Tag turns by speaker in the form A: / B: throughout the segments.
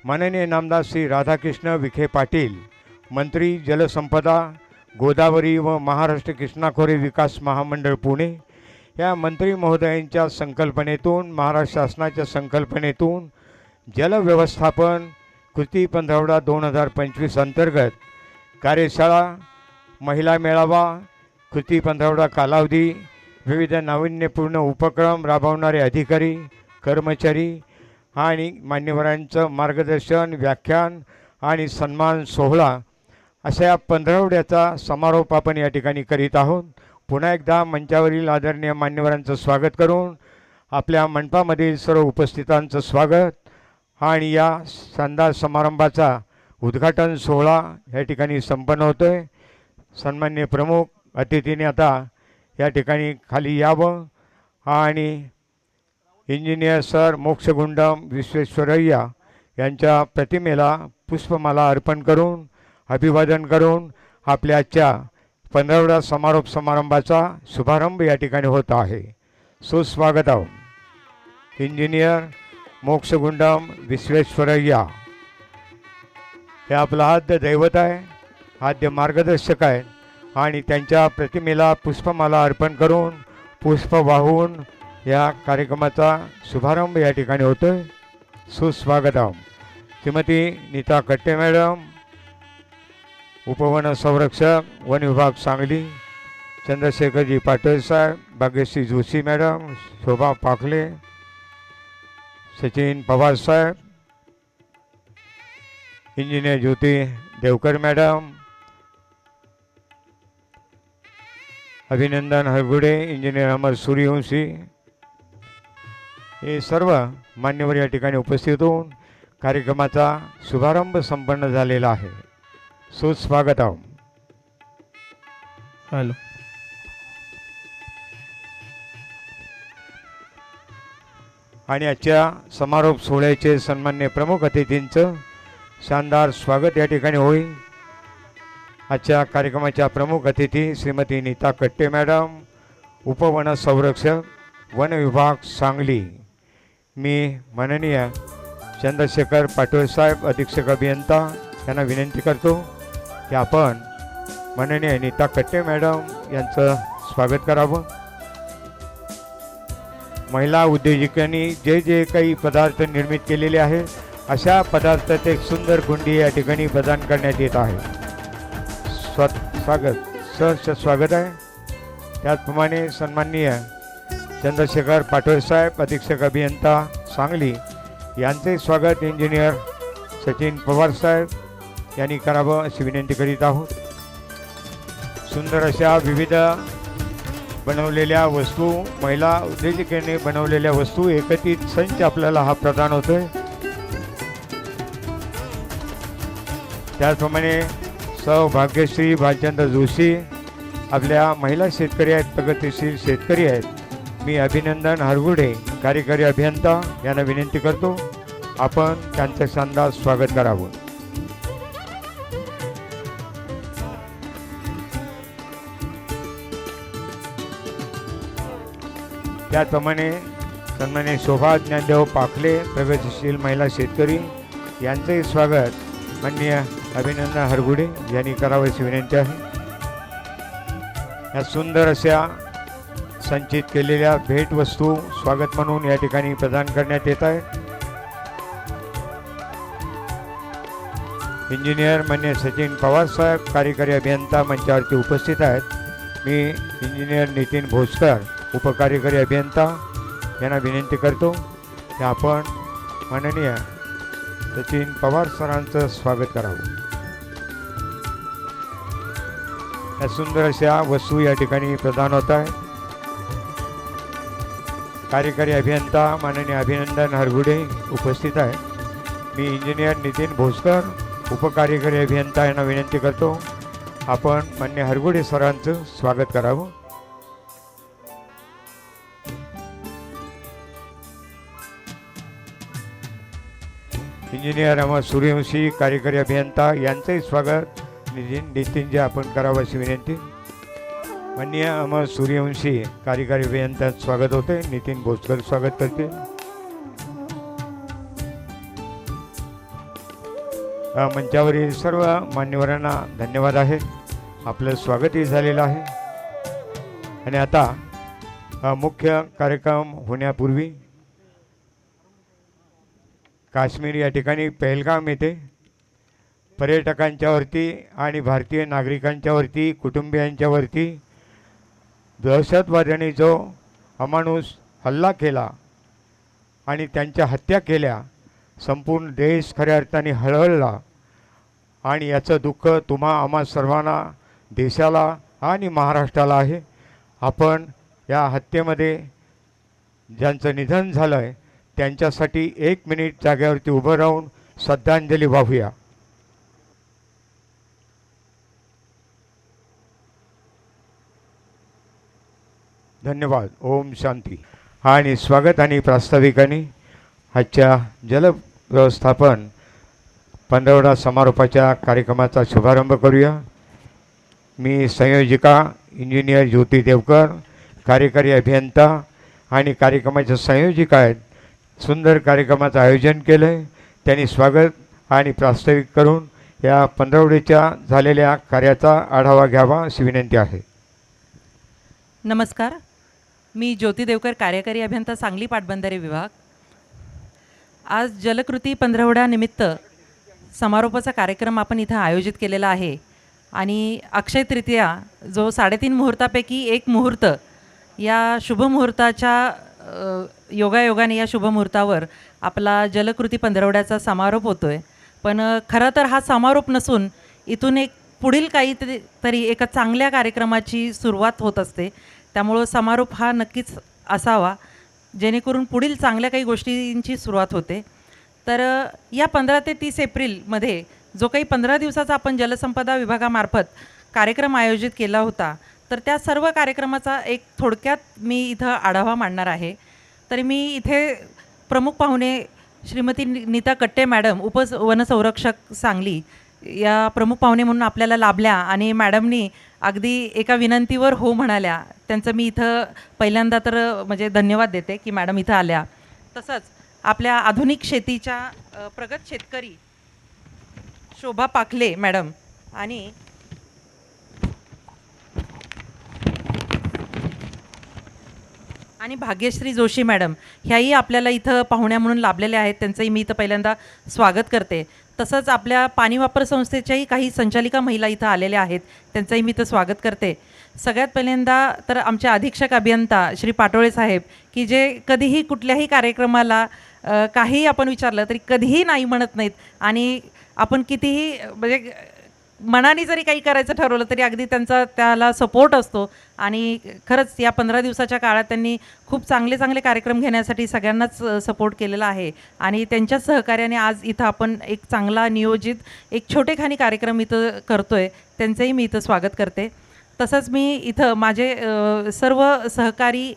A: माननीय नामदार श्री राधाकृष्ण विखे पाटील, मंत्री जलसंपदा, गोदावरी व महाराष्ट्र कृष्णाखोरे विकास महामंडळ पुणे या मंत्री महोदयांच्या संकल्पनेतून, महाराष्ट्र शासनाच्या संकल्पनेतून जलव्यवस्थापन कृती पंधरवडा 2025 अंतर्गत कार्यशाळा, महिला मेळावा, कृती पंधरवडा कालावधी, विविध नाविन्यपूर्ण उपक्रम राबवणारे अधिकारी, कर्मचारी आणि मान्यवरांचं मार्गदर्शन, व्याख्यान आणि सन्मान सोहळा अशा या पंधरवड्याचा समारोप आपण या ठिकाणी करीत आहोत. पुन्हा एकदा मंचावरील आदरणीय मान्यवरांचं स्वागत करून आपल्या मंडपामधील सर्व उपस्थितांचं स्वागत आणि या शानदार समारंभाचा उद्घाटन सोहळा या ठिकाणी संपन्न होतो आहे. सन्माननीय प्रमुख अतिथीने आता या ठिकाणी खाली यावं आणि इंजिनियर सर मोक्षगुंडम विश्वेश्वरय्या यांच्या प्रतिमेला पुष्पमाला अर्पण करून अभिवादन करून आपल्या आजच्या 15व्या समारोप समारंभाचा शुभारंभ या ठिकाणी होत आहे. सुस्वागत आहो. इंजिनियर मोक्षगुंडम विश्वेश्वरय्या हे आपलं आद्य दैवत आहे, आद्य मार्गदर्शक आहे आणि त्यांच्या प्रतिमेला पुष्पमाला अर्पण करून पुष्प वाहून या कार्यक्रमाचा शुभारंभ या ठिकाणी होतोय. सुस्वागत आहो. श्रीमती नीता कट्टे मॅडम, उपवन संरक्षक वन विभाग सांगली, चंद्रशेखरजी पाटील साहेब, भाग्यश्री जोशी मॅडम, शोभा पाखले, सचिन पवार साहेब, इंजिनियर ज्योती देवकर मॅडम, अभिनंदन हरगुडे, इंजिनियर अमर सूर्यवंशी, हे सर्व मान्यवर या ठिकाणी उपस्थित होऊन कार्यक्रमाचा शुभारंभ संपन्न झालेला आहे. सुस्वागत आहो.
B: हॅलो.
A: आणि आजच्या समारोप सोहळ्याचे सन्मान्य प्रमुख अतिथींचं शानदार स्वागत या ठिकाणी होईल. आजच्या कार्यक्रमाच्या प्रमुख अतिथी श्रीमती नीता कट्टे मॅडम, उपवन संरक्षक वन विभाग सांगली मी माननीय चंद्रशेखर पाटोळे साहेब अधीक्षक अभियंता यांना विनंती करतो की आपण माननीय नीता कट्टे मॅडम यांचं स्वागत करावं. महिला उद्योजकांनी जे जे काही पदार्थ निर्मित केलेले आहे अशा पदार्थात एक सुंदर कुंडी या ठिकाणी प्रदान करण्यात येत आहे. सहर्ष स्वागत आहे. त्याचप्रमाणे सन्माननीय चंद्रशेखर पाटोळे साहेब अधीक्षक अभियंता सांगली यांचे स्वागत इंजिनियर सचिन पवार साहेब यांनी करावं अशी विनंती करीत आहोत. सुंदर अशा विविध बनवलेल्या वस्तू महिला उद्योजकांनी बनवलेल्या वस्तू एकत्रित संच आपल्याला हा प्रदान होतोय. त्याचप्रमाणे सौभाग्यश्री भालचंद्र जोशी आपल्या महिला शेतकरी आहेत, प्रगतिशील शेतकरी आहेत. मी अभिनंदन हरगुडे कार्यकारी अभियंता यांना विनंती करतो आपण त्यांचं शानदार स्वागत करावं. त्याचप्रमाणे सन्माननीय शोभा ज्ञानदेव पाखले प्रगतिशील महिला शेतकरी यांचंही स्वागत माननीय अभिनंदन हरगुडे यांनी करावं अशी विनंती आहे. या सुंदर अशा संचित केलेल्या भेटवस्तू स्वागत म्हणून या ठिकाणी प्रदान करण्यात येत आहेत. इंजिनियर माननीय सचिन पवार साहेब कार्यकारी अभियंता मंचावरती उपस्थित आहेत. मी इंजिनियर नितीन भोसकर उपकार्यकारी अभियंता यांना विनंती करतो की आपण माननीय सचिन पवार सरांचं स्वागत करावं. या सुंदर अशा वस्तू या ठिकाणी प्रदान होत आहे. कार्यकारी अभियंता माननीय अभिनंदन हरगुडे उपस्थित आहे. मी इंजिनियर नितीन भोसकर उपकार्यकारी अभियंता यांना विनंती करतो आपण मान्य हरगुडे सरांचं स्वागत करावं. इंजिनियर अमर सूर्यवंशी कार्यकारी अभियंता यांचंही स्वागत नितीनजी आपण करावं अशी विनंती. माननीय अमर सूर्यवंशी कार्यकारी अभियंत्याचं स्वागत होते. नितीन भोसकर स्वागत करते. मंचावरील सर्व मान्यवरांना धन्यवाद आहे. आपलं स्वागतही झालेलं आहे. आणि आता मुख्य कार्यक्रम होण्यापूर्वी काश्मीर या ठिकाणी पहलगाम येथे पर्यटकांच्यावरती आणि भारतीय नागरिकांच्यावरती कुटुंबियांच्यावरती दहशतवाद्यांनी जो अमानुष हल्ला केला आणि त्यांच्या हत्या केल्या संपूर्ण देश खऱ्या अर्थाने हळहळला. आणि याचं दुःख तुम्हा आम्हा सर्वांना देशाला आणि महाराष्ट्राला आहे. आपण या हत्येमध्ये ज्यांचं निधन झालं आहे त्यांच्यासाठी 1 मिनिट जागेवरती उभं राहून श्रद्धांजली वाहूया. धन्यवाद. ओम शांती. आणि स्वागत आणि प्रास्ताविकांनी आजच्या जल व्यवस्थापन पंधरवडा समारोपाच्या कार्यक्रमाचा शुभारंभ करूया. मी संयोजिका इंजिनियर ज्योती देवकर कार्यकारी अभियंता आणि कार्यक्रमाच्या संयोजिका आहेत. सुंदर कार्यक्रमाचं आयोजन केलं आहे. त्यांनी स्वागत आणि प्रास्ताविक करून या पंधरवड्याच्या झालेल्या कार्याचा आढावा घ्यावा अशी विनंती आहे.
B: नमस्कार. मी ज्योती देवकर कार्यकारी अभियंता सांगली पाटबंधारे विभाग. आज जलकृती पंधरवड्यानिमित्त समारोपाचा कार्यक्रम आपण इथं आयोजित केलेला आहे. आणि अक्षय तृतीया जो 3.5 मुहूर्तापैकी एक मुहूर्त या शुभमुहूर्ताच्या योगायोगाने या शुभमुहूर्तावर आपला जलकृती पंधरवड्याचा समारोप होतो आहे. पण खरं तर हा समारोप नसून इथून एक पुढील काहीतरी एका चांगल्या कार्यक्रमाची सुरुवात होत असते. त्यामुळं समारोप हा नक्कीच असावा जेणेकरून पुढील चांगल्या काही गोष्टींची सुरुवात होते. तर या 15 ते 30 एप्रिलमध्ये जो काही 15 दिवसाचा आपण जलसंपदा विभागामार्फत कार्यक्रम आयोजित केला होता तर त्या सर्व कार्यक्रमाचा एक थोडक्यात मी इथं आढावा मांडणार आहे. तरी मी इथे प्रमुख पाहुणे श्रीमती नीता कट्टे मॅडम वनसंरक्षक सांगली या प्रमुख पाहुणे म्हणून आपल्याला लाभल्या आणि मॅडमनी अगदी एका विनंतीवर हो म्हणाल्या. त्यांचं मी इथं पहिल्यांदा तर म्हणजे धन्यवाद देते की मॅडम इथं आल्या. तसंच आपल्या आधुनिक शेतीच्या प्रगत शेतकरी शोभा पाखले मॅडम आणि भाग्यश्री जोशी मॅडम ह्याही आपल्याला इथं पाहुण्या म्हणून लाभलेल्या आहेत. त्यांचंही मी इथं पहिल्यांदा स्वागत करते. तसंच आपल्या पाणी वापर संस्थेच्याही काही संचालिका महिला इथं आलेल्या आहेत. त्यांचंही मी इथं स्वागत करते. सगळ्यात पहिल्यांदा तर आमचे अधीक्षक अभियंता श्री पाटोळे साहेब की जे कधीही कुठल्याही कार्यक्रमाला काहीही आपण विचारलं तरी कधीही नाही म्हणत नाहीत आणि आपण कितीही म्हणजे मनाने जरी काही करायचं ठरवलं तरी अगदी त्यांचा त्याला सपोर्ट असतो आणि खरंच या 15 दिवसाच्या काळात त्यांनी खूप चांगले चांगले कार्यक्रम घेण्यासाठी सगळ्यांनाच सपोर्ट केलेला आहे आणि त्यांच्या सहकार्याने आज इथं आपण एक चांगला नियोजित एक छोटेखानी कार्यक्रम इथं करतोय. त्यांचंही मी इथं स्वागत करते. तसंच मी इथं माझे सर्व सहकारी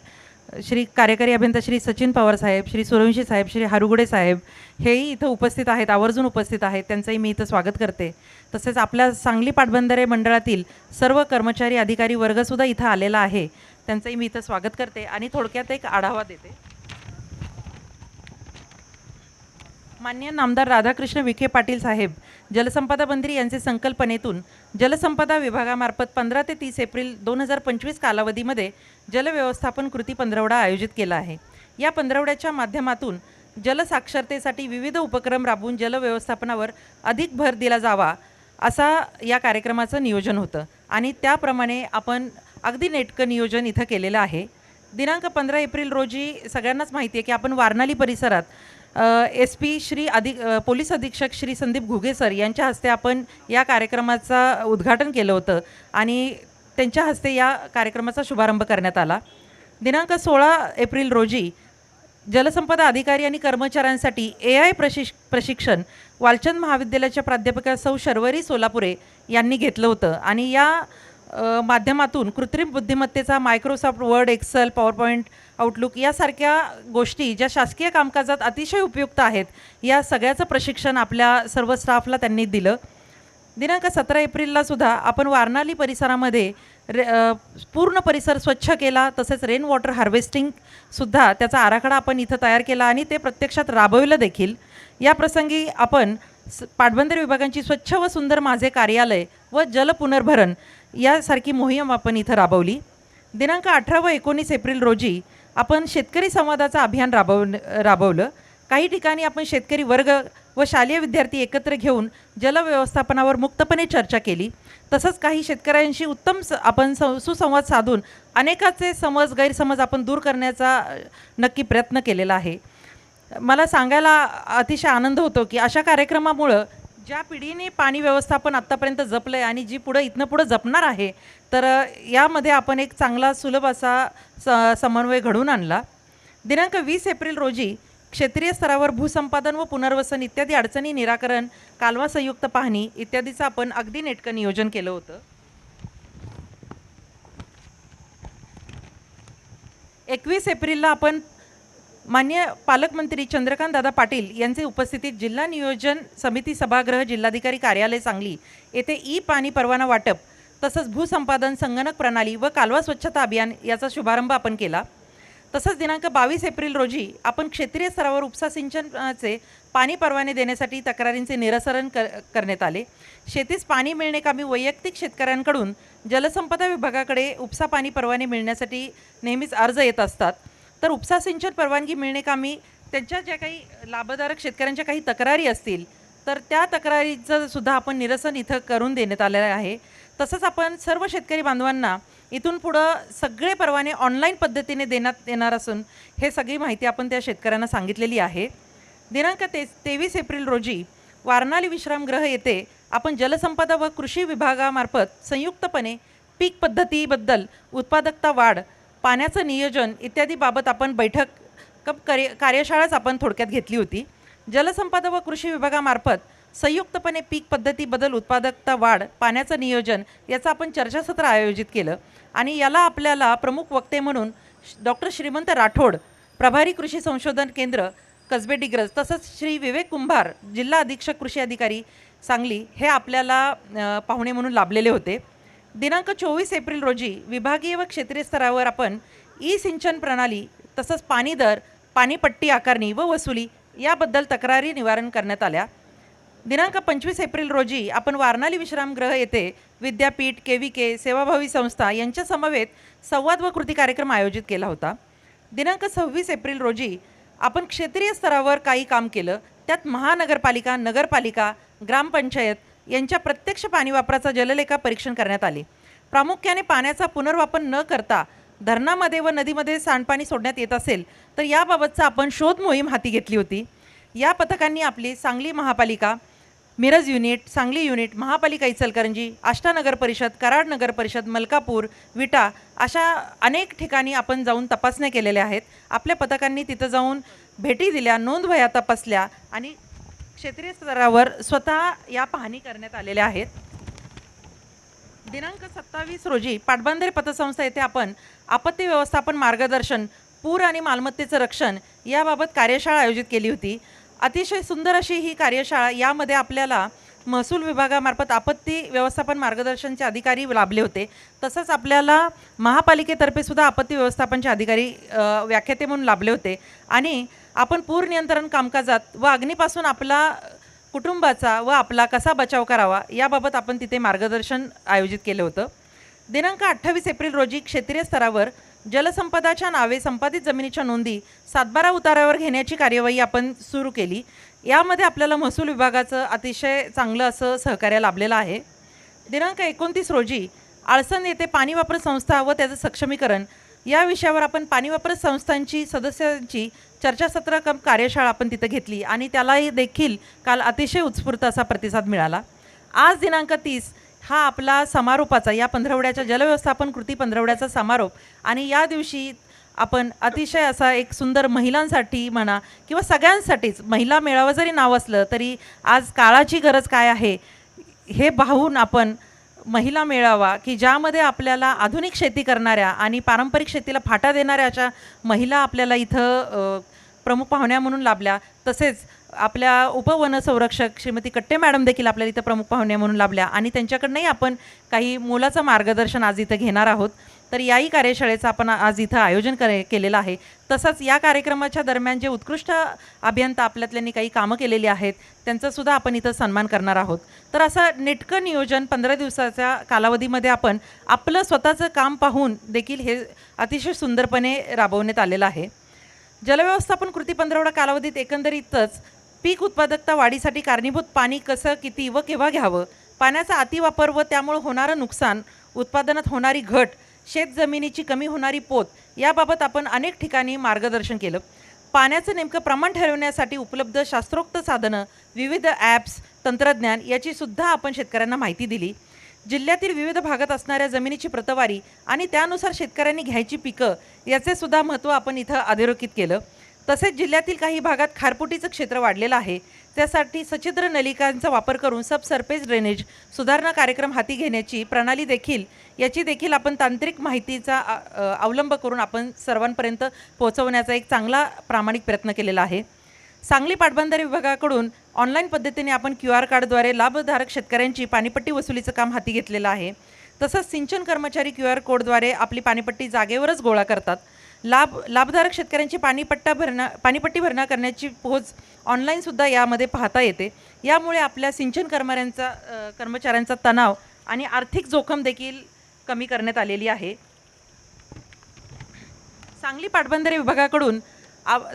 B: श्री कार्यकारी अभियंता श्री सचिन पवार साहेब, श्री सूर्यवंशी साहेब, श्री हारुगुडे साहेब हेही इथं उपस्थित आहेत, आवर्जून उपस्थित आहेत. त्यांचंही मी इथं स्वागत करते. तसेच आपल्या सांगली पाटबंधारे मंडळातील सर्व कर्मचारी अधिकारी वर्गसुद्धा इथं आलेला आहे. त्यांचंही मी इथं स्वागत करते आणि थोडक्यात एक आढावा देते. माननीय नामदार राधाकृष्ण विखे पाटील साहेब जलसंपदा मंत्री यांचे संकल्पनेतून जलसंपदा विभागामार्फत 15 ते 30 एप्रिल 2025 कालावधीमध्ये जलव्यवस्थापन कृती पंधरवडा आयोजित केला आहे. या पंधरवड्याच्या माध्यमातून जलसाक्षरतेसाठी विविध उपक्रम राबवून जलव्यवस्थापनावर अधिक भर दिला जावा असा या कार्यक्रमाचं नियोजन होतं आणि त्याप्रमाणे आपण अगदी नेटकं नियोजन इथं केलेलं आहे. दिनांक 15 एप्रिल रोजी सगळ्यांनाच माहिती आहे की आपण वारणाली परिसरात SP श्री पोलीस अधीक्षक श्री संदीप घुगे सर यांच्या हस्ते आपण या कार्यक्रमाचा उद्घाटन केलं होतं आणि त्यांच्या हस्ते या कार्यक्रमाचा शुभारंभ करण्यात आला. दिनांक 16 एप्रिल रोजी जलसंपदा अधिकारी आणि कर्मचाऱ्यांसाठी AI प्रशिक्षण वालचंद महाविद्यालयाच्या प्राध्यापिका सौ शर्वरी सोलापुरे यांनी घेतलं होतं आणि या माध्यमातून कृत्रिम बुद्धिमत्तेचा Microsoft Word, Excel, PowerPoint, Outlook यासारख्या गोष्टी ज्या शासकीय कामकाजात अतिशय उपयुक्त आहेत या सगळ्याचं प्रशिक्षण आपल्या सर्व स्टाफला त्यांनी दिलं. दिनांक 17 एप्रिलला सुद्धा आपण वारणाली परिसरामध्ये पूर्ण परिसर स्वच्छ केला. तसेच रेन वॉटर हार्वेस्टिंगसुद्धा त्याचा आराखडा आपण इथं तयार केला आणि ते प्रत्यक्षात राबवलं देखील. या प्रसंगी आपण पाटबंधारे विभागांची स्वच्छ व सुंदर माझे कार्यालय व जल पुनर्भरण यासारखी मोहीम आपण इथं राबवली. दिनांक 18 व 19 एप्रिल रोजी आपण शेतकरी संवादाचं अभियान राबवलं. काही ठिकाणी आपण शेतकरी वर्ग व शालेय विद्यार्थी एकत्र घेऊन जलव्यवस्थापनावर मुक्तपणे चर्चा केली. तसंच काही शेतकऱ्यांशी उत्तम आपण सुसंवाद साधून अनेकाचे गैरसमज आपण दूर करण्याचा नक्की प्रयत्न केलेला आहे. मला सांगायला अतिशय आनंद होतो की अशा कार्यक्रमामुळं ज्या पिढीने पाणी व्यवस्थापन आत्तापर्यंत जपलं आहे आणि जी इथनं पुढं जपणार आहे तर यामध्ये आपण एक चांगला सुलभ असा समन्वय घडवून आणला. दिनांक 20 एप्रिल रोजी क्षेत्रीय स्तरावर भूसंपादन व पुनर्वसन इत्यादी अडचणी निराकरण, कालवा संयुक्त पाहणी इत्यादीचं आपण अगदी नेटकं नियोजन केलं होतं. 21 एप्रिलला आपण माननीय पालकमंत्री चंद्रकांत दादा पाटील यांचे उपस्थितीत जिल्हा नियोजन समिती सभागृह जिल्हाधिकारी कार्यालय सांगली येथे पाणी परवाना वाटप तसंच भूसंपादन संगणक प्रणाली व कालवा स्वच्छता अभियान याचा शुभारंभ आपण केला. तसंच दिनांक 22 एप्रिल रोजी आपण क्षेत्रीय स्तरावर उपसा सिंचनाचे पाणी परवाने देण्यासाठी तक्रारींचे निराकरण करण्यात आले. शेतीस पाणी मिळणेकामी वैयक्तिक शेतकऱ्यांकडून जलसंपदा विभागाकडे उपसा पाणी परवाने मिळण्यासाठी नेहमीच अर्ज येत असतात. तर उपसा सिंचन परवानगी मिळणेकामी त्यांच्या ज्या काही लाभधारक शेतकऱ्यांच्या काही तक्रारी असतील तर त्या तक्रारीचं सुद्धा आपण निरसन इथं करून देण्यात आलेलं आहे. तसंच आपण सर्व शेतकरी बांधवांना इथून पुढं सगळे परवाने ऑनलाईन पद्धतीने देण्यात येणार असून हे सगळी माहिती आपण त्या शेतकऱ्यांना सांगितलेली आहे. दिनांक 23 एप्रिल रोजी वारणाली विश्रामगृह येथे आपण जलसंपदा व कृषी विभागामार्फत संयुक्तपणे पीक पद्धतीबद्दल उत्पादकता वाढ, पाण्याचं नियोजन इत्यादी बाबत आपण बैठक कार्यशाळाच आपण थोडक्यात घेतली होती. जलसंपदा व कृषी विभागामार्फत संयुक्तपणे पीक पद्धतीबद्दल उत्पादकता वाढ, पाण्याचं नियोजन याचं आपण चर्चासत्र आयोजित केलं आणि याला आपल्याला प्रमुख वक्ते म्हणून डॉक्टर श्रीमंत राठोड, प्रभारी कृषी संशोधन केंद्र कसबे डिग्रज, तसंच श्री विवेक कुंभार, जिल्हा अधीक्षक कृषी अधिकारी सांगली हे आपल्याला पाहुणे म्हणून लाभलेले होते. दिनांक 24 एप्रिल रोजी विभागीय व क्षेत्रीय स्तरावर आपण ई सिंचन प्रणाली तसंच पाणी दर, पाणीपट्टी आकारणी व वसुली याबद्दल तक्रारी निवारण करण्यात आल्या. दिनांक 25 एप्रिल रोजी आपण वारणाली विश्रामगृह येथे विद्यापीठ, KVK, सेवाभावी संस्था यांच्या समवेत संवाद व कृती कार्यक्रम आयोजित केला होता. दिनांक 26 एप्रिल रोजी आपण क्षेत्रीय स्तरावर काही काम केलं. त्यात महानगरपालिका, नगरपालिका, ग्रामपंचायत यांच्या प्रत्यक्ष पाणी वापराचा जललेखा परीक्षण करण्यात आले. प्रामुख्याने पाण्याचा पुनर्वापर न करता धरणामध्ये व नदीमध्ये सांडपाणी सोडण्यात येत असेल तर याबाबतचा आपण शोध मोहीम हाती घेतली होती. या पथकांनी आपली सांगली महापालिका, मिरज युनिट, सांगली युनिट, महापालिका इचलकरंजी, आष्टा नगर परिषद, कराड नगर परिषद, मलकापूर, विटा अशा अनेक ठिकाणी आपण जाऊन तपासण्या केलेल्या आहेत. आपल्या पथकांनी तिथं जाऊन भेटी दिल्या, नोंदवह्या तपासल्या आणि क्षेत्रीय स्तरावर स्वतः या पाहणी करण्यात आलेल्या आहेत. दिनांक 27 रोजी पाटबंधारे पतसंस्था येथे आपण आपत्ती व्यवस्थापन मार्गदर्शन, पूर आणि मालमत्तेचं रक्षण याबाबत कार्यशाळा आयोजित केली होती. अतिशय सुंदर अशी ही कार्यशाळा. यामध्ये आपल्याला महसूल विभागामार्फत आपत्ती व्यवस्थापन मार्गदर्शनचे अधिकारी लाभले होते. तसंच आपल्याला महापालिकेतर्फे सुद्धा आपत्ती व्यवस्थापनचे अधिकारी व्याख्याते म्हणून लाभले होते आणि आपण पूर नियंत्रण कामकाजात व अग्नीपासून आपला कुटुंबाचा व आपला कसा बचाव करावा याबाबत आपण तिथे मार्गदर्शन आयोजित केलं होतं. दिनांक 28 एप्रिल रोजी क्षेत्रीय स्तरावर जलसंपदाच्या नावे संपादित जमिनीच्या नोंदी 7/12 उतारावर घेण्याची कार्यवाही आपण सुरू केली. यामध्ये आपल्याला महसूल विभागाचं अतिशय चांगलं असं सहकार्य लाभलेलं आहे. दिनांक 29 रोजी आळसंद येथे पाणी वापर संस्था व त्याचं सक्षमीकरण या विषयावर आपण पाणी वापर संस्थांची सदस्यांची चर्चासत्र कम कार्यशाळा आपण तिथं घेतली आणि त्यालाही देखील काल अतिशय उत्स्फूर्त असा प्रतिसाद मिळाला. आज दिनांक 30 हा आपला समारोपाचा या पंधरवड्याच्या जलव्यवस्थापन कृती पंधरवड्याचा समारोप आणि या दिवशी आपण अतिशय असा एक सुंदर महिलांसाठी म्हणा किंवा सगळ्यांसाठीच महिला मेळावा जरी नाव असलं तरी आज काळाची गरज काय आहे हे पाहून आपण महिला मेळावा की ज्यामध्ये आपल्याला आधुनिक शेती करणाऱ्या आणि पारंपरिक शेतीला फाटा देणाऱ्या अशा महिला आपल्याला इथं प्रमुख पाहुण्या म्हणून लाभल्या. तसेच आपल्या उपवनसंरक्षक श्रीमती कट्टे मॅडम देखील आपल्याला इथं प्रमुख पाहुण्या म्हणून लाभल्या आणि त्यांच्याकडनंही आपण काही मोलाचं मार्गदर्शन आज इथं घेणार आहोत. तर याही कार्यशाळेचं आपण आज इथं आयोजन केलेलं आहे. तसंच या कार्यक्रमाच्या दरम्यान जे उत्कृष्ट अभियंता आपल्यातल्यांनी काही कामं केलेली आहेत त्यांचासुद्धा आपण इथं सन्मान करणार आहोत. तर असं नेटकं नियोजन 15 दिवसाच्या कालावधीमध्ये आपण आपलं स्वतःचं काम पाहून देखील हे अतिशय सुंदरपणे राबवण्यात आलेलं आहे. जलव्यवस्थापन कृती पंधरवडा कालावधीत एकंदरीतच पीक उत्पादकता वाढीसाठी कारणीभूत पाणी कसं, किती व केव्हा घ्यावं, पाण्याचा अतिवापर व त्यामुळे होणारं नुकसान, उत्पादनात होणारी घट, शेत जमिनीची कमी होणारी पोत याबाबत आपण अनेक ठिकाणी मार्गदर्शन केलं. पाण्याचं नेमकं प्रमाण ठरवण्यासाठी उपलब्ध शास्त्रोक्त साधनं, विविध ॲप्स, तंत्रज्ञान याची सुद्धा आपण शेतकऱ्यांना माहिती दिली. जिल्ह्यातील विविध भागात असणाऱ्या जमिनीची प्रतवारी आणि त्यानुसार शेतकऱ्यांनी घ्यायची पिकं याचे सुद्धा महत्त्व आपण इथं अधोरेखित केलं. तसेच जिल्ह्यातील काही भागात खारपुटीचं क्षेत्र वाढलेलं आहे. त्यासाठी सच्छिद्र नलिकांचा वापर करून सबसरफेस ड्रेनेज सुधारणा कार्यक्रम हाती घेण्याची प्रणाली देखील याची देखील आपण तांत्रिक माहितीचा अवलंब करून आपण सर्वांपर्यंत पोहोचवण्याचा एक चांगला प्रामाणिक प्रयत्न केलेला आहे. सांगली पाटबंधारे विभागाकडून ऑनलाईन पद्धतीने आपण QR कार्डद्वारे लाभधारक शेतकऱ्यांची पाणीपट्टी वसुलीचं काम हाती घेतलेलं आहे. तसंच सिंचन कर्मचारी QR कोडद्वारे आपली पाणीपट्टी जागेवरच गोळा करतात. लाभधारक शेतकऱ्यांची पाणीपट्टी भरणा करण्याची पोहोच ऑनलाईनसुद्धा यामध्ये पाहता येते. यामुळे आपल्या सिंचन कर्मचाऱ्यांचा तणाव आणि आर्थिक जोखम देखील कमी करण्यात आलेली आहे. सांगली पाटबंधारे विभागाकडून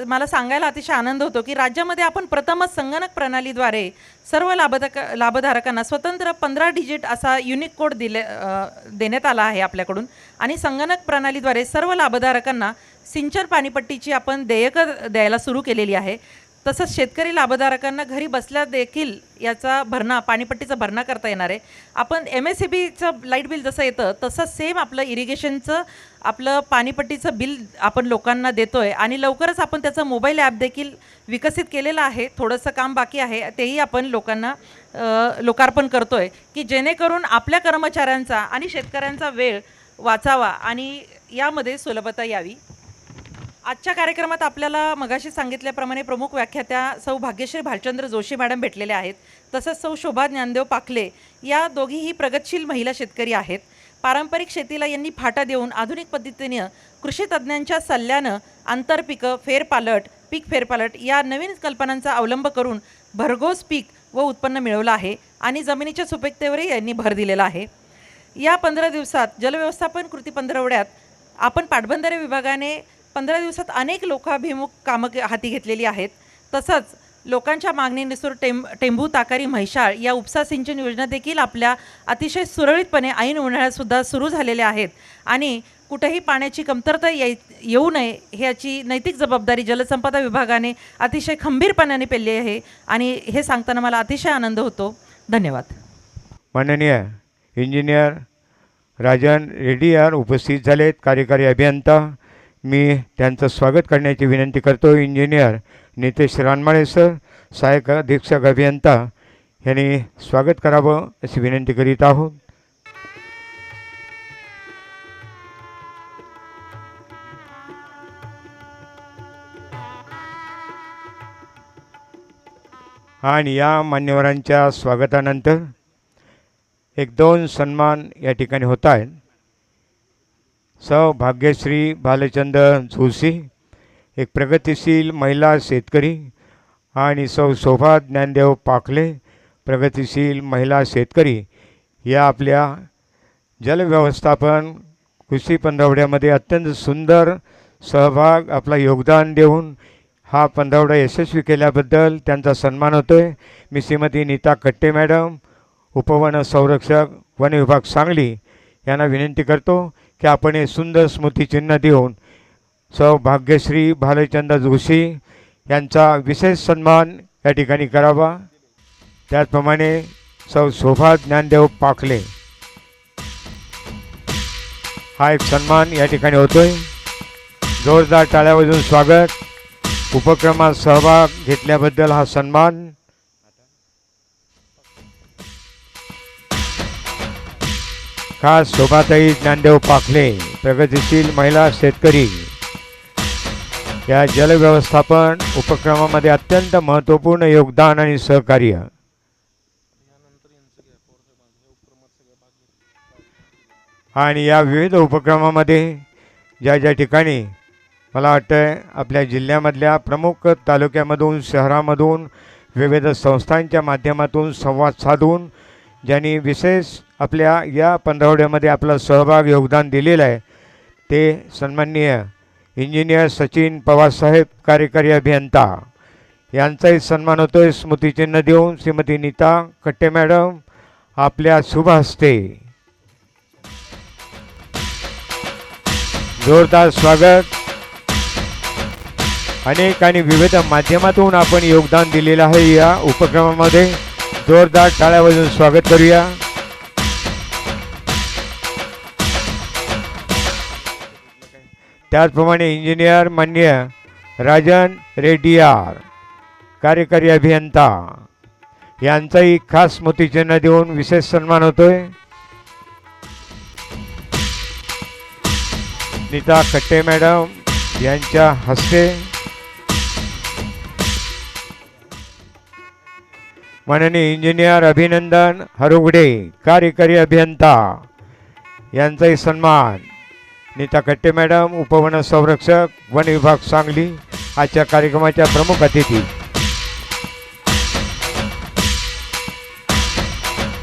B: मला सांगायला अतिशय आनंद होतो की राज्यामध्ये आपण प्रथमच संगणक प्रणालीद्वारे सर्व लाभधारकांना स्वतंत्र 15 डिजिट असा युनिक कोड देण्यात आला आहे आपल्याकडून आणि संगणक प्रणालीद्वारे सर्व लाभधारकांना सिंचन पाणीपट्टीची आपण देयकं द्यायला सुरू केलेली आहे. तसंच शेतकरी लाभधारकांना घरी बसल्या देखील याचा पाणीपट्टीचा भरणा करता येणार आहे. आपण MSEBचं लाईट बिल जसं येतं तसंच सेम आपलं इरिगेशनचं आपलं पाणीपट्टीचं बिल आपण लोकांना देतोय आणि लवकरच आपण त्याचं मोबाईल ॲप देखील विकसित केलेलं आहे. थोडंसं काम बाकी आहे, तेही आपण लोकांना लोकार्पण करतोय की जेणेकरून आपल्या कर्मचाऱ्यांचा आणि शेतकऱ्यांचा वेळ वाचावा आणि यामध्ये सुलभता यावी. आजच्या कार्यक्रमात आपल्याला मगाशी सांगितल्याप्रमाणे प्रमुख व्याख्यात्या सौ भाग्यश्री भालचंद्र जोशी मॅडम भेटलेल्या आहेत. तसंच सौ शोभा ज्ञानदेव पाखले या दोघीही प्रगतशील महिला शेतकरी आहेत. पारंपरिक शेतीला यांनी फाटा देऊन आधुनिक पद्धतीने कृषी तज्ज्ञांच्या सल्ल्यानं आंतरपिकं, फेरपालट, पीक फेरपालट या नवीन कल्पनांचा अवलंब करून भरघोस पीक व उत्पन्न मिळवलं आहे आणि जमिनीच्या सुपीकतेवरही यांनी भर दिलेला आहे. या 15 दिवसात जलव्यवस्थापन कृती पंधरवड्यात आपण पाटबंधारे विभागाने 15 दिवसात अनेक लोकाभिमुख कामं हाती घेतलेली आहेत. तसंच लोकांच्या मागणीनुसार टेंभू, ताकारी, म्हैसाळ या उपसा सिंचन योजना देखील आपल्या अतिशय सुरळीतपणे ऐन उन्हाळ्यातसुद्धा सुरू झालेल्या आहेत आणि कुठेही पाण्याची कमतरता येऊ नये ह्याची नैतिक जबाबदारी जलसंपदा विभागाने अतिशय खंबीरपणाने पेलली आहे आणि हे सांगताना मला अतिशय आनंद होतो. धन्यवाद.
A: माननीय इंजिनियर राजन रेड्डी यार उपस्थित झालेत, कार्यकारी अभियंता. मी त्यांचं स्वागत करण्याची विनंती करतो. इंजिनियर नितेश रानमाळे सर, सहाय्यक अधीक्षक अभियंता यांनी स्वागत करावं अशी विनंती करीत आहोत. आणि या मान्यवरांच्या स्वागतानंतर 1-2 सन्मान या ठिकाणी होत आहेत. सौ भाग्यश्री भालचंद्र जोशी, एक प्रगतिशील महिला शेतकरी, आणि सौ शोभा ज्ञानदेव पाखले, प्रगतिशील महिला शेतकरी, या आपल्या जलव्यवस्थापन कृषी पंधरवड्यामध्ये अत्यंत सुंदर सहभाग आपला योगदान देऊन हा पंधरवडा यशस्वी केल्याबद्दल त्यांचा सन्मान होतो आहे. मी श्रीमती नीता कट्टे मॅडम, उपवन संरक्षक, वन विभाग सांगली यांना विनंती करतो की आपण हे सुंदर स्मृतिचिन्ह देऊन सौ भाग्यश्री भालचंद्र जोशी यांचा विशेष सन्मान या ठिकाणी करावा. त्याचप्रमाणे सौ शोभा ज्ञानदेव पाखले हा एक सन्मान या ठिकाणी होतोय. जोरदार टाळ्या वाजवून स्वागत. उपक्रमात सहभाग घेतल्याबद्दल हा सन्मान. खास शोभाताई ज्ञानदेव पाखले, प्रगतिशील महिला शेतकरी, या जलव्यवस्थापन उपक्रमामध्ये अत्यंत महत्त्वपूर्ण योगदान आणि सहकार्य. आणि या विविध उपक्रमामध्ये ज्या ठिकाणी मला वाटतं आपल्या जिल्ह्यामधल्या प्रमुख तालुक्यामधून, शहरामधून, विविध संस्थांच्या माध्यमातून संवाद साधून ज्यांनी विशेष आपल्या या पंधरवड्यामध्ये आपला सहभाग योगदान दिलेलं आहे ते सन्माननीय इंजिनियर सचिन पवारसाहेब, कार्यकारी अभियंता, यांचाही सन्मान होतो आहे. स्मृतिचिन्ह देऊन श्रीमती नीता कट्टे मॅडम आपल्या शुभ हस्ते जोरदार स्वागत. अनेक आणि विविध माध्यमातून आपण योगदान दिलेलं आहे. या उपक्रमामध्ये जोरदार टाळ्या वाजवून स्वागत करूया. त्याचप्रमाणे इंजिनियर माननीय राजन रेड्डी यार, कार्यकारी अभियंता, यांचाही खास स्मृतिचिन्ह देऊन विशेष सन्मान होतोय. नीता कट्टे मॅडम यांच्या हस्ते माननीय इंजिनियर अभिनंदन हरुगडे, कार्यकारी अभियंता, यांचाही सन्मान. नीता कट्टे मॅडम, उपवन संरक्षक, वन विभाग सांगली, आजच्या कार्यक्रमाच्या प्रमुख अतिथी.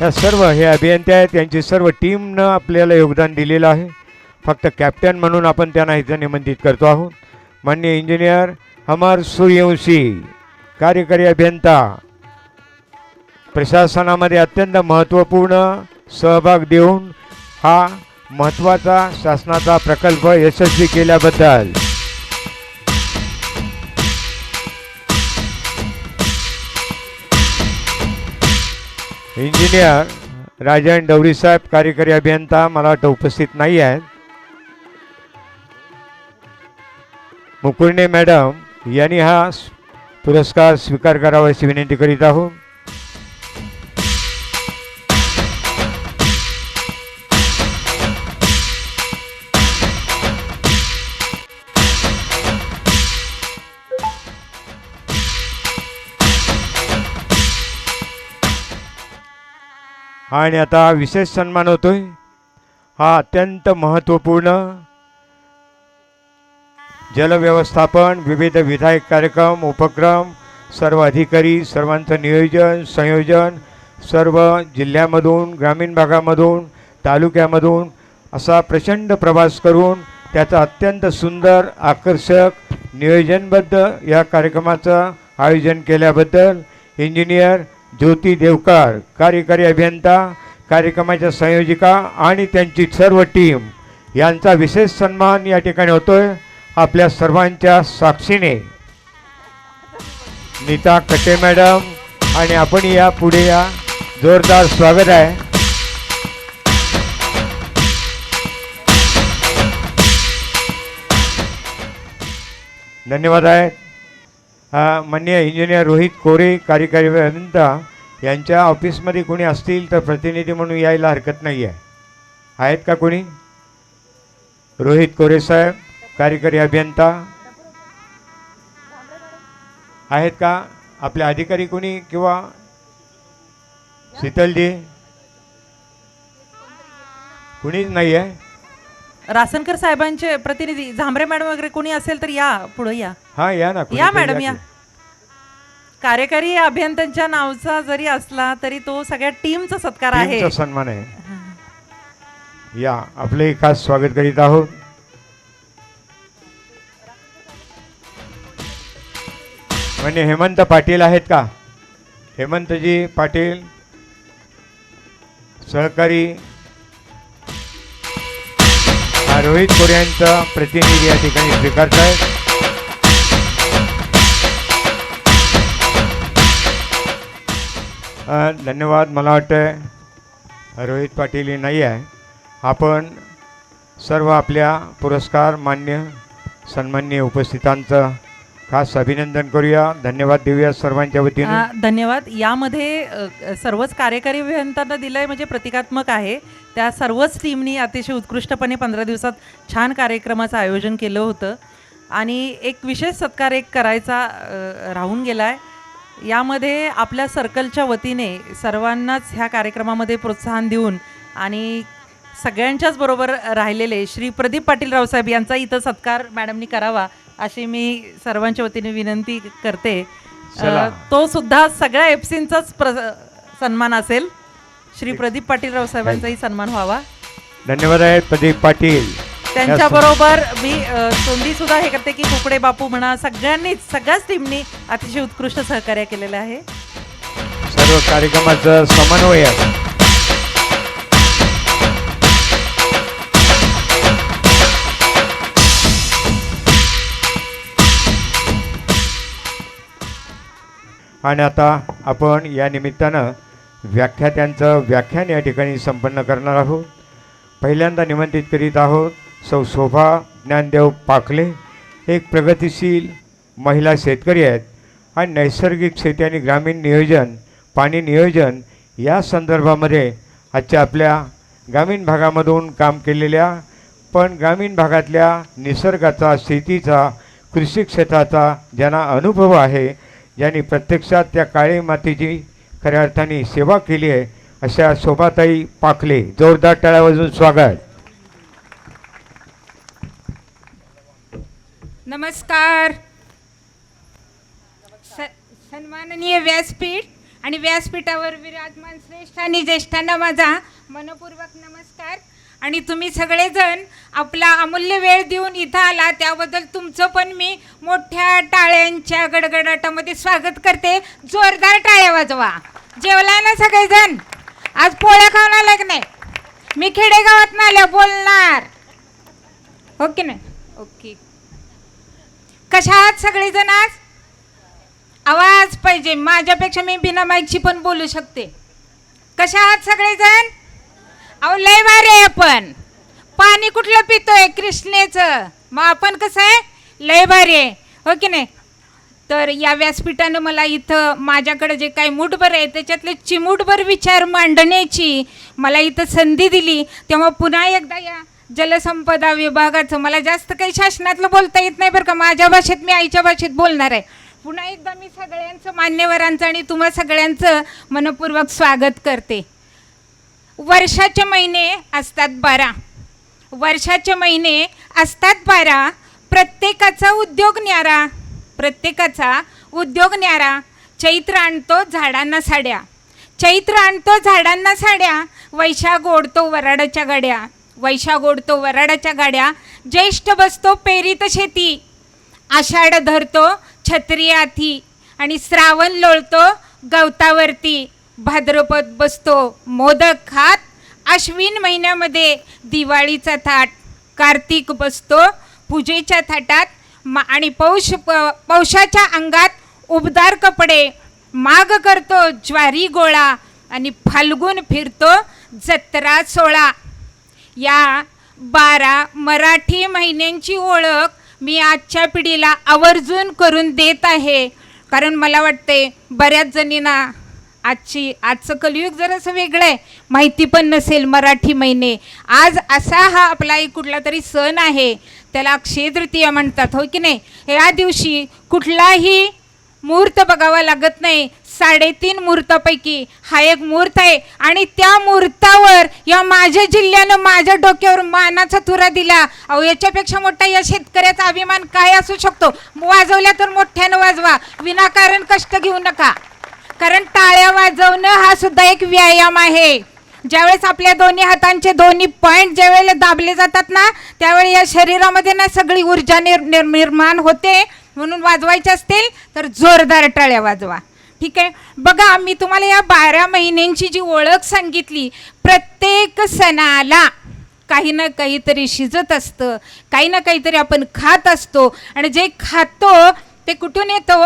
A: या सर्व हे अभियंते आहेत, यांची सर्व टीमनं आपल्याला योगदान दिलेलं आहे. फक्त कॅप्टन म्हणून आपण त्यांना इथं निमंत्रित करतो आहोत. माननीय इंजिनियर अमर सूर्यवंशी, कार्यकारी अभियंता, प्रशासनामध्ये अत्यंत महत्त्वपूर्ण सहभाग देऊन हा महत्त्वाचा शासनाचा प्रकल्प यशस्वी केल्याबद्दल इंजिनियर राजन डवरी साहेब, कार्यकारी अभियंता, मला वाटतं उपस्थित नाही आहेत. मुकुर्णे मॅडम यांनी हा पुरस्कार स्वीकार करावा अशी विनंती करीत आहोत. आणि आता विशेष सन्मान होतोय हा अत्यंत महत्त्वपूर्ण जलव्यवस्थापन विविध विधायक कार्यक्रम उपक्रम सर्व अधिकारी सर्वांचं नियोजन संयोजन सर्व जिल्ह्यामधून ग्रामीण भागामधून तालुक्यामधून असा प्रचंड प्रवास करून त्याचा अत्यंत सुंदर आकर्षक नियोजनबद्ध या कार्यक्रमाचं आयोजन केल्याबद्दल इंजिनियर ज्योती देवकर कार्यकारी अभियंता कार्यक्रमाच्या संयोजिका आणि त्यांची सर्व टीम यांचा विशेष सन्मान या ठिकाणी होतोय आपल्या सर्वांच्या साक्षीने. नीता कटे मॅडम आणि आपण या पुढे या जोरदार स्वागत आहे. धन्यवाद आहे. माननीय इंजिनियर रोहित कोरे कार्यकारी अभियंता यांच्या ऑफिसमध्ये कोणी असतील तर प्रतिनिधी म्हणून यायला हरकत नाही आहे. आहेत का कोणी? रोहित कोरे साहेब कार्यकारी अभियंता आहेत का? आपले अधिकारी कोणी किंवा शीतलजी कुणीच नाही आहे.
B: रासनकर साहेबांचे प्रतिनिधी झांबरे मॅडम वगैरे कोणी असेल तर या पुढे या.
A: हां या ना
B: या मॅडम या. कार्यकारी अभियंत्यांच्या नावचा जरी असला तरी तो सगळ्या टीमचा सत्कार आहे.
A: टीमचा सन्मान आहे. या आपले खास स्वागत करीत आहोत. म्हणजे हेमंत पाटील आहेत का? हेमंतजी पाटील सहकारी रोहित कोरे यांचा प्रतिनिधी या ठिकाणी स्वीकारत आहेत. धन्यवाद. मला वाटतं रोहित पाटील हे नाही आहे. आपण सर्व आपल्या पुरस्कार मान्य सन्माननीय उपस्थितांचं खास अभिनंदन करूया. धन्यवाद देऊया सर्वांच्या वतीने.
B: धन्यवाद. यामध्ये सर्वच कार्यकारी अभियंत्यांना दिलंय म्हणजे प्रतिकात्मक आहे. त्या सर्वच टीमनी अतिशय उत्कृष्टपणे 15 दिवसात छान कार्यक्रमाचं आयोजन केलं होतं आणि एक विशेष सत्कार एक करायचा राहून गेला आहे. यामध्ये आपल्या सर्कलच्या वतीने सर्वांनाच ह्या कार्यक्रमामध्ये प्रोत्साहन देऊन आणि सगळ्यांच्याच बरोबर राहिलेले श्री प्रदीप पाटील रावसाहेब यांचा इथं सत्कार मॅडमनी करावा अशी मी सर्वांच्या वतीने विनंती करते. तो सुद्धा सगळ्या एफसींचाच सन्मान असेल. श्री प्रदीप पाटील रावसाहेबांचाही सन्मान व्हावा.
A: धन्यवाद आहे प्रदीप पाटील.
B: त्यांच्याबरोबर मी तोंडी सुद्धा हे करते की कुकडे बापू म्हणा सगळ्यांनीच सगळ्याच टीमनी अतिशय उत्कृष्ट सहकार्य केलेलं आहे.
A: सर्व कार्यक्रमाचं समन्वय आहे. आणि आता आपण या निमित्तानं व्याख्यात्यांचं व्याख्यान या ठिकाणी संपन्न करणार आहोत. पहिल्यांदा निमंत्रित करीत आहोत सौ शोभा ज्ञानदेव पाखले. एक प्रगतिशील महिला शेतकरी आहेत आणि नैसर्गिक शेती आणि ग्रामीण नियोजन पाणी नियोजन या संदर्भामध्ये आजच्या आपल्या ग्रामीण भागामधून काम केलेल्या पण ग्रामीण भागातल्या निसर्गाचा शेतीचा कृषी क्षेत्राचा ज्यांना अनुभव आहे ज्यांनी प्रत्यक्षात त्या काळी मातीची खऱ्या अर्थाने सेवा केली आहे अशा शोभाताई पाखले. जोरदार टाळ्या वाजवून स्वागत.
C: नमस्कार. सन्माननीय व्यासपीठ आणि व्यासपीठावर विराजमान श्रेष्ठ आणि ज्येष्ठांना माझा मनपूर्वक नमस्कार. आणि तुम्ही सगळेजण आपला अमूल्य वेळ देऊन इथं आला त्याबद्दल तुमचं पण मी मोठ्या टाळ्यांच्या गडगडाटामध्ये स्वागत करते. जोरदार टाळ्या वाजवा. जेवला ना सगळेजण? आज पोळ्या खाऊन आला की नाही? मी खेडेगावात ना आल्या बोलणार. ओके नाही? ओके. कशा आहात सगळेजण? आज आवाज पाहिजे. माझ्यापेक्षा मी बिना माईकची पण बोलू शकते. कशा आहात सगळेजण? अहो लय भारी आहे. आपण पाणी कुठलं पितोय? कृष्णेचं. मग आपण कसं आहे? लय भारी आहे. हो की नाही? तर या व्यासपीठानं मला इथं माझ्याकडे जे काही मूठभर आहे त्याच्यातले चिमूटभर विचार मांडण्याची मला इथं संधी दिली. तेव्हा पुन्हा एकदा या जलसंपदा विभागाचं मला जास्त काही शासनातलं बोलता येत नाही बरं का. माझ्या भाषेत मी आईच्या भाषेत बोलणार आहे. पुन्हा एकदा मी सगळ्यांचं मान्यवरांचं आणि तुम्हा सगळ्यांचं मनपूर्वक स्वागत करते. वर्षाचे महिने असतात 12. वर्षाचे महिने असतात 12. प्रत्येकाचा उद्योग न्यारा, प्रत्येकाचा उद्योग न्यारा. चैत्र आणतो झाडांना साड्या, चैत्र आणतो झाडांना साड्या. वैशाख ओढतो वराडाच्या गाड्या, वैशाख ओढतो वराडाच्या गाड्या. ज्येष्ठ बसतो पेरीत शेती, आषाढ धरतो छत्री हाती. आणि श्रावण लोळतो गवतावरती. भाद्रपद बसतो मोदक खात. अश्विन महिन्यामध्ये दिवाळीचा थाट. कार्तिक बसतो पूजेच्या थाटात. आणि पौषाच्या अंगात उबदार कपडे. माग करतो ज्वारी गोळा. आणि फाल्गुन फिरतो जत्रा सोळा. या 12 मराठी महिन्यांची ओळख मी आजच्या पिढीला आवर्जून करून देत आहे. कारण मला वाटते बऱ्याच जणींना आजचं कलियुग जरासं वेगळं आहे, माहिती पण नसेल मराठी महिने. आज असा हा आपला एक कुठला तरी सण आहे, त्याला अक्षय तृतीया म्हणतात, हो की नाही. या दिवशी कुठलाही मुहूर्त बघावा लागत नाही. 3.5 मुहूर्तापैकी हा एक मुहूर्त आहे. आणि त्या मुहूर्तावर या माझ्या जिल्ह्यानं माझ्या डोक्यावर मानाचा तुरा दिला. अहो, याच्यापेक्षा मोठा या शेतकऱ्याचा अभिमान काय असू शकतो. वाजवल्या तर मोठ्यानं वाजवा, विनाकारण कष्ट घेऊ नका. कारण टाळ्या वाजवणं हा सुद्धा एक व्यायाम आहे. ज्यावेळेस आपल्या दोन्ही हातांचे दोन्ही पॉईंट ज्यावेळेला दाबले जातात ना, त्यावेळी या शरीरामध्ये ना सगळी ऊर्जा निर्माण होते. म्हणून वाजवायचे असतील तर जोरदार टाळ्या वाजवा. ठीक आहे. बघा, मी तुम्हाला या 12 महिन्यांची जी ओळख सांगितली. प्रत्येक सणाला काही ना काहीतरी शिजत असतं, काही ना काहीतरी आपण खात असतो. आणि जे खातो ते कुठून येतो?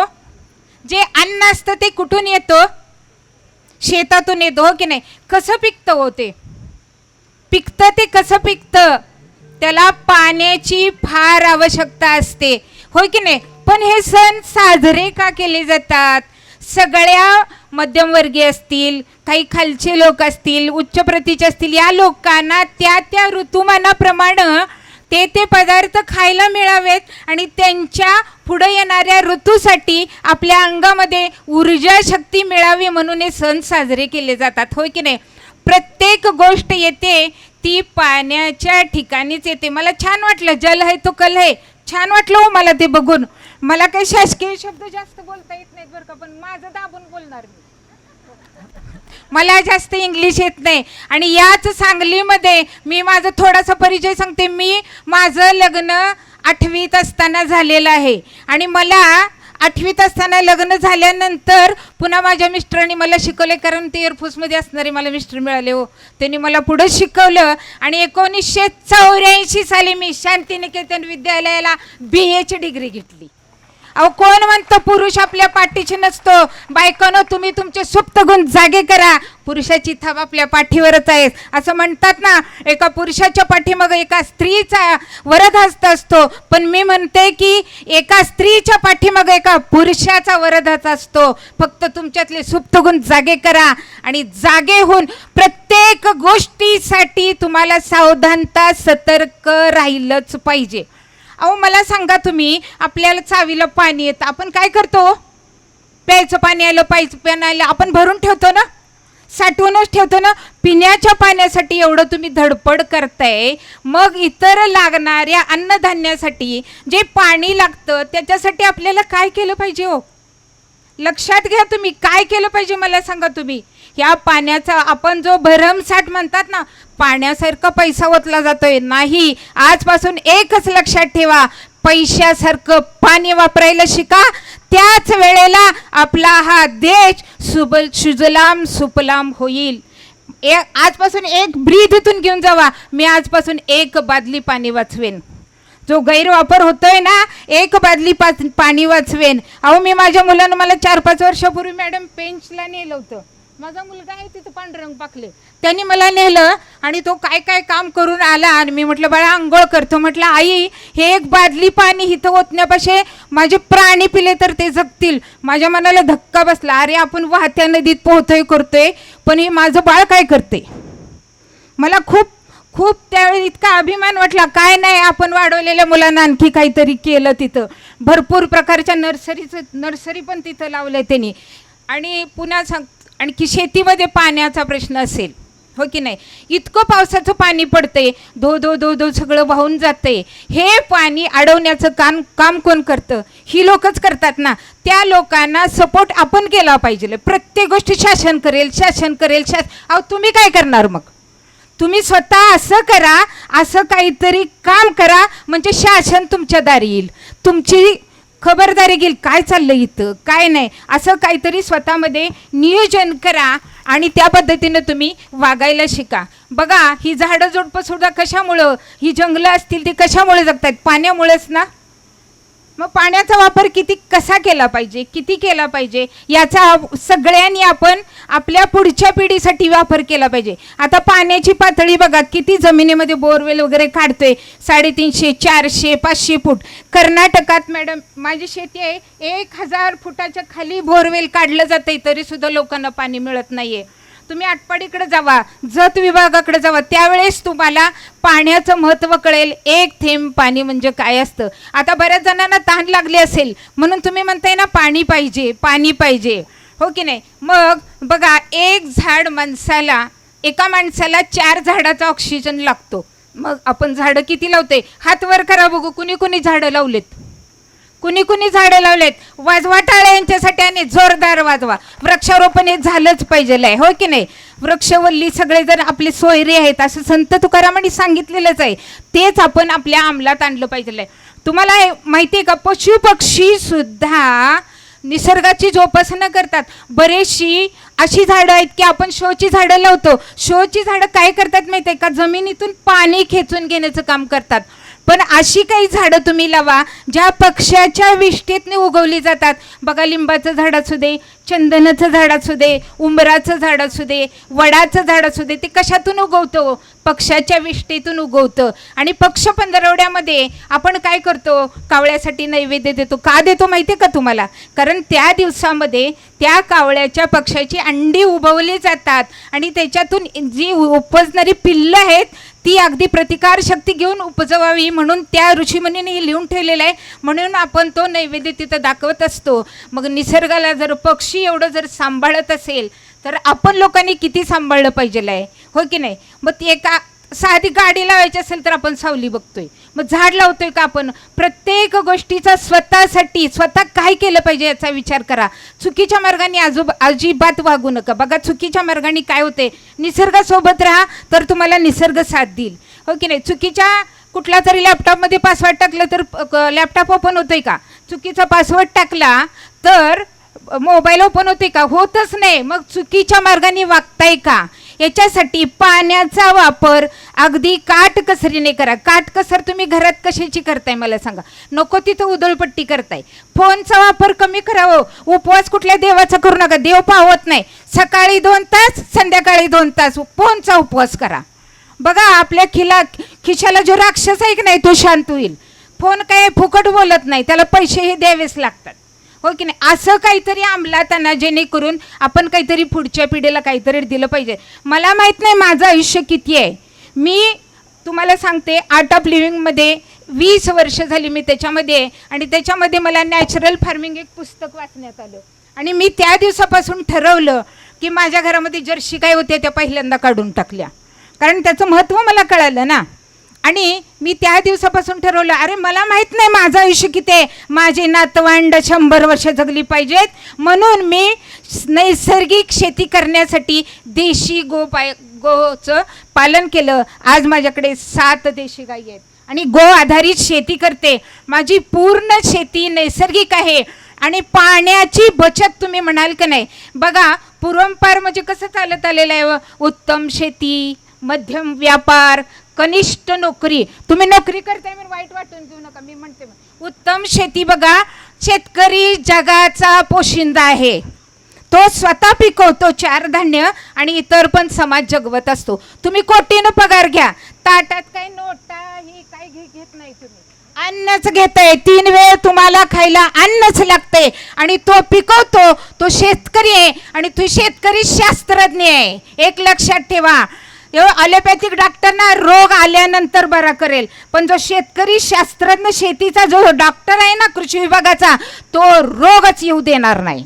C: जे अन्न असतं ते कुठून येतं? शेतातून येतो, हो की नाही. कसं पिकतं हो ते? पिकतं ते कसं पिकतं? त्याला पाण्याची फार आवश्यकता असते, हो की नाही. पण हे सण साजरे का केले जातात? सगळ्या मध्यमवर्गीय असतील, काही खालचे लोक असतील, उच्च प्रतीचे असतील, या लोकांना त्या त्या ऋतुमानाप्रमाणे ते पदार्थ खायला मिळावेत. आणि त्यांच्या पुढे येणाऱ्या ऋतूसाठी आपल्या अंगामध्ये ऊर्जा शक्ती मिळावी म्हणून हे सण साजरे केले जातात, होय की नाही. प्रत्येक गोष्ट येते ती पाण्याच्या ठिकाणीच येते. मला छान वाटलं, जल है तो कल है, छान वाटलं हो मला ते बघून. मला काही शासकीय शब्द जास्त बोलता येत नाहीत बरं का, पण माझं दाबून बोलणार मी. मला जास्त इंग्लिश येत नाही. आणि याच सांगलीमध्ये मी माझा थोडासा परिचय सांगते. मी माझं लग्न 8वीत असताना झालेलं आहे. आणि मला 8वीत असताना लग्न झाल्यानंतर पुन्हा माझ्या मिस्टरांनी मला शिकवले, कारण ते एअरफोर्समध्ये असणारे मला मिस्टर मिळाले हो. त्यांनी मला पुढं शिकवलं. आणि 1984 साली मी शांतिनिकेतन विद्यालयाला BAची डिग्री घेतली. अहो, कोण म्हणतं पुरुष आपल्या पाठीशी नसतो? बायकोनं तुम्ही तुमचे सुप्त गुण जागे करा. पुरुषाची थाप आपल्या पाठीवरच आहे असं म्हणतात ना. एका पुरुषाच्या पाठीमागे एका स्त्रीचा वरदहस्त असतो. पण मी म्हणते की एका स्त्रीच्या पाठीमागे एका पुरुषाचा वरदहस्त असतो. फक्त तुमच्यातले सुप्त गुण जागे करा. आणि जागे होऊन प्रत्येक गोष्टीसाठी तुम्हाला सावधानता, सतर्क राहिलंच पाहिजे. अहो, मला सांगा तुम्ही, आपल्याला चावीला पाणी येतं, आपण काय करतो? प्यायचं पाणी आलं, पाणी आलं, आपण भरून ठेवतो ना, साठवूनच ठेवतो ना. पिण्याच्या पाण्यासाठी एवढं तुम्ही धडपड करताय, मग इतर लागणाऱ्या अन्नधान्यासाठी जे पाणी लागतं त्याच्यासाठी आपल्याला काय केलं पाहिजे हो? लक्षात घ्या तुम्ही, काय केलं पाहिजे मला सांगा तुम्ही. या पाण्याचा आपण जो भरमसाठ म्हणतात ना, पाण्यासारखा पैसा ओतला जातोय नाही. आजपासून एकच लक्षात ठेवा, पैशासारखं पाणी वापरायला शिका. त्याच वेळेला आपला हा देश सुजलाम सुफलाम होईल. आजपासून एक ब्रीद इथून घेऊन जावा, मी आजपासून 1 बादली पाणी वाचवेन. जो गैरवापर होतोय ना, 1 बादली पाणी वाचवेन. अहो, मी माझ्या मुलानं मला 4-5 वर्षापूर्वी मॅडम पेंचला नेलं होतं. माझा मुलगा आहे तिथं पांडुरंग पाकले, त्यांनी मला नेलं आणि तो काय काय काम करून आला. आणि मी म्हटलं, बाळा आंघोळ करतो. म्हटलं, आई हे 1 बादली पाणी इथं ओतण्यापाशी माझे प्राणी पिले तर ते जगतील. माझ्या मनाला धक्का बसला. अरे, आपण वाहत्या नदीत पोहतोय करतोय, पण हे माझं बाळ काय करते? मला खूप त्यावेळी इतका अभिमान वाटला. काय नाही, आपण वाढवलेल्या मुलांना आणखी काहीतरी केलं. तिथं भरपूर प्रकारच्या नर्सरी पण तिथं लावलंय त्यांनी. आणि पुन्हा आणखी शेतीमध्ये पाण्याचा प्रश्न असेल, हो की नाही? इतकं पावसाचं पाणी पडते, धो धो धो धो सगळं वाहून जाते. हे पाणी अडवण्याचं काम कोण करतं? ही लोकच करतात ना. त्या लोकांना सपोर्ट आपण केला पाहिजे. प्रत्येक गोष्टी शासन करेल. अहो तुम्ही काय करणार मग? तुम्ही स्वतः असं करा, असं काहीतरी काम करा, म्हणजे शासन तुमच्या दारी येईल, तुमची खबरदारी घेईल. काय चाललं इथं, काय नाही, असं काहीतरी स्वतःमध्ये नियोजन करा आणि त्या पद्धतीनं तुम्ही वागायला शिका. बघा, ही झाडं झुडपं सुद्धा कशामुळं, ही जंगलं असतील ती कशामुळे जगतात? पाण्यामुळेच ना. मग पाण्याचा वापर कसा केला पाहिजे, किती केला पाहिजे, याचा सगळ्यांनी आपण आपल्या पुढच्या पिढीसाठी वापर केला पाहिजे. आता पाण्याची पातळी बघा, किती जमिनीमध्ये बोरवेल वगैरे काढतोय, 350, 400, 500 फूट. कर्नाटकात मॅडम माझी शेती आहे, 1000 फुटाच्या खाली बोरवेल काढलं जातंय, तरी सुद्धा लोकांना पाणी मिळत नाहीये. तुम्ही आटपाडीकडे जावा, जत विभागाकडे जावा, त्यावेळेस तुम्हाला पाण्याचं महत्त्व कळेल. एक थेंब पाणी म्हणजे काय असतं. आता बऱ्याच जणांना तहान लागली असेल म्हणून तुम्ही म्हणताय ना पाणी पाहिजे, पाणी पाहिजे, हो की नाही? मग बघा, एका माणसाला 4 झाडाचा ऑक्सिजन लागतो. मग आपण झाडं किती लावते? हात वर करा बघू, कुणी झाडं लावलेत? कुणी झाडं लावलेत? वाजवा टाळ्या यांच्यासाठी आणि जोरदार वाजवा. वृक्षारोपण हे झालंच पाहिजे आहे, हो की नाही? वृक्षवल्ली सगळे जर आपले सोयरे आहेत असं संत तुकारामांनी सांगितलेलंच आहे. तेच आपण आपल्या अंमलात आणलं पाहिजे. तुम्हाला माहिती आहे का, पशु पक्षी सुद्धा निसर्गाची जोपासना करतात. बरेचशी अशी झाडं आहेत की आपण शोची झाडं लावतो. शोची झाडं काय करतात माहिती आहे का? जमिनीतून पाणी खेचून घेण्याचं काम करतात. पण अशी काही झाडं तुम्ही लावा ज्या पक्ष्याच्या विष्ठेतने उगवली जातात. बघा, लिंबाचं झाड असू दे, चंदनाचं झाड असू दे, उंबराचं झाड असू दे, वडाचं झाड असू दे, ते कशातून उगवतं? पक्ष्याच्या विष्ठेतून उगवतं. आणि पक्ष पंधरवड्यामध्ये आपण काय करतो? कावळ्यासाठी नैवेद्य देतो. का देतो माहिती आहे का तुम्हाला? कारण त्या दिवसामध्ये त्या कावळ्याच्या पक्षाची अंडी उबवली जातात आणि त्याच्यातून जी उपजणारी पिल्लं आहेत ती अगदी प्रतिकारशक्ती घेऊन उपजवावी म्हणून त्या ऋषीमुनींनी लिहून ठेवलेलं आहे. म्हणून आपण तो नैवेद्य तिथं दाखवत असतो. मग निसर्गाला जर पक्षी एवढं जर सांभाळत असेल तर आपण लोकांनी किती सांभाळलं पाहिजे आहे, हो की नाही? मग ती साधी गाडी लावायची असेल तर आपण सावली बघतोय, मग झाड लावतोय का? आपण प्रत्येक गोष्टीचा स्वतः काय केलं पाहिजे याचा विचार करा. चुकीच्या मार्गाने अजिबात वागू नका. बघा, चुकीच्या मार्गाने काय होते? निसर्गासोबत राहा तर तुम्हाला निसर्ग साथ देईल, हो की नाही? चुकीच्या कुठला तरी लॅपटॉपमध्ये पासवर्ड टाकलं तर लॅपटॉप ओपन होतोय का? चुकीचा पासवर्ड टाकला तर मोबाईल ओपन होते का? होतच नाही. मग चुकीच्या मार्गाने वागताय का? याच्यासाठी पाण्याचा वापर अगदी काटकसरीने करा. काटकसर तुम्ही घरात कशाची करताय मला सांगा? नको तिथं उधळपट्टी करताय. फोनचा वापर कमी करावं. उपवास कुठल्या देवाचा करू नका, देव पावत नाही. सकाळी 2 तास, संध्याकाळी 2 तास फोनचा उपवास करा. बघा, आपल्या खिशाला जो राक्षस आहे की नाही तो शांत होईल. फोन काय फुकट बोलत नाही, त्याला पैसेही द्यावेच लागतात, हो की नाही? असं काहीतरी अंमलात आणा जेणेकरून आपण काहीतरी पुढच्या पिढीला काहीतरी दिलं पाहिजे. मला माहीत नाही माझं आयुष्य किती आहे. मी तुम्हाला सांगते, आर्ट ऑफ लिव्हिंगमध्ये 20 वर्ष झाली मी त्याच्यामध्ये, आणि त्याच्यामध्ये मला नॅचरल फार्मिंग एक पुस्तक वाचण्यात आलं. आणि मी त्या दिवसापासून ठरवलं की माझ्या घरामध्ये जर्सी गाय होत्या त्या पहिल्यांदा काढून टाकल्या, कारण त्याचं महत्त्व मला कळालं ना. आणि मी त्या दिवसापासून ठरवलं, अरे मला माहीत नाही माझं आयुष्य किती आहे, माझे नातवंड 100 वर्ष जगली पाहिजेत, म्हणून मी नैसर्गिक शेती करण्यासाठी देशी गोचं पालन केलं. आज माझ्याकडे 7 देशी गायी आहेत आणि गो आधारित शेती करते. माझी पूर्ण शेती नैसर्गिक आहे. आणि पाण्याची बचत तुम्ही म्हणाल का नाही? बघा, पूर्वंपार म्हणजे कसं चालत आलेलं आहे? उत्तम शेती, मध्यम व्यापार, कनिष्ठ नोकरी. तुम्ही नोकरी करताय म्हणून वाईट वाटून घेऊ नका, मी म्हणते उत्तम शेती. बघा, शेतकरी जगाचा पोशिंदा आहे. तो स्वतः पिकवतो 4 धान्य आणि इतर पण समाज जगवत असतो. तुम्ही कोटीनं पगार घ्या, ताटात काही नोटा ही काही घेत नाही. तुम्ही अन्नच घेताय. 3 वेळ तुम्हाला खायला अन्नच लागते आणि तो पिकवतो तो शेतकरी आहे. आणि तो शेतकरी शास्त्रज्ञ आहे. एक लक्षात ठेवा, ॲलोपॅथिक डॉक्टरना रोग आल्यानंतर बरा करेल, पण जो शेतकरी शास्त्रज्ञ शेतीचा जो डॉक्टर आहे ना कृषी विभागाचा, तो रोगच येऊ देणार नाही.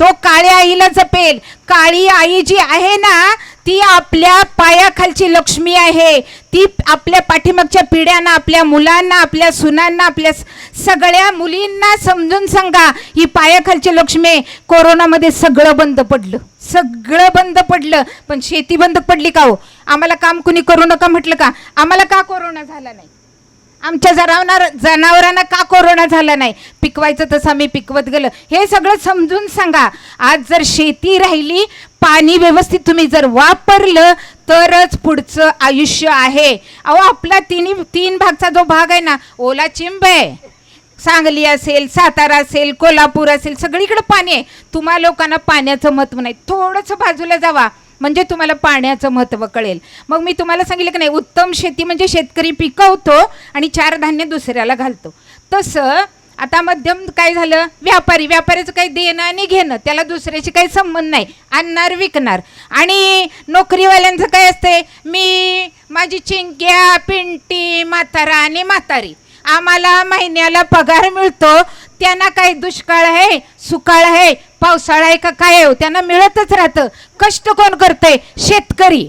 C: तो काळ्या आईला जपेल. काळी आई जी आहे ना ती आपल्या पायाखालची लक्ष्मी आहे. ती आपल्या पाठीमागच्या पिढ्यांना, आपल्या मुलांना, आपल्या सुनांना, आपल्या सगळ्या मुलींना समजून सांगा ही पायाखालची लक्ष्मी आहे. कोरोनामध्ये सगळं बंद पडलं, सगळं बंद पडलं, पण शेती बंद पडली का हो? आम्हाला काम कुणी करू नका म्हटलं का? आम्हाला का कोरोना झाला नाही? आमच्या जनावरांना का कोरोना झाला नाही? पिकवायचं तसं आम्ही पिकवत गेलं. हे सगळं समजून सांगा. आज जर शेती राहिली, पाणी व्यवस्थित तुम्ही जर वापरलं तरच पुढचं आयुष्य आहे. अहो आपला तीन भागचा जो भाग आहे ना, ओला चिंब आहे. सांगली असेल, सातारा असेल, कोल्हापूर असेल, सगळीकडे पाणी आहे. तुम्हा लोकांना पाण्याचं महत्त्व नाही. थोडंसं बाजूला जावा म्हणजे तुम्हाला पाण्याचं महत्त्व कळेल. मग मी तुम्हाला सांगितलं की नाही, उत्तम शेती म्हणजे शेतकरी पिकवतो आणि 4 धान्य दुसऱ्याला घालतो. तसं आता मध्यम काय झालं, व्यापाऱ्याचं काही देणं आणि घेणं, त्याला दुसऱ्याशी काही संबंध नाही, आणणार विकणार. आणि नोकरीवाल्यांचं काय असते, माझी चिंक्या, पिंटी, म्हातारा आणि म्हातारी, आम्हाला महिन्याला पगार मिळतो. त्यांना काही दुष्काळ आहे, सुकाळ आहे, पावसाळा आहे का काय आहे, त्यांना मिळतच राहतं. कष्ट कोण करतंय? शेतकरी.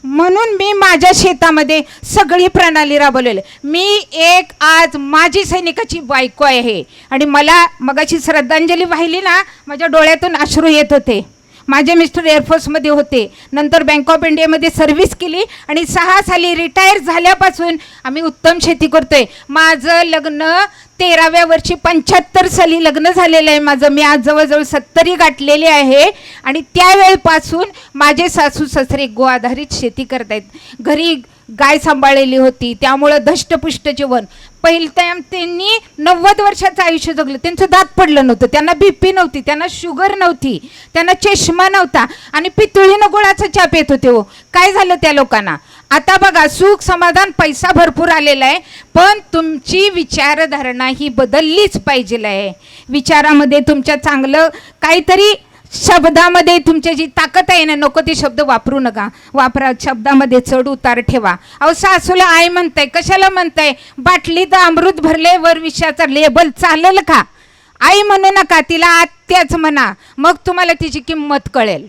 C: म्हणून मी माझ्या शेतामध्ये सगळी प्रणाली राबवलेली. मी एक आज माजी सैनिकाची बायको आहे आणि मला मगाशी श्रद्धांजली वाहिली ना, माझ्या डोळ्यातून अश्रू येत होते. माझे मिस्टर एअरफोर्समध्ये होते, नंतर बँक ऑफ इंडियामध्ये सर्व्हिस केली आणि 6 साली रिटायर झाल्यापासून आम्ही उत्तम शेती करतोय. माझं लग्न 13व्या वर्षी 75 साली लग्न झालेलं आहे माझं. मी आज जवळजवळ 70 गाठलेली आहे आणि त्यावेळेपासून माझे सासू सासरे गो आधारित शेती करतायत. घरी गाय सांभाळलेली होती, त्यामुळं धष्टपुष्ट जीवन. पहिलं टाइम त्यांनी 90 वर्षाचं आयुष्य जगलं. त्यांचं दात पडलं नव्हतं, त्यांना BP नव्हती, त्यांना शुगर नव्हती, त्यांना चष्मा नव्हता आणि पितळीनं गुळाचा चाप येत होते. हो काय झालं त्या लोकांना? आता बघा, सुख समाधान पैसा भरपूर आलेला आहे, पण तुमची विचारधारणा ही बदललीच पाहिजे आहे. विचारामध्ये तुमच्या चांगलं काहीतरी, शब्दामध्ये तुमची जी ताकद आहे ना, नको ते शब्द वापरू नका. वापरा, शब्दामध्ये चढ उतार ठेवा. अहो सासूला आई म्हणताय, कशाला म्हणताय? बाटलीत अमृत भरले, वर विषाचा लेबल चालेल का? आई म्हणू नका, तिला आत्याच म्हणा, मग तुम्हाला तिची किंमत कळेल.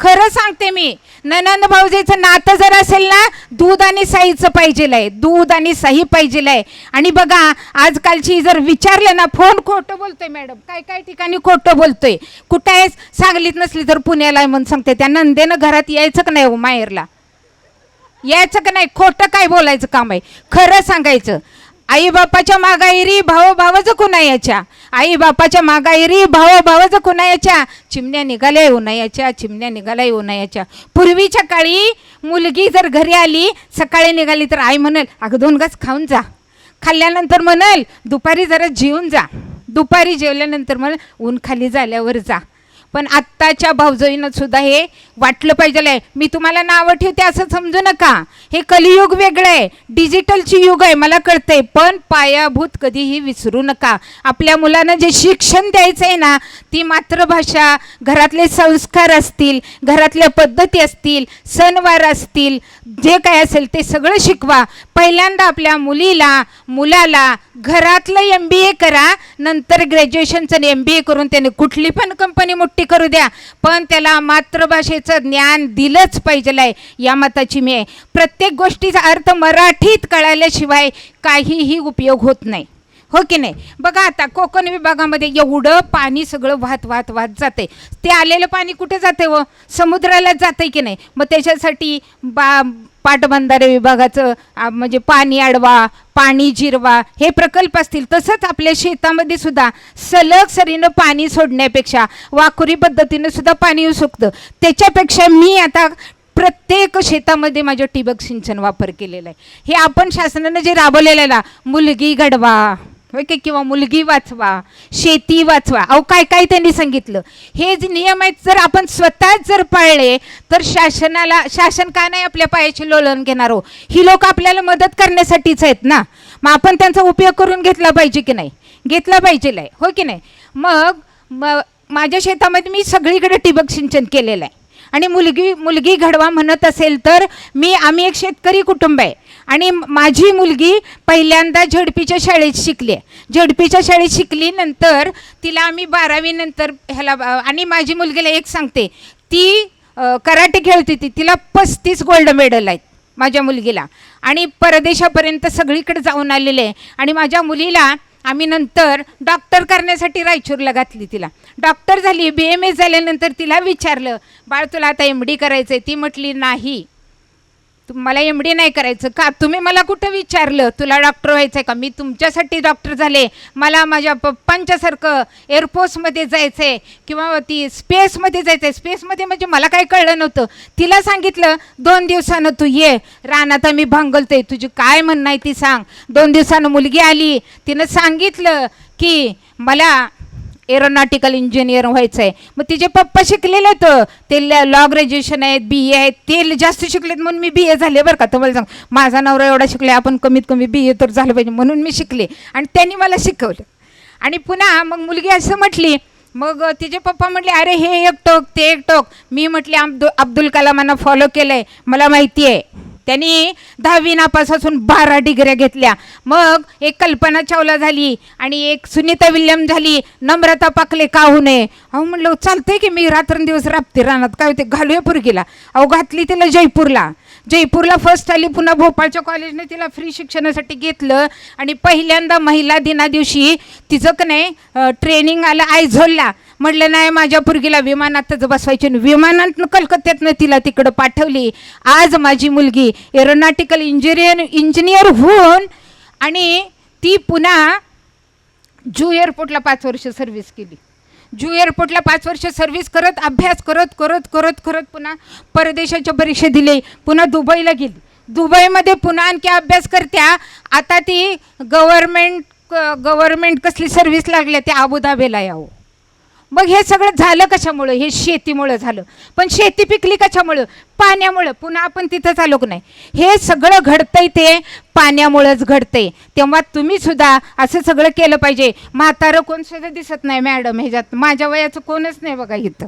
C: खरं सांगते मी, ननंद भाऊजीचं नातं जर असेल ना, दूध आणि साईचं पाहिजेल आहे, दूध आणि साई पाहिजेल आहे. आणि बघा आजकालची जर विचारलं ना, फोन खोटं बोलतोय मॅडम, काय ठिकाणी खोटं बोलतोय. कुठं आहे? सांगलीत नसली तर पुण्याला आहे म्हणून सांगते. त्या नंदेनं घरात यायचं का नाही हो? माहेरला यायचं का नाही? खोटं काय बोलायचं काम आहे? खरं सांगायचं. आई बापाच्या मागायरी भाव भावाचं कुणायाच्या, आई बापाच्या मागायरी भाव भावाचं कुणायाच्या. चिमण्या निघाल्या उन्हाळ्याच्या, चिमण्या निघाल्या उन्हाळ्याच्या. पूर्वीच्या काळी मुलगी जर घरी आली, सकाळी निघाली तर आई म्हणेल, अगं 2 घास खाऊन जा. खाल्ल्यानंतर म्हणेल, दुपारी जरा जेवून जा. दुपारी जेवल्यानंतर म्हणेल, ऊन खाली झाल्यावर जा. पण आत्ताच्या भावजईनं सुद्धा हे वाटलं पाहिजे. मी तुम्हाला नावं ठेवते असं समजू नका. हे कलियुग वेगळं आहे, डिजिटलची युग आहे, मला कळतंय. पण पायाभूत कधीही विसरू नका. आपल्या मुलांना जे शिक्षण द्यायचं आहे ना, ती मातृभाषा, घरातले संस्कार असतील, घरातल्या पद्धती असतील, सणवार असतील, जे काय असेल ते सगळं शिकवा. पहिल्यांदा आपल्या मुलाला घरातलं MBA करा, नंतर ग्रॅज्युएशनचं MBA करून त्याने कुठली पण कंपनी मोठी करू द्या, पण त्याला मातृभाषेचं ज्ञान दिलंच पाहिजे आहे, या मताची मी आहे. प्रत्येक गोष्टीचा अर्थ मराठीत कळाल्याशिवाय काहीही उपयोग होत नाही, हो की नाही? बघा आता कोकण विभागामध्ये एवढं पाणी सगळं वाहत जाते. ते आलेलं पाणी कुठे जाते? व समुद्राला जाते की नाही? मग त्याच्यासाठी पाटबंधारे विभागाचं म्हणजे पाणी अडवा, पाणी जिरवा हे प्रकल्प असतील. तसंच आपल्या शेतामध्ये सुद्धा सलग सरीनं पाणी सोडण्यापेक्षा वाकुरी पद्धतीनं सुद्धा पाणी येऊ शकतं. त्याच्यापेक्षा मी आता प्रत्येक शेतामध्ये माझ्या ठिबक सिंचन वापर केलेला आहे. हे आपण शासनानं जे राबवलेलं आहे ना, मुलगी घडवा किंवा मुलगी वाचवा, शेती वाचवा, अहो काय त्यांनी सांगितलं. हे जे नियम आहेत जर आपण स्वतःच जर पाळले तर शासन का नाही आपल्या पायाची लोळण घेणार हो? ही लोक आपल्याला मदत करण्यासाठीच आहेत ना, मग आपण त्यांचा उपयोग करून घेतला पाहिजे की नाही? घेतला पाहिजे, हो की नाही? मग माझ्या शेतामध्ये मी सगळीकडे ठिबक सिंचन केलेलं आहे. आणि मुलगी घडवा म्हणत असेल तर आम्ही एक शेतकरी कुटुंब आहे आणि माझी मुलगी पहिल्यांदा झेडपीच्या शाळेत शिकली आहे. झेडपीच्या शाळेत शिकली, नंतर तिला आम्ही 12वी नंतर ह्याला आणि माझी मुलगीला एक सांगते, ती कराटे खेळते, तिला 35 गोल्ड मेडल आहेत माझ्या मुलगीला, आणि परदेशापर्यंत सगळीकडे जाऊन आलेले आहे. आणि माझ्या मुलीला आम्ही नंतर डॉक्टर करण्यासाठी रायचूरला घातली. तिला डॉक्टर झाली, BMS झाल्यानंतर तिला विचारलं, बाळ तुला आता MD करायचं आहे? ती म्हटली नाही, मला MD नाही करायचं. का? तुम्ही मला कुठं विचारलं तुला डॉक्टर व्हायचं आहे का? मी तुमच्यासाठी डॉक्टर झाले, मला माझ्या पप्पांच्यासारखं एअरफोर्समध्ये जायचं आहे किंवा ती स्पेसमध्ये जायचं आहे. स्पेसमध्ये म्हणजे मला काही कळलं नव्हतं. तिला सांगितलं 2 दिवसानं तू ये रानात, मी भांगलतोय, तुझी काय म्हणणं आहे ती सांग. 2 दिवसानं मुलगी आली, तिनं सांगितलं की मला एरोनॉटिकल इंजिनियर व्हायचं आहे. मग तिचे पप्पा शिकलेले आहेत, ते लॉ ग्रॅज्युएशन आहेत, BA आहेत, ते जास्त शिकलेत म्हणून मी BA झाले बरं का. तुम्हाला सांग, माझा नवरा एवढा शिकले, आपण कमीत कमी BA तर झालं पाहिजे म्हणून मी शिकले, आणि त्यांनी मला शिकवलं. आणि पुन्हा मग मुलगी असं म्हटली, मग तिचे पप्पा म्हटले अरे हे एक टोक ते एक टोक. मी म्हटले अब्दुल कलामांना फॉलो केलं आहे, मला माहिती आहे. त्यांनी 10वी नापासासून 12 डिग्र्या घेतल्या. मग एक कल्पना चावला झाली आणि एक सुनीता विल्यम झाली, नम्रता पाकले का होऊ नये. अहो म्हणलं चालतंय की, मी रात्रंदिवस राबते रानात, काय होते घालूया पोरगीला. अहो घातली तिला जयपूरला फर्स्ट आली. पुन्हा भोपाळच्या कॉलेजने तिला फ्री शिक्षणासाठी घेतलं. आणि पहिल्यांदा महिला दिना दिवशी तिचं का नाही ट्रेनिंग आलं आयझोलला. म्हटलं नाही माझ्या पोरगीला विमानातच बसवायची, विमानातनं कलकत्त्यातनं तिला तिकडं पाठवली. आज माझी मुलगी एरोनॉटिकल इंजिनियर होऊन, आणि ती पुन्हा जू एअरपोर्टला 5 वर्ष सर्व्हिस केली. जू एअरपोर्टला 5 वर्ष सर्व्हिस करत, अभ्यास करत करत करत करत पुन्हा परदेशाच्या परीक्षा दिली. पुन्हा दुबईला गेली, दुबईमध्ये पुन्हा आणखी अभ्यास करत्या. आता ती गव्हर्नमेंट कसली सर्व्हिस लागल्या, ते अबुधाबीला यावं. मग हे सगळं झालं कशामुळं? हे शेतीमुळं झालं. पण शेती पिकली कशामुळं? पाण्यामुळं. पुन्हा आपण तिथंच आलो की नाही? हे सगळं घडतंय ते पाण्यामुळंच घडतंय. तेव्हा तुम्ही सुद्धा असं सगळं केलं पाहिजे. म्हातारं कोण सुद्धा दिसत नाही मॅडम ह्याच्यात, माझ्या वयाचं कोणच नाही बघा इथं.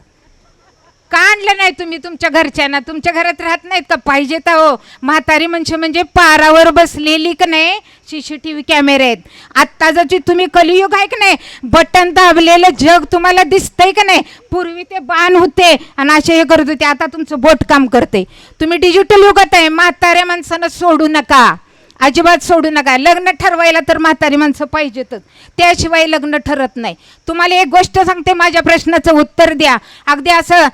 C: का आणलं नाही तुम्ही तुमच्या घरच्यांना? तुमच्या घरात राहत नाहीत का? पाहिजे तर हो. म्हातारी म्हणजे पारावर बसलेली का नाही CCTV कॅमेरे आहेत. आत्ता जर तुम्ही कलियुग आहे का नाही, बटन दाबलेलं जग तुम्हाला दिसतंय का नाही? पूर्वी ते बाण होते आणि असे हे करत होते, आता तुमचं बोट काम करते. तुम्ही डिजिटल युगात आहे. म्हाताऱ्या माणसानं सोडू नका, अजिबात सोडू नका. लग्न ठरवायला तर म्हातारी माणसं पाहिजेतच, त्याशिवाय लग्न ठरत नाही. तुम्हाला एक गोष्ट सांगते, माझ्या प्रश्नाचं उत्तर द्या. अगदी असं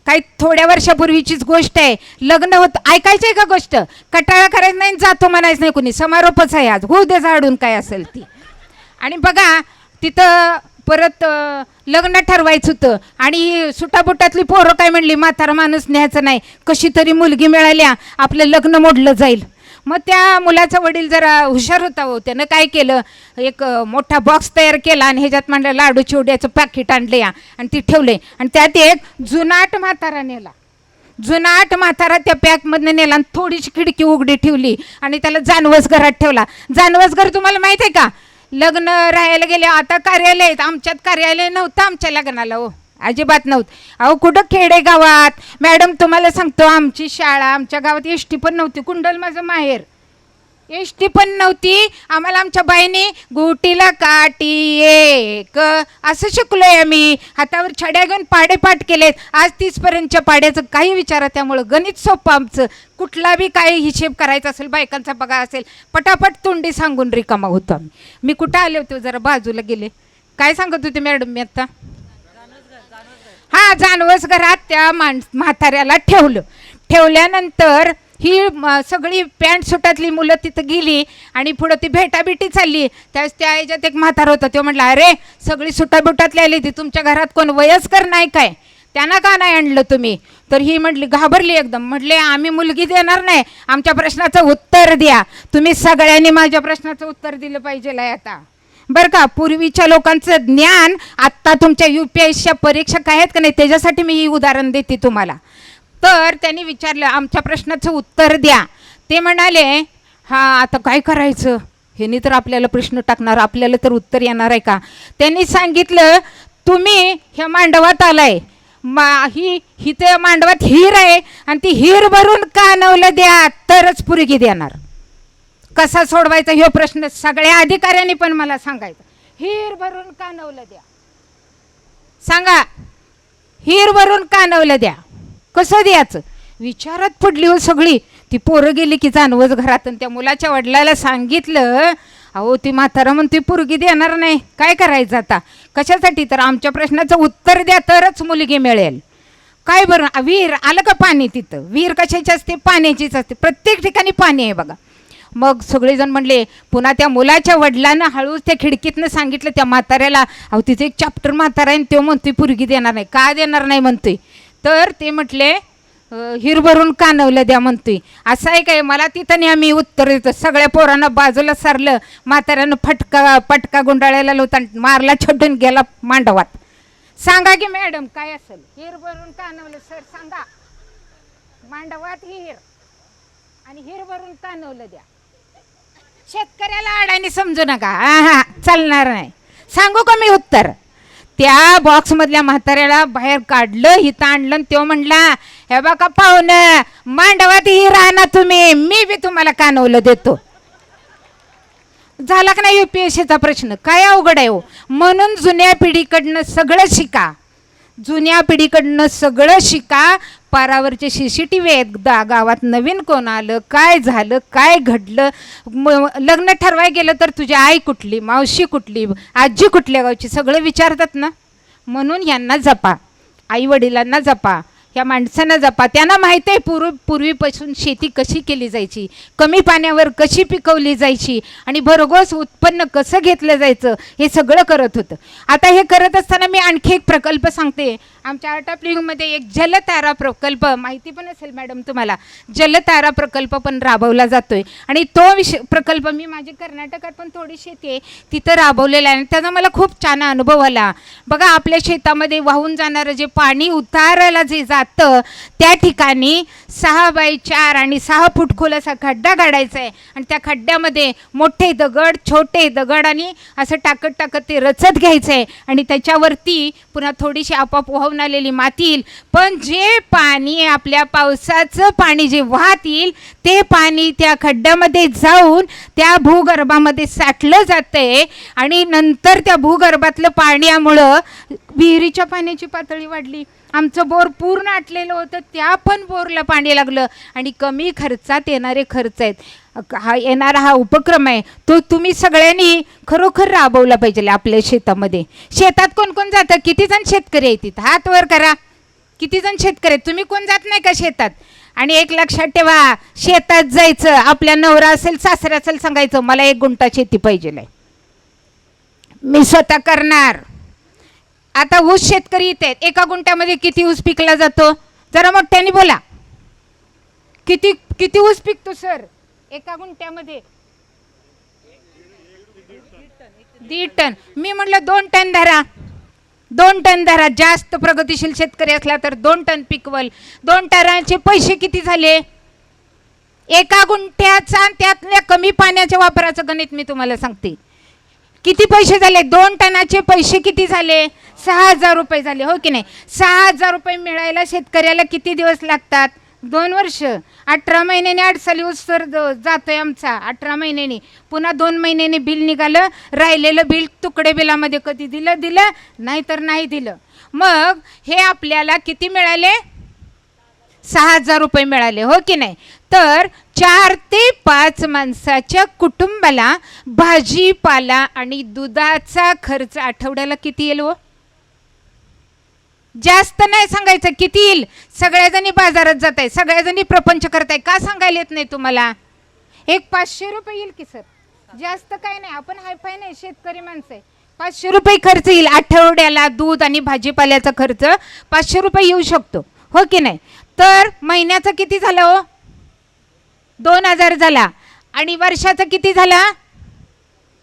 C: काही थोड्या वर्षापूर्वीचीच गोष्ट आहे. लग्न होत ऐकायचं आहे का गोष्ट? कटाळा करायचं नाही, जातो म्हणायचं नाही कुणी. समारोपच आहे आज, होऊ दे झाडून काय असेल ती. आणि बघा तिथं परत लग्न ठरवायचं होतं, आणि सुटाबुटातली पोरं काय म्हणली, म्हातारा माणूस न्यायचं नाही, कशी तरी मुलगी मिळाल्या आपलं लग्न मोडलं जाईल. मग त्या मुलाचा वडील जरा हुशार होता हो, त्यानं काय केलं, एक मोठा बॉक्स तयार केला आणि ह्याच्यात म्हणलं लाडू चिवड्याचं पॅकेट आणलं या, आणि ती ठेवले. आणि त्यात एक जुनाट म्हातारा नेला. जुनाट म्हातारा त्या पॅकमधनं नेला आणि थोडीशी खिडकी उघडी ठेवली आणि त्याला जानवस घरात ठेवला. जानवस घर तुम्हाला माहिती आहे का? लग्न राहायला गेले, आता कार्यालय, आमच्यात कार्यालय नव्हतं आमच्या लग्नाला हो, अजिबात नव्हतं. अहो कुठं खेडेगावात मॅडम तुम्हाला सांगतो, आमची शाळा आमच्या गावात SD पण नव्हती. कुंडल माझं माहेर, SD पण नव्हती. आम्हाला आमच्या बाईने गोटीला काठी एक असं शिकलोय आम्ही. हातावर छड्या घेऊन पाडे पाठ केलेत. आज 30पर्यंतच्या पाड्याचं काही विचारा. त्यामुळं गणित सोपं आमचं. कुठला बी काय हिशेब करायचा असेल, बायकांचा बघा असेल, पटापट तोंडी सांगून रिकामा होतो आम्ही. मी कुठं आले होते, जरा बाजूला गेले. काय सांगत होते मॅडम मी आता? हां, जानवस घरात त्या म्हाताऱ्याला ठेवलं. ठेवल्यानंतर ही सगळी पॅन्ट सुटातली मुलं तिथं गेली आणि पुढं ती भेटाभेटी चालली. त्यावेळेस त्या ह्याच्यात एक म्हातारा होता, तो म्हटला अरे सगळी सुटाबुटातली आली ती, तुमच्या घरात कोण वयस्कर नाही काय? त्यांना का नाही आणलं तुम्ही? तर ही म्हटली, घाबरली एकदम. म्हटले आम्ही मुलगी देणार नाही, आमच्या प्रश्नाचं उत्तर द्या. तुम्ही सगळ्यांनी माझ्या प्रश्नाचं उत्तर दिलं पाहिजे आता बरं का. पूर्वीच्या लोकांचं ज्ञान आत्ता तुमच्या UPSCच्या परीक्षा काय आहेत का नाही, त्याच्यासाठी मी ही उदाहरण देते तुम्हाला. तर त्यांनी विचारलं आमच्या प्रश्नाचं उत्तर द्या. ते म्हणाले हां आता काय करायचं, ह्यानी तर आपल्याला प्रश्न टाकणार, आपल्याला तर उत्तर येणार आहे का? त्यांनी सांगितलं तुम्ही ह्या मांडवात आलाय, ही त्या मांडवात हिर आहे आणि ती हिर भरून कानवलं द्या तरच पुरगी देणार. कसा सोडवायचा ह्यो प्रश्न सगळ्या अधिकाऱ्यांनी पण मला सांगायचा. हिर भरून कानवलं द्या, सांगा हिर भरून कानवलं द्या, कसं द्यायचं विचारात पडली हो सगळी. ती पोरं गेली की जाणवच घरात आणि त्या मुलाच्या वडिलाला सांगितलं. अहो ती म्हातारा म्हणते पोरगी देणार नाही, काय करायचं आता, कशासाठी, तर आमच्या प्रश्नाचं उत्तर द्या तरच मुलगी मिळेल. काय बरं विहीर आलं का पाणी, तिथं विहीर कशाची असते, पाण्याचीच असते, प्रत्येक ठिकाणी पाणी आहे बघा. मग सगळेजण म्हणले, पुन्हा त्या मुलाच्या वडिलांना हळूच त्या खिडकीतनं सांगितलं त्या म्हाताऱ्याला, अहो तिथे एक चॅप्टर म्हातारा आहे तो म्हणतोय पोरगी देणार नाही, का देणार नाही म्हणतोय, तर ते म्हटले हिर भरून कानवलं द्या म्हणतोय. असं आहे काय, मला तिथं नेहमी उत्तर देतं. सगळ्या पोरांना बाजूला सारलं, म्हाताऱ्यानं पटका गुंडाळायला होता, मारला छडून गेला मांडवात. सांगा की मॅडम काय असेल, हिर भरून कानवलं सर सांगा, मांडवात हिर आणि हिर भरून कानवलं द्या. शेतकऱ्याला अडाणी समजू नका, हा चालणार नाही. सांगू का मी उत्तर, त्या बॉक्समधल्या म्हाताऱ्याला बाहेर काढलं, हिथं आणलं, तो म्हणला, हे बघा पाहुणं, मांडवात हिर आणा तुम्ही, मी बी तुम्हाला कानवलं देतो. झाला का नाही UPSCचा प्रश्न, काय अवघड आहे हो. म्हणून जुन्या पिढीकडनं सगळं शिका, जुन्या पिढीकडनं सगळं शिका. पारावरचे CCTV आहेत, गावात नवीन कोण आलं, काय झालं, काय घडलं, लग्न ठरवाय गेलं तर तुझी आई कुठली, मावशी कुठली, आजी कुठल्या गावची, सगळं विचारतात ना. म्हणून यांना जपा, आई वडिलांना जपा, ह्या माणसांना जपा. त्यांना माहिती आहे पूर्वीपासून शेती कशी केली जायची, कमी पाण्यावर कशी पिकवली जायची आणि भरघोस उत्पन्न कसं घेतलं जायचं, हे सगळं करत होतं. आता हे करत असताना मी आणखी एक प्रकल्प सांगते. आमच्या आर्ट ऑफ लिव्हिंगमध्ये एक जलतारा प्रकल्प, माहिती पण असेल मॅडम तुम्हाला, जलतारा प्रकल्प पण राबवला जातोय. आणि तो प्रकल्प मी माझी कर्नाटकात पण थोडी शेती आहे तिथं राबवलेला आहे आणि त्याचा मला खूप छान अनुभव आला. बघा आपल्या शेतामध्ये वाहून जाणारं जे पाणी उतारायला जे जातं त्या ठिकाणी 6 बाय 4 आणि 6 फूट खोल असा खड्डा काढायचा आहे आणि त्या खड्ड्यामध्ये मोठे दगड छोटे दगड आणि असं टाकत ते रचत घ्यायचं आहे आणि त्याच्यावरती पुन्हा थोडीशी आपोआप वाहून आलेली माती येईल. पण जे पाणी आपल्या पावसाचं पाणी जे वाहत येईल ते पाणी त्या खड्ड्यामध्ये जाऊन त्या भूगर्भामध्ये साठलं जातंय आणि नंतर त्या भूगर्भातलं पाण्यामुळं विहिरीच्या पाण्याची पातळी वाढली. आमचं बोर पूर्ण आटलेलं होतं, त्या पण बोरला पाणी लागलं आणि कमी खर्चात येणारे खर्च आहेत. हा उपक्रम आहे तो तुम्ही सगळ्यांनी खरोखर राबवला पाहिजे आपल्या शेतामध्ये. शेतात कोण कोण जातं, किती जण शेतकरी आहेत तिथं, हात वर करा. किती जण शेतकरी आहेत, तुम्ही कोण जात नाही का शेतात. आणि एक लक्षात ठेवा, शेतात जायचं, आपल्या नवरा असेल सासरा असेल सांगायचं मला 1 गुंठा शेती पाहिजे, मी स्वतः करणार. आता ऊस शेतकरी येते, 1 गुंठ्यामध्ये किती ऊस पिकला जातो, जरा मोठ्याने बोला, किती ऊस पिकतो सर 1 गुंठ्यामध्ये? 1.5 टन. मी म्हटलं 2 टन धरा, 2 टन धरा. जास्त प्रगतिशील शेतकरी असला तर 2 टन पिकवल. 2 टनाचे पैसे किती झाले 1 गुंठ्याचा, त्यातल्या कमी पाण्याच्या वापराचं गणित मी तुम्हाला सांगते. किती पैसे झाले, 2 टनाचे पैसे किती झाले, 6,000 रुपये झाले, हो की नाही. 6,000 रुपये मिळायला शेतकऱ्याला किती दिवस लागतात, 2 वर्ष. 18 महिन्याने अडसाली ऊस तर जातोय आमचा, 18 महिन्याने. पुन्हा 2 महिन्याने बिल निघालं, राहिलेलं बिल तुकडे बिलामध्ये कधी दिलं नाही तर नाही दिलं. मग हे आपल्याला किती मिळाले, 6,000 रुपये मिळाले, हो की नाही. तर 4 ते 5 माणसाच्या कुटुंबाला भाजीपाला आणि दुधाचा खर्च आठवड्याला किती येईल हो? जास्त नाही सांगायचं, किती येईल. सगळ्याजणी बाजारात जात आहे, सगळ्याजणी प्रपंच करताय, का सांगायला येत नाही तुम्हाला. एक 500 रुपये येईल की सर, जास्त काय नाही, आपण हायफाय नाही, शेतकरी माणसं आहे. 500 रुपये खर्च येईल आठवड्याला, दूध आणि भाजीपाल्याचा खर्च 500 रुपये येऊ शकतो, हो की नाही. तर महिन्याचं किती झालं हो, 2,000 झाला. आणि वर्षाचं किती झाला,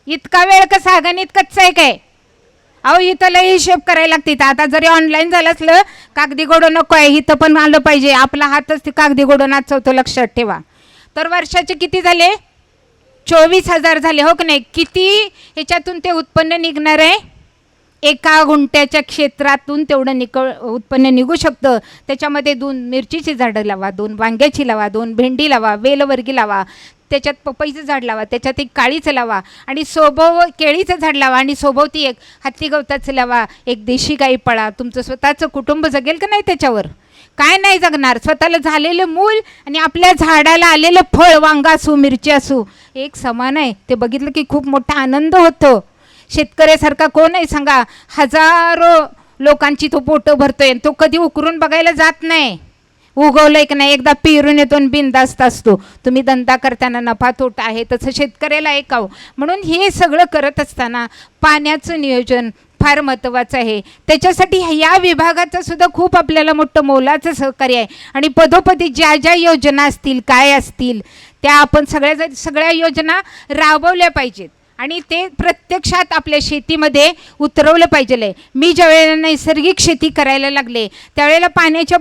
C: इतका वेळ कसा गणित कच्चं आहे काय. अहो इथं लय हिशेब करायला लागते. आता जरी ऑनलाईन झालं असलं, कागदी गोडो नको आहे, इथं पण आलं पाहिजे, आपला हातच ते कागदी गोडो नाचवतो, लक्षात ठेवा. तर वर्षाचे किती झाले, 24,000 झाले, हो की नाही. किती ह्याच्यातून ते उत्पन्न निघणार आहे, 1 गुंठ्याच्या क्षेत्रातून तेवढं उत्पन्न निघू शकतं. त्याच्यामध्ये 2 मिरचीची झाडं लावा, 2 वांग्याची लावा, 2 भेंडी लावा, वेलवर्गी लावा, त्याच्यात पपईचं झाड लावा, त्याच्यात एक काळीचं लावा आणि केळीचं झाड लावा आणि सोबती एक हत्ती गवताचं लावा, एक देशी गाई पाळा. तुमचं स्वतःचं कुटुंब जगेल का नाही त्याच्यावर? काय नाही जगणार. स्वतःला झालेलं मूल आणि आपल्या झाडाला आलेलं फळ, वांगा असू मिरची असू, एक समान आहे. ते बघितलं की खूप मोठा आनंद होतो. शेतकऱ्यासारखा कोण आहे सांगा? हजारो लोकांची तो पोटं भरतोय, तो कधी उकरून बघायला जात नाही. उगवलंय की नाही एकदा पेरून येतो आणि बिनधास्त असतो. तुम्ही धंदा करताना नफा तोटा आहे, तसं शेतकऱ्याला ऐकावं. म्हणून हे सगळं करत असताना पाण्याचं नियोजन फार महत्त्वाचं आहे. त्याच्यासाठी या विभागाचं सुद्धा खूप आपल्याला मोठं मोलाचं सहकार्य आहे. आणि पदोपदी ज्या ज्या योजना असतील, काय असतील, त्या आपण सगळ्या योजना राबवल्या पाहिजेत आणि ते प्रत्यक्षात आपल्या शेतीमध्ये उतरवलं पाहिजे. मी ज्यावेळेला नैसर्गिक शेती करायला लागले त्यावेळेला पाण्याच्या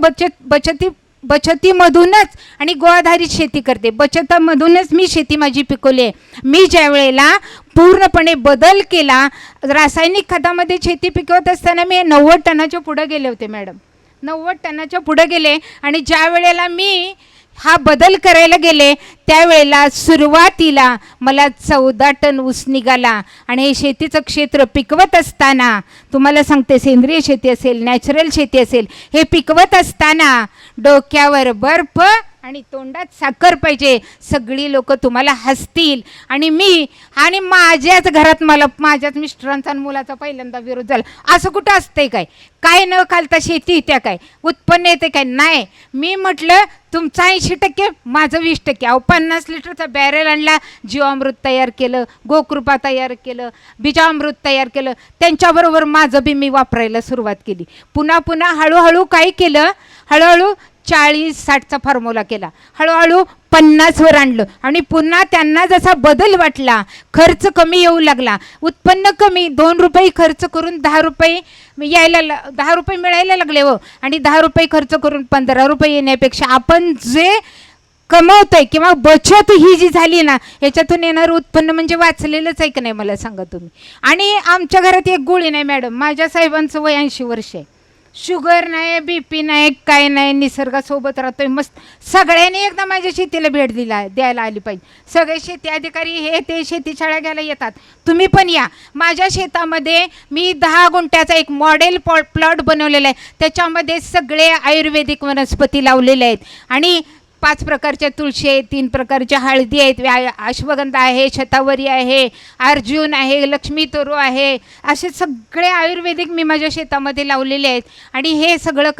C: बचतीमधूनच आणि गोआधारित शेती करते, बचतीमधूनच मी शेती माझी पिकवली आहे. मी ज्या वेळेला पूर्णपणे बदल केला, रासायनिक खतामध्ये शेती पिकवत असताना मी 90 टनाच्या पुढे गेले होते मॅडम, 90 टनाच्या पुढे गेले. आणि ज्या वेळेला मी हा बदल करायला गेले त्यावेळेला सुरुवातीला मला 14 टन ऊस निघाला. आणि हे शेतीचं क्षेत्र पिकवत असताना तुम्हाला सांगते, सेंद्रिय शेती असेल, नॅचरल शेती असेल, हे पिकवत असताना डोक्यावर बर्फ आणि तोंडात साखर पाहिजे. सगळी लोक तुम्हाला हसतील. आणि माझ्याच घरात मला माझ्याच मिस्टरांचा आणि मुलाचा पहिल्यांदा विरोध झाला. असं कुठं असतंय काय? काय न घालता शेती त्या काय उत्पन्न येते काय? नाही. मी म्हटलं तुमचं 80%, माझं 20%. 50 लिटरचा बॅरेल आणला, जीवामृत तयार केलं, गोकृपा तयार केलं, बीजामृत तयार केलं. त्यांच्याबरोबर माझं बी मी वापरायला सुरुवात केली. पुन्हा हळूहळू काय केलं, हळूहळू 40-60चा फॉर्म्युला केला, हळूहळू 50वर आणलं. आणि पुन्हा त्यांना जसा बदल वाटला, खर्च कमी येऊ लागला, उत्पन्न कमी, 2 रुपये खर्च करून 10 रुपये मिळायला लागले हो. आणि 10 रुपये खर्च करून 15 रुपये येण्यापेक्षा आपण जे कमवतोय किंवा बचत ही जी झाली ना, ह्याच्यातून येणारं उत्पन्न म्हणजे वाचलेलंच आहे की नाही मला सांगा तुम्ही. आणि आमच्या घरात एक गोळी नाही मॅडम, माझ्या साहेबांचं वय 80 वर्ष आहे, शुगर नाही, BP नाही, काय नाही, निसर्गासोबत राहतोय मस्त. सगळ्यांनी एकदा माझ्या शेतीला भेट द्यायला आली पाहिजे. सगळे शेती अधिकारी हे ते शेतीशाळा घ्यायला येतात, तुम्ही पण या. माझ्या शेतामध्ये मी 10 गुंठ्याचा एक मॉडेल प्लॉट बनवलेला आहे. त्याच्यामध्ये सगळे आयुर्वेदिक वनस्पती लावलेले आहेत. आणि 5 प्रकारच्या तुळशी आहेत, 3 प्रकारच्या हळदी आहेत, अश्वगंधा आहे, शतावरी आहे, अर्जुन आहे, लक्ष्मी तरू आहे, असे सगळे आयुर्वेदिक मी माझ्या शेतामध्ये लावलेले आहेत. आणि हे सगळं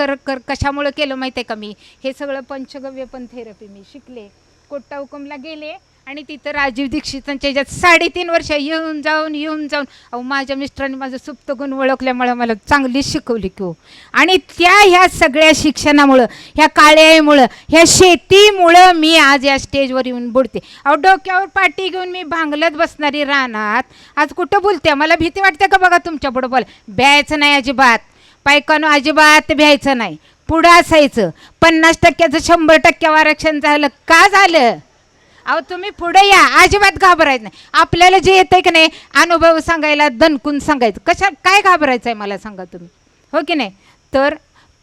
C: कशामुळं केलं माहिती आहे का? मी हे सगळं पंचगव्य पण थेरपी मी शिकले. कोट्टा हुकुमला गेले आणि तिथं राजीव दीक्षितांच्या ह्याच्यात 3.5 वर्ष येऊन जाऊन अहो माझ्या मिस्टरांनी माझं सुप्त गुण ओळखल्यामुळं मला चांगलीच शिकवली की हो. आणि ह्या सगळ्या शिक्षणामुळं, ह्या काळ्यामुळं, ह्या शेतीमुळं मी आज या स्टेजवर येऊन बोलते. अहो डोक्यावर पाटी घेऊन मी भांगलत बसणारी रानात आज कुठं बोलते? मला भीती वाटते का बघा तुमच्यापुढं बोल? भ्यायचं नाही अजिबात, पायकानो अजिबात भ्यायचं नाही, पुढं असायचं. 50%चं 100% आरक्षण झालं का झालं? अहो तुम्ही पुढे या, अजिबात घाबरायचं नाही. आपल्याला जे येतंय की नाही अनुभव सांगायला, दणकून सांगायचं, काय घाबरायचं आहे मला सांगा तुम्ही, हो की नाही? तर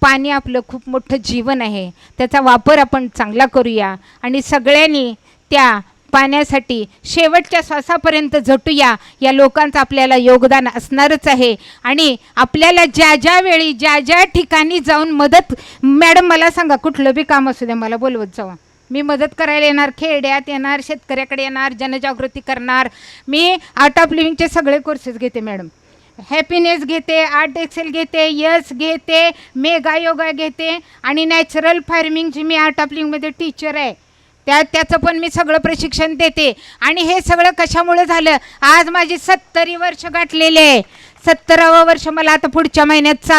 C: पाणी आपलं खूप मोठं जीवन आहे, त्याचा वापर आपण चांगला करूया आणि सगळ्यांनी त्या पाण्यासाठी शेवटच्या श्वासापर्यंत झटूया. या लोकांचं आपल्याला योगदान असणारच आहे. आणि आपल्याला ज्या वेळी ज्या ठिकाणी जाऊन मदत, मॅडम मला सांगा कुठलं बी काम असू द्या मला बोलवत जावा, मी मदत करायला येणार, खेड्यात येणार, शेतकऱ्याकडे येणार, जनजागृती करणार. मी आर्ट ऑफ लिव्हिंगचे सगळे कोर्सेस घेते मॅडम, हॅपीनेस घेते, आर्ट एक्सेल घेते, यस घेते, मेगा योगा घेते आणि नॅचरल फार्मिंगची मी आर्ट ऑफ लिव्हिंगमध्ये टीचर आहे, त्याचं पण मी सगळं प्रशिक्षण देते. आणि हे सगळं कशामुळे झालं? आज माझी 70 वर्ष गाठलेले आहे. 70वं वर्ष मला आता पुढच्या महिन्यात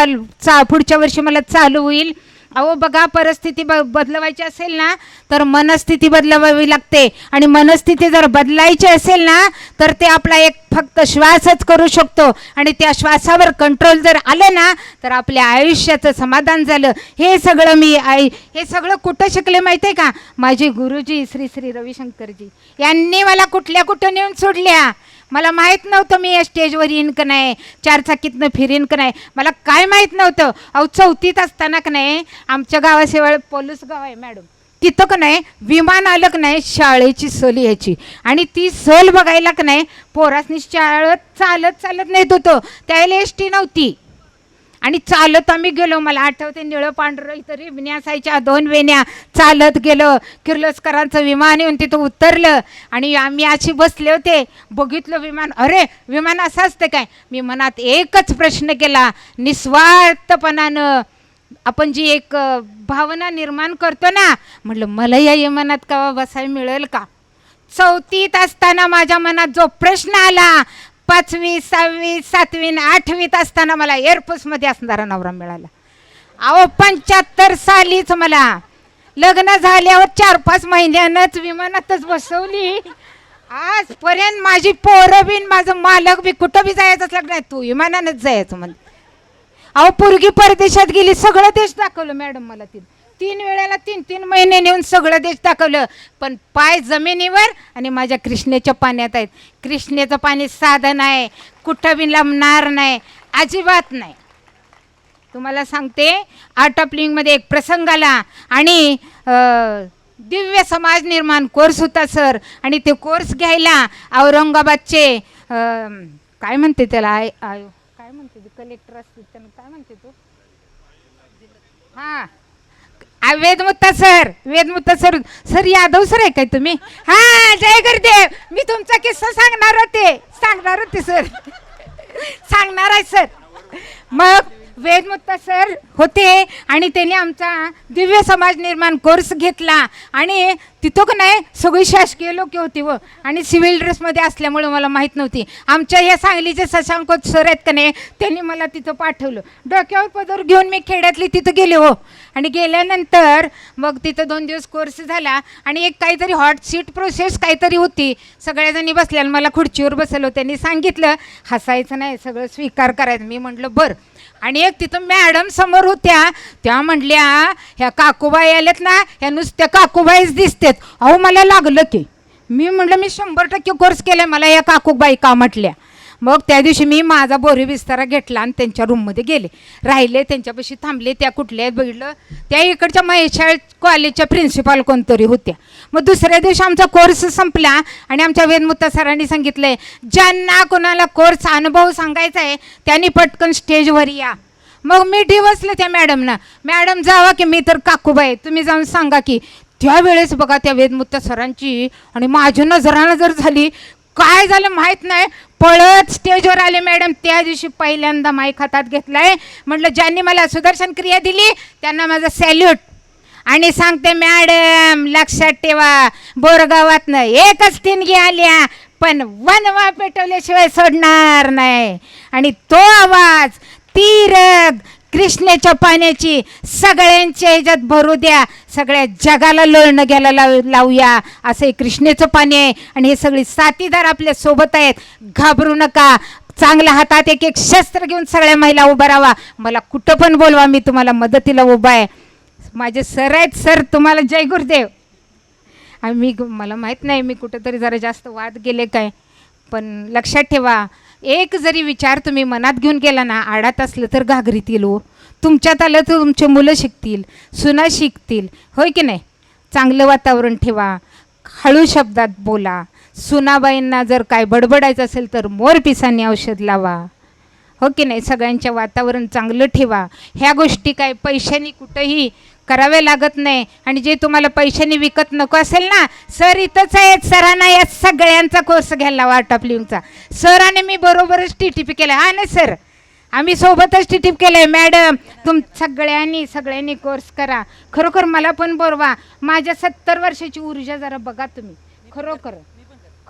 C: पुढच्या वर्षी मला चालू होईल. अहो बघा, परिस्थिती बदलवायची असेल ना तर मनस्थिती बदलवावी लागते. आणि मनस्थिती जर बदलायची असेल ना तर ते आपला एक फक्त श्वासच करू शकतो. आणि त्या श्वासावर कंट्रोल जर आलं ना तर आपल्या आयुष्याचं समाधान झालं. हे सगळं कुठं शिकले माहिती आहे का? माझे गुरुजी श्री रविशंकरजी यांनी मला कुठं नेऊन सोडल्या. मला माहीत नव्हतं मी या स्टेजवर येईन का नाही, 4 चाकीतनं फिरीन का नाही, मला काय माहीत नव्हतं. अहो 4थीत असताना का नाही, आमच्या गावाशिवाय पोलूस गाव आहे मॅडम, तिथं का नाही विमान आलं का नाही शाळेची सहल यायची आणि ती सहल बघायला का नाही पोरासनी शाळेत चालत चालत नेत होतं, त्यावेळेला एस टी नव्हती आणि चालत आम्ही गेलो. मला आठवते निळं पांढरं इथं रिबण्या असायच्या 2 वेण्या, चालत गेलो. किर्लोस्करांचं विमान येऊन तिथं उतरलं आणि आम्ही अशी बसले होते, बघितलं विमान. अरे विमान असं असतं काय? मी मनात एकच प्रश्न केला, निस्वार्थपणानं आपण जी एक भावना निर्माण करतो ना, म्हटलं मला या विमानात का बसायला मिळेल का? 4थीत असताना माझ्या मनात जो प्रश्न आला, 5वी 6वी 7वी 8वीत असताना मला एअरफोर्समध्ये असणारा नवरा मिळाला. अहो 75 सालीच मला लग्न झाल्यावर 4-5 महिन्यानंच विमानातच बसवली. आजपर्यंत माझी पोरं बिन माझं मालक बी कुठं बी जायचं असलं नाही, तू विमानानंच जायचं म्हणते. अहो पोरगी परदेशात गेली, सगळं देश दाखवलं मॅडम मला. 3 वेळेला 3-3 महिने नेऊन सगळं देश दाखवलं, पण पाय जमिनीवर आणि माझ्या कृष्णेच्या पाण्यात आहेत. कृष्णेचं पाणी साधं नाही, कुठं बी लांबणार नाही, अजिबात नाही. तुम्हाला सांगते, आर्ट ऑफ लिव्हिंगमध्ये एक प्रसंग आला आणि दिव्य समाज निर्माण कोर्स होता सर, आणि ते कोर्स घ्यायला औरंगाबादचे काय म्हणते त्याला, काय म्हणते ते कलेक्टर असते त्यांना काय म्हणते तो, हां वेदमुत्ता सर सर यादव सर आहे काय तुम्ही? हा जय गुरुदेव. मी तुमचा किस्सा सांगणार होते सर सांगणार आहे सर. मग वेदमुत्ता सर होते आणि त्यांनी आमचा दिव्य समाज निर्माण कोर्स घेतला आणि तिथं का नाही सगळी शासकीय लोक होती व आणि सिव्हिल ड्रेसमध्ये असल्यामुळे मला माहीत नव्हती. आमच्या या सांगलीचे शशांकोत सर आहेत का नाही, त्यांनी मला तिथं पाठवलं. डोक्यावर पदर घेऊन मी खेड्यातली तिथं गेले हो. आणि गेल्यानंतर मग तिथं 2 दिवस कोर्स झाला आणि एक काहीतरी हॉट सीट प्रोसेस काहीतरी होती. सगळ्याजणी बसल्या, मला खुर्चीवर बसवलं. त्यांनी सांगितलं हसायचं नाही, सगळं स्वीकार करायचं. मी म्हटलं बरं. आणि एक तिथं मॅडम समोर होत्या, त्या म्हटल्या ह्या काकूबाई आल्यात ना, ह्या नुसत्या काकूबाईच दिसतात. अहो मला लागलं की, मी म्हटलं मी 100% कोर्स केला, मला या काकूबाई का म्हटल्या. मग त्या दिवशी मी माझा बोरी बिस्तारा घेतला आणि त्यांच्या रूममध्ये गेले, राहिले, त्यांच्यापाशी थांबले. त्या कुठल्या आहेत बघितलं, त्या इकडच्या महेशाळ कॉलेजच्या प्रिन्सिपाल कोणतरी होत्या. मग दुसऱ्या दिवशी आमचा कोर्स संपला आणि आमच्या वेदमुत्ता सरांनी सांगितलंय ज्यांना कोणाला कोर्स अनुभव सांगायचा आहे त्यांनी पटकन स्टेजवर या. मग मी डिवसले त्या मॅडमना, मॅडम जावा की, मी तर काकूबाई तुम्ही जाऊन सांगा की. त्यावेळेस बघा त्या वेदमुत्ता सरांची आणि माझी नजर झाली. काय झालं माहीत नाही, पळत स्टेजवर आले मॅडम. त्या दिवशी पहिल्यांदा माईक हातात घेतलाय. म्हटलं ज्यांनी मला सुदर्शन क्रिया दिली त्यांना माझा सॅल्यूट. आणि सांगते मॅडम लक्षात ठेवा, बोरगावातनं एकच ठिणगी आल्या पण वनवा पेटवल्याशिवाय सोडणार नाही. आणि तो आवाज, ती रग कृष्णेच्या पाण्याची सगळ्यांच्या ह्याच्यात भरू द्या, सगळ्या जगाला लोळणं घ्यायला लावूया. असं हे कृष्णेचं पाणी आहे आणि हे सगळी साथीदार आपल्या सोबत आहेत. घाबरू नका, चांगल्या हातात एक एक शस्त्र घेऊन सगळ्या महिला उभा राहा. मला कुठं पण बोलवा, मी तुम्हाला मदतीला उभा आहे. माझे सर आहेत सर, तुम्हाला जय गुरुदेव. आणि मला माहीत नाही मी कुठंतरी जरा जास्त वाद गेले काय, पण लक्षात ठेवा, एक जरी विचार तुम्ही मनात घेऊन गेला ना, आडात असलं तर घागरीत येईल हो. तुमच्यात आलं तर तुमचे मुलं शिकतील, सुना शिकतील, होय की नाही. चांगलं वातावरण ठेवा, हळू शब्दात बोला. सुनाबाईंना जर काय बडबडायचं असेल तर मोरपिसांनी औषध लावा, हो की नाही. सगळ्यांच्या वातावरण चांगलं ठेवा. ह्या गोष्टी काय पैशाने कुठंही कराव्या लागत नाही. आणि जे तुम्हाला पैशाने विकत नको असेल ना, सर इथंच आहेत, सरांना या सगळ्यांचा कोर्स घ्यायला लावा आर्ट ऑफ लिव्हिंगचा. सर आणि मी बरोबरच TTP केला. हा नाही सर, आम्ही सोबतच TTP केलं आहे. मॅडम सगळ्यांनी कोर्स करा. खरोखर मला पण बोलवा. माझ्या 70 वर्षाची ऊर्जा जरा बघा तुम्ही.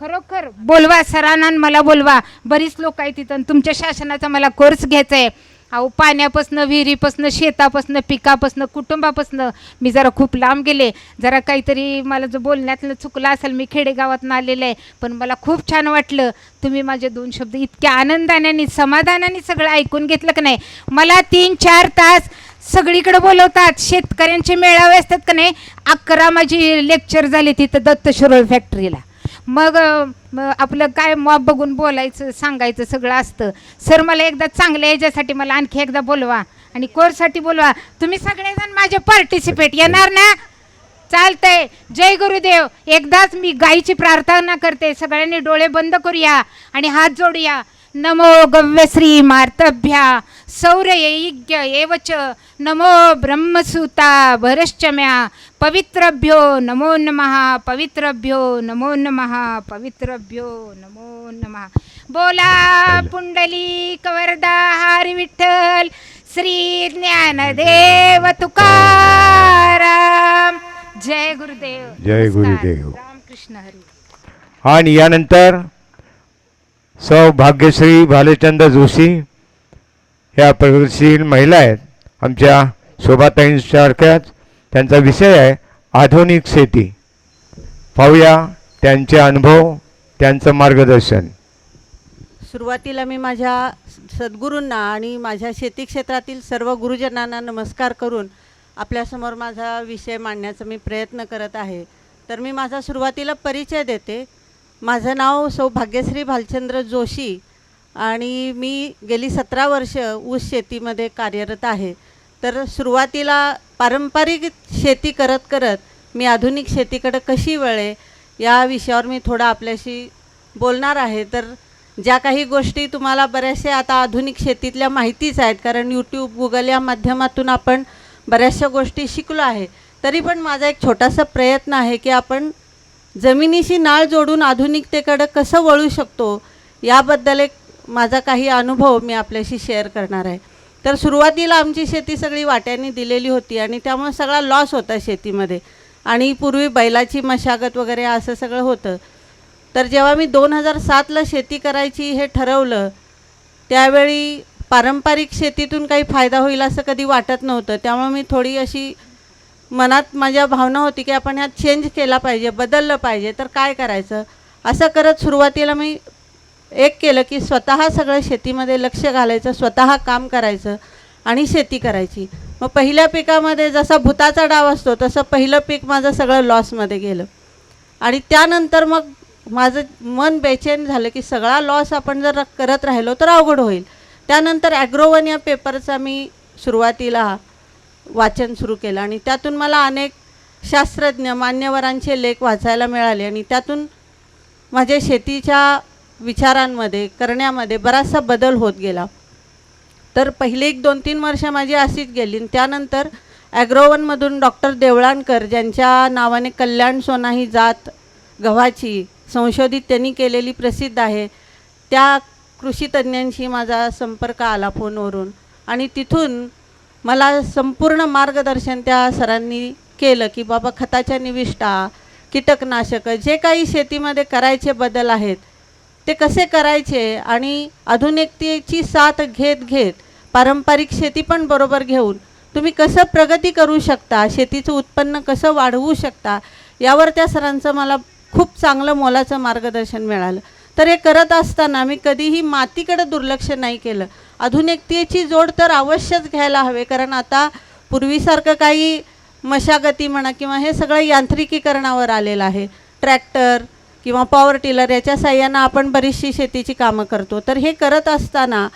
C: खरोखर बोलवा सरांना, मला बोलवा. बरीच लोक आहेत तिथं. तुमच्या शासनाचा मला कोर्स घ्यायचा आहे. अहो पाण्यापासनं, विहिरीपासनं, शेतापासनं, पिकापासनं, कुटुंबापासनं मी जरा खूप लांब गेले. जरा काहीतरी मला जो बोलण्यातलं चुकलं असेल, मी खेडेगावातून आलेलं आहे, पण मला खूप छान वाटलं. तुम्ही माझे 2 शब्द इतक्या आनंदाने समाधानाने सगळं ऐकून घेतलं का नाही. मला 3-4 तास सगळीकडे बोलवतात. शेतकऱ्यांचे मेळावे असतात का नाही, 11 माझी लेक्चर झाले तिथं दत्त शिरोळ फॅक्टरीला. मग आपलं काय मॉब बघून बोलायचं, सांगायचं सगळं असतं. सर मला एकदा चांगलं याच्यासाठी मला आणखी एकदा बोलवा आणि कोर्ससाठी बोलवा. तुम्ही सगळेजण माझे पार्टिसिपेट येणार ना, चालतंय. जय गुरुदेव. एकदाच मी गायीची प्रार्थना करते. सगळ्यांनी डोळे बंद करूया आणि हात जोडूया. नमो गव्यश्री मार्तभ्या सौरयज्ञ एवच नमो ब्रह्मसूता भरश्चम्या पवित्रभ्यो नमो नमः पवित्रभ्यो नमो नमः पवित्रभ्यो नमो नमः. बोला पुंडलिक वरदा हरी विठ्ठल श्री ज्ञानदेव तुकाराम. जय गुरुदेव.
A: जय
C: नमस्कार.
A: गुरुदेव.
C: रामकृष्ण हरी.
A: आणि यानंतर सौभाग्यश्री भालचंद्र जोशी ह्या प्रगतशील महिला आहेत आमच्या शोभाताईंसारख्याच. त्यांचा विषय आहे आधुनिक शेती. पाहूया त्यांचे अनुभव, त्यांचं मार्गदर्शन.
D: सुरुवातीला मी माझ्या सद्गुरूंना आणि माझ्या शेती क्षेत्रातील सर्व गुरुजनांना नमस्कार करून आपल्यासमोर माझा विषय मांडण्याचा मी प्रयत्न करत आहे. तर मी माझा सुरुवातीला परिचय देते. माझं नाव सौभाग्यश्री भालचंद्र जोशी आणि मी गेली 17 वर्ष ऊस शेतीमध्ये कार्यरत आहे. तर सुरुवातीला पारंपरिक शेती करत करत मी आधुनिक शेतीकडे कशी वळे या विषयावर मी थोडं आपल्याशी बोलणार आहे. तर ज्या काही गोष्टी तुम्हाला बऱ्याचशा आता आधुनिक शेतीतल्या माहितीच आहेत, कारण यूट्यूब गुगल या माध्यमातून आपण बऱ्याचशा गोष्टी शिकलो आहे. तरी पण माझा एक छोटासा प्रयत्न आहे की आपण जमिनीशी नाळ जोडून आधुनिकतेकडे कसं वळू शकतो याबद्दल एक माझा काही अनुभव मी आपल्याशी शेअर करणार आहे. तर सुरुवातीला आमची शेती सगळी वाट्यांनी दिलेली होती आणि त्यामुळे सगळा लॉस होता शेतीमध्ये. आणि पूर्वी बैलाची मशागत वगैरे असं सगळं होतं. तर जेव्हा मी 2007ला शेती करायची हे ठरवलं त्यावेळी पारंपरिक शेतीतून काही फायदा होईल असं कधी वाटत नव्हतं. त्यामुळे मी थोडी अशी मनात माझ्या भावना होती की आपण ह्यात चेंज केला पाहिजे, बदललं पाहिजे. तर काय करायचं असं करत सुरुवातीला मी एक केलं की स्वतः सगळं शेतीमध्ये लक्ष घालायचं, स्वतः काम करायचं आणि शेती करायची. मग पहिल्या पिकामध्ये जसा भुताचा डाव असतो तसं पहिलं पीक माझं सगळं लॉसमध्ये गेलं. आणि त्यानंतर मग माझं मन बेचैन झालं की सगळा लॉस आपण जर करत राहिलो तर अवघड होईल. त्यानंतर ॲग्रोवन या पेपरचा मी सुरुवातीला वाचन सुरू केलं आणि त्यातून मला अनेक शास्त्रज्ञ मान्यवरांचे लेख वाचायला मिळाले आणि त्यातून माझ्या शेतीच्या विचारांमध्ये करण्यामध्ये बराचसा बदल होत गेला. तर पहिली 1-2-3 वर्ष माझी अशीच गेली. त्यानंतर ॲग्रोवनमधून डॉक्टर देवळाणकर ज्यांच्या नावाने कल्याण सोना ही जात गव्हाची संशोधित त्यांनी केलेली प्रसिद्ध आहे, त्या कृषी तज्ज्ञांशी माझा संपर्क आला फोनवरून आणि तिथून मला संपूर्ण मार्गदर्शन त्या सरांनी केलं की बाबा खताच्या निविष्ठा, कीटकनाशकं जे काही शेतीमध्ये करायचे बदल आहेत ते कसे करायचे आणि आधुनिकतेची साथ घेत घेत पारंपरिक शेती पण बरोबर घेऊन तुम्ही कसं प्रगती करू शकता, शेतीचं उत्पन्न कसं वाढवू शकता यावर त्या सरांचं मला खूप चांगलं मोलाचं मार्गदर्शन मिळालं. तर हे करत असताना मी कधीही मातीकडे दुर्लक्ष नाही केलं. आधुनिकतेची जोड तर अवश्यच घ्यायला हवे, कारण आता पूर्वीसारखं काही मशागती म्हणा किंवा हे सगळं यांत्रिकीकरणावर आलेलं आहे. ट्रॅक्टर किंवा पॉवर टिलर याच्या साह्यानं आपण बरीचशी शेतीची कामं करतो. तर हे करत असताना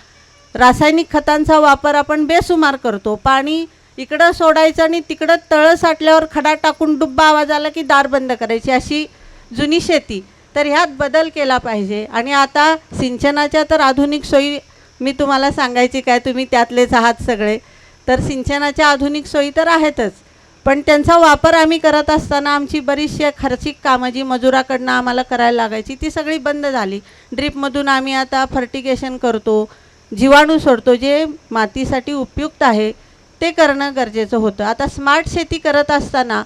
D: रासायनिक खतांचा वापर आपण बेसुमार करतो. पाणी इकडं सोडायचं आणि तिकडं तळं साठल्यावर खडा टाकून डुब्बा आवाज आला की दार बंद करायची, अशी जुनी शेती. तर ह्यात बदल केला पाहिजे. आणि आता सिंचनाच्या तर आधुनिक सोयी मी तुम्हाला सांगायची काय, तुम्ही त्यातलेच आहात सगळे. तर सिंचनाच्या आधुनिक सोयी तर आहेतच, पण त्यांचा वापर आम्ही करत असताना आमची बरीचशी खर्चिक कामं जी मजुराकडनं आम्हाला करायला लागायची ती सगळी बंद झाली. ड्रीपमधून आम्ही आता फर्टिगेशन करतो, जीवाणू सोडतो, जे मातीसाठी उपयुक्त आहे ते करणं गरजेचं होतं. आता स्मार्ट शेती करत असताना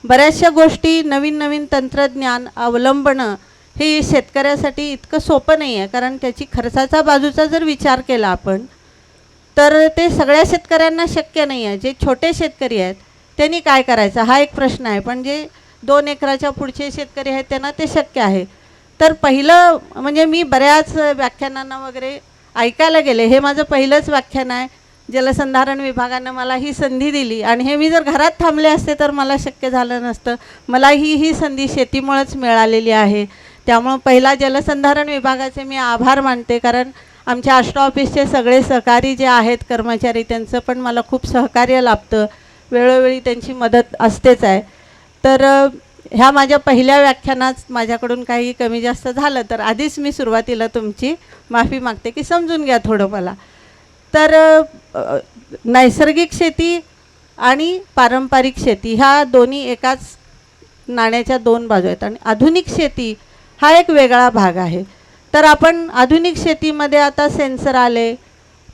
D: बऱ्याचशा गोष्टी नवीन नवीन तंत्रज्ञान अवलंबणं हे शेतकऱ्यासाठी इतकं सोपं नाही आहे, कारण त्याची खर्चाचा बाजूचा जर विचार केला आपण तर ते सगळ्या शेतकऱ्यांना शक्य नाही आहे. जे छोटे शेतकरी आहेत त्यांनी काय करायचं हा एक प्रश्न आहे, पण जे 2 एकराच्या पुढचे शेतकरी आहेत त्यांना ते शक्य आहे. तर पहिलं म्हणजे मी बऱ्याच व्याख्यानांना वगैरे ऐकायला गेले, हे माझं पहिलंच व्याख्यान आहे. जलसंधारण विभागानं मला ही संधी दिली आणि हे मी जर घरात थांबले असते तर मला शक्य झालं नसतं. मला ही संधी शेतीमुळेच मिळालेली आहे. त्यामुळं पहिला जलसंधारण विभागाचे मी आभार मानते, कारण आमच्या आष्टा ऑफिसचे सगळे सहकारी जे आहेत कर्मचारी त्यांचं पण मला खूप सहकार्य लाभतं, वेळोवेळी त्यांची मदत असतेच आहे. तर ह्या माझ्या पहिल्या व्याख्यानात माझ्याकडून काही कमी जास्त झालं तर आधीच मी सुरुवातीला तुमची माफी मागते की समजून घ्या थोडं मला. तर नैसर्गिक शेती आणि पारंपरिक शेती ह्या दोन्ही एकाच नाण्याच्या दोन बाजू आहेत आणि आधुनिक शेती हा एक वेगळा भाग आहे. तर आपण आधुनिक शेतीमध्ये आता सेन्सर आले,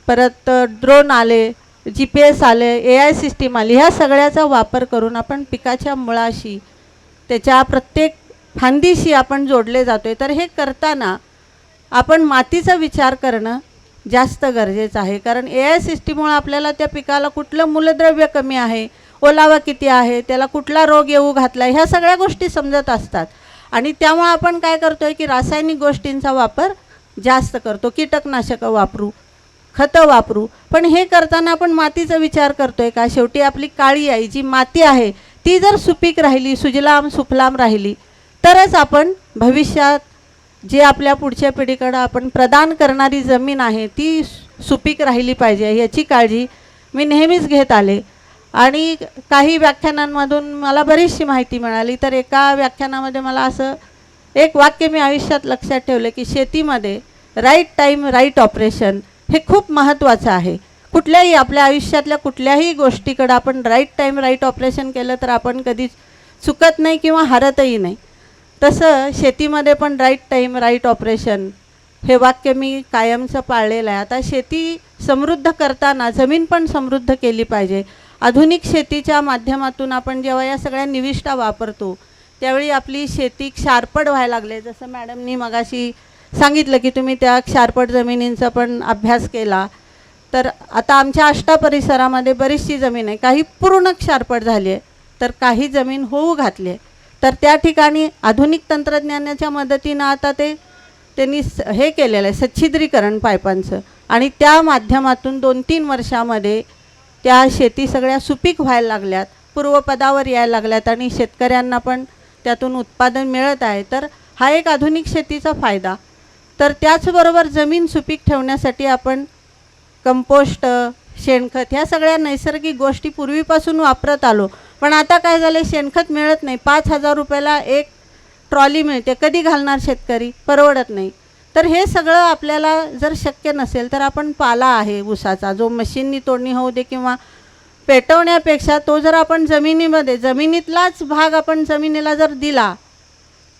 D: परत ड्रोन आले, GPS आले, AI सिस्टीम आली, ह्या सगळ्याचा वापर करून आपण पिकाच्या मुळाशी त्याच्या प्रत्येक फांदीशी आपण जोडले जातो आहे. तर हे करताना आपण मातीचा विचार करणं जास्त गरजेचं आहे, कारण AI सिस्टीममुळे आपल्याला त्या पिकाला कुठलं मूलद्रव्य कमी आहे, ओलावा किती आहे, त्याला कुठला रोग येऊ घातला आहे, ह्या सगळ्या गोष्टी समजत असतात. आणि त्यामुळे आपण काय करतो आहे की रासायनिक गोष्टींचा वापर जास्त करतो, कीटकनाशकं वापरू, खतं वापरू. पण हे करताना आपण मातीचा विचार करतो आहे का? शेवटी आपली काळी आई जी माती आहे ती जर सुपीक राहिली, सुजलाम सुफलाम राहिली, तरच आपण भविष्यात जे आपल्या पुढच्या पिढीकडं आपण प्रदान करणारी जमीन आहे ती सुपीक राहिली पाहिजे, याची काळजी मी नेहमीच घेत आले. आणि काही व्याख्यानांमधून मला बरीचशी माहिती मिळाली. तर एका व्याख्यानामध्ये मला असं एक वाक्य मी आयुष्यात लक्षात ठेवलं की शेतीमध्ये राईट टाईम राईट ऑपरेशन हे खूप महत्त्वाचं आहे. कुठल्याही आपल्या आयुष्यातल्या कुठल्याही गोष्टीकडं आपण राईट टाईम राईट ऑपरेशन केलं तर आपण कधीच चुकत नाही किंवा हरतही नाही. तसं शेतीमध्ये पण राईट टाईम राईट ऑपरेशन हे वाक्य मी कायमचं पाळलेलं आहे. आता शेती समृद्ध करताना जमीन पण समृद्ध केली पाहिजे. आधुनिक शेतीच्या माध्यमातून आपण जेव्हा या सगळ्या निविष्ठा वापरतो त्यावेळी आपली शेती क्षारपड व्हायला लागले. जसं मॅडमनी मगाशी सांगितलं की तुम्ही त्या क्षारपड जमिनींचा पण अभ्यास केला. तर आता आमच्या आष्टा परिसरामध्ये बरीचशी जमीन आहे, काही पूर्ण क्षारपड झाली आहे, तर काही जमीन होऊ घातली आहे. तर त्या ठिकाणी आधुनिक तंत्रज्ञानाच्या मदतीनं आता त्यांनी हे केलेलं आहे सच्छिद्रीकरण पाईपांचं, आणि त्या माध्यमातून 2-3 वर्षामध्ये त्या शेती सगळ्या सुपीक व्हायला लागल्यात, पूर्वपदावर यायला लागल्यात आणि शेतकऱ्यांना पण त्यातून उत्पादन मिळत आहे. तर हा एक आधुनिक शेतीचा फायदा. तर त्याचबरोबर जमीन सुपीक ठेवण्यासाठी आपण कंपोस्ट, शेणखत ह्या सगळ्या नैसर्गिक गोष्टी पूर्वीपासून वापरत आलो. पण आता काय झालं, शेणखत मिळत नाही. 5,000 रुपयाला एक ट्रॉली मिळते, कधी घालणार शेतकरी? परवडत नाही. तर हे सगळं आपल्याला जर शक्य नसेल तर आपण पाला आहे ऊसाचा, जो मशीननी तोडणी होऊ दे किंवा पेटवण्यापेक्षा तो जर आपण जमिनीतलाच भाग आपण जमिनीला जर दिला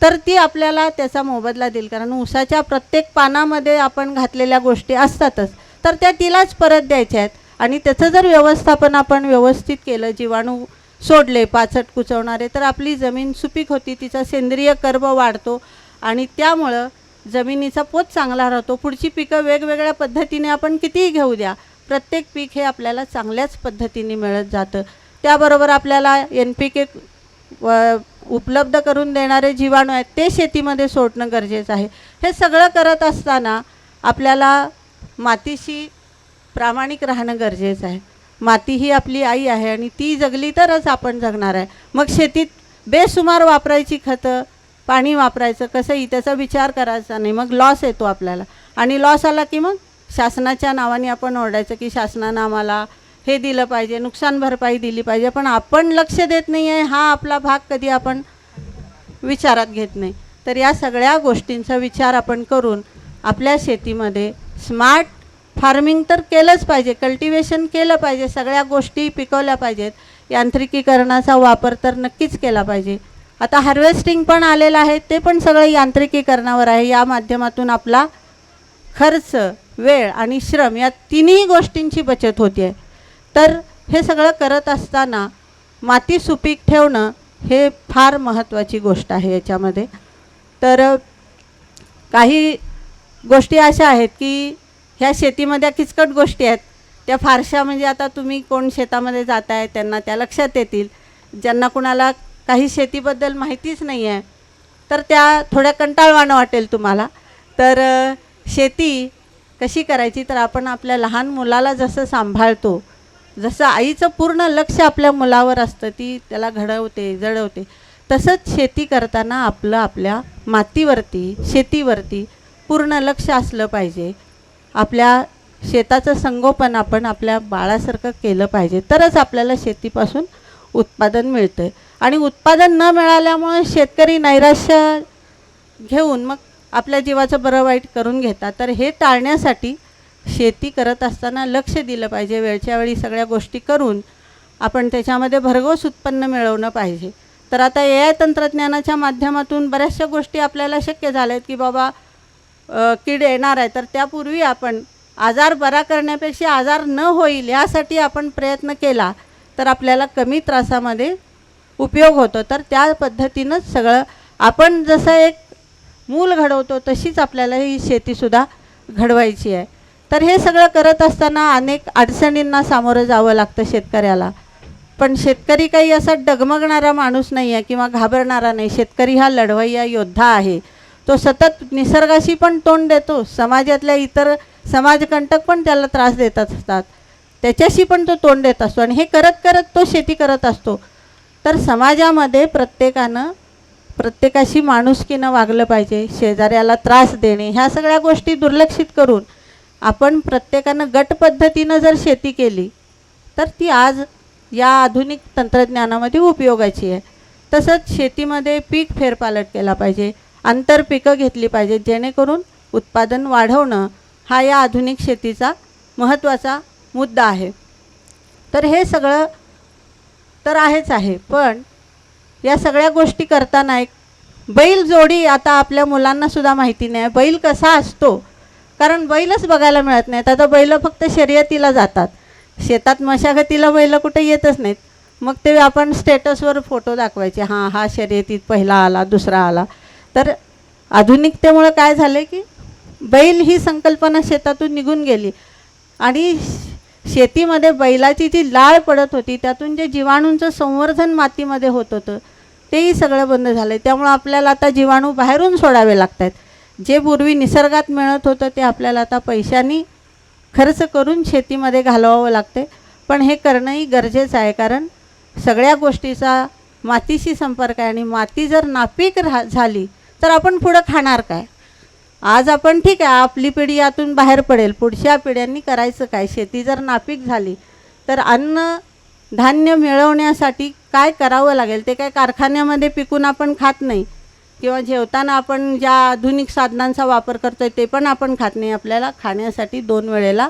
D: तर ती आपल्याला त्याचा मोबदला देईल. कारण ऊसाच्या प्रत्येक पानामध्ये आपण घातलेल्या गोष्टी असतातच, तर त्या तिलाच परत द्यायच्या आहेत. आणि त्याचं जर व्यवस्थापन आपण व्यवस्थित केलं, जीवाणू सोडले पाचट कुचवणारे, तर आपली जमीन सुपीक होती, तिचा सेंद्रिय कर्ब वाढतो आणि त्यामुळं जमिनीचा पोत चांगला राहतो. पुढची पिकं वेगवेगळ्या पद्धतीने आपण कितीही घेऊ द्या, प्रत्येक पीक हे आपल्याला चांगल्याच पद्धतीने मिळत जातं. त्याबरोबर आपल्याला NPK उपलब्ध करून देणारे जीवाणू आहेत ते शेतीमध्ये सोडणं गरजेचं आहे. हे सगळं करत असताना आपल्याला मातीशी प्रामाणिक राहणं गरजेचं आहे. माती ही आपली आई आहे आणि ती जगली तरच आपण जगणार आहे. मग शेतीत बेसुमार वापरायची खतं, पाणी वापरायचं कसंही, त्याचा विचार करायचा नाही. मग लॉस येतो आपल्याला, आणि लॉस आला की मग शासनाच्या नावाने आपण ओरडायचं की शासनानं आम्हाला हे दिलं पाहिजे, नुकसान भरपाई दिली पाहिजे. पण आपण लक्ष देत नाही आहे, हा आपला भाग कधी आपण विचारात घेत नाही. तर या सगळ्या गोष्टींचा विचार आपण करून आपल्या शेतीमध्ये स्मार्ट फार्मिंग तर केलंच पाहिजे, कल्टिवेशन केलं पाहिजे, सगळ्या गोष्टी पिकवल्या पाहिजेत. यांत्रिकीकरणाचा वापर तर नक्कीच केला पाहिजे. आता हार्वेस्टिंग पण आलेलं आहे, ते पण सगळं यांत्रिकीकरणावर आहे. या माध्यमातून आपला खर्च, वेळ आणि श्रम या तिन्ही गोष्टींची बचत होते आहे. तर हे सगळं करत असताना माती सुपीक ठेवणं हे फार महत्त्वाची गोष्ट आहे याच्यामध्ये. तर काही गोष्टी अशा आहेत की ह्या शेतीमध्ये किचकट गोष्टी आहेत, त्या फारशा म्हणजे आता तुम्ही कोण शेतामध्ये जात आहे त्यांना त्या लक्षात येतील. ज्यांना कुणाला काही शेतीबद्दल माहितीच नाही आहे तर त्या थोड्या कंटाळवाणं वाटेल तुम्हाला. तर शेती कशी करायची, तर आपण आपल्या लहान मुलाला जसं सांभाळतो, जसं आईचं पूर्ण लक्ष आपल्या मुलावर असतं, ती त्याला घडवते जडवते, तसंच शेती करताना आपलं आपल्या मातीवरती, शेतीवरती पूर्ण लक्ष असलं पाहिजे. आपल्या शेताचं संगोपन आपण आपल्या बाळासारखं केलं पाहिजे, तरच आपल्याला शेतीपासून उत्पादन मिळतं. आणि उत्पादन न मिळाल्यामुळे शेतकरी नैराश्य घेऊन मग आपल्या जीवाचं बरं वाईट करून घेतात. तर हे टाळण्यासाठी शेती करत असताना लक्ष दिलं पाहिजे. वेळच्या वेळी सगळ्या गोष्टी करून आपण त्याच्यामध्ये भरघोस उत्पन्न मिळवणं पाहिजे. तर आता AI तंत्रज्ञानाच्या माध्यमातून बऱ्याचशा गोष्टी आपल्याला शक्य झाल्या आहेत की बाबा कीड येणार आहे, तर त्यापूर्वी आपण आजार बरा करण्यापेक्षा आजार न होईल यासाठी आपण प्रयत्न केला तर आपल्याला कमी त्रासामध्ये उपयोग होतो. तर त्या पद्धतीनंच सगळं आपण जसं एक मूल घडवतो तशीच आपल्याला ही शेतीसुद्धा घडवायची आहे. तर हे सगळं करत असताना अनेक अडचणींना सामोरं जावं लागतं शेतकऱ्याला. पण शेतकरी काही असा डगमगणारा माणूस नाही आहे किंवा घाबरणारा नाही. शेतकरी हा लढवय्या योद्धा आहे. तो सतत निसर्गाशी पण तोंड देतो, समाजातल्या इतर समाजकंटक पण त्याला त्रास देत असतात, त्याच्याशी पण तो तोंड देत असतो आणि हे करत करत तो शेती करत असतो. तर समाजामध्ये प्रत्येकाशी माणुसकीनं वागलं पाहिजे. शेजाऱ्याला त्रास देणे ह्या सगळ्या गोष्टी दुर्लक्षित करून आपण प्रत्येकानं गट पद्धतीनं जर शेती केली तर ती आज या आधुनिक तंत्रज्ञानामध्ये उपयोगाची आहे. तसंच शेतीमध्ये पीक फेरपालट केला पाहिजे, आंतरपिकं घेतली पाहिजेत, जेणेकरून उत्पादन वाढवणं हा या आधुनिक शेतीचा महत्त्वाचा मुद्दा आहे. तर हे सगळं तर आहेच आहे, पण या सगळ्या गोष्टी करताना एक बैल जोडी आता आपल्या मुलांनासुद्धा माहिती नाही बैल कसा असतो, कारण बैलच बघायला मिळत नाहीत. आता बैल फक्त शर्यतीला जातात, शेतात मशागतीला बैल कुठे येतच नाहीत. मग ते आपण स्टेटसवर फोटो दाखवायचे, हां हा शर्यतीत पहिला आला दुसरा आला. तर आधुनिकतेमुळे काय झालं की बैल ही संकल्पना शेतातून निघून गेली आणि शेतीमध्ये बैलाची जी लाळ पडत होती त्यातून जे जीवाणूंचं संवर्धन मातीमध्ये होत होतं तेही सगळं बंद झालं आहे. त्यामुळं आपल्याला आता जीवाणू बाहेरून सोडावे लागत आहेत. जे पूर्वी निसर्गात मिळत होतं ते आपल्याला आता पैशांनी खर्च करून शेतीमध्ये घालवावं लागते. पण हे करणंही गरजेचं आहे, कारण सगळ्या गोष्टीचा मातीशी संपर्क आहे आणि माती जर नापीक झाली तर आपण पुढं खाणार काय. आज आपण ठीक आहे आपली पिढी यातून बाहेर पडेल, पुढच्या पिढ्यांनी करायचं काय. शेती जर नापीक झाली तर अन्न धान्य मिळवण्यासाठी काय करावं लागेल. ते काय कारखान्यामध्ये पिकून आपण खात नाही किंवा जेवताना आपण ज्या आधुनिक साधनांचा वापर करतो आहे ते पण आपण खात नाही. आपल्याला खाण्यासाठी 2 वेळेला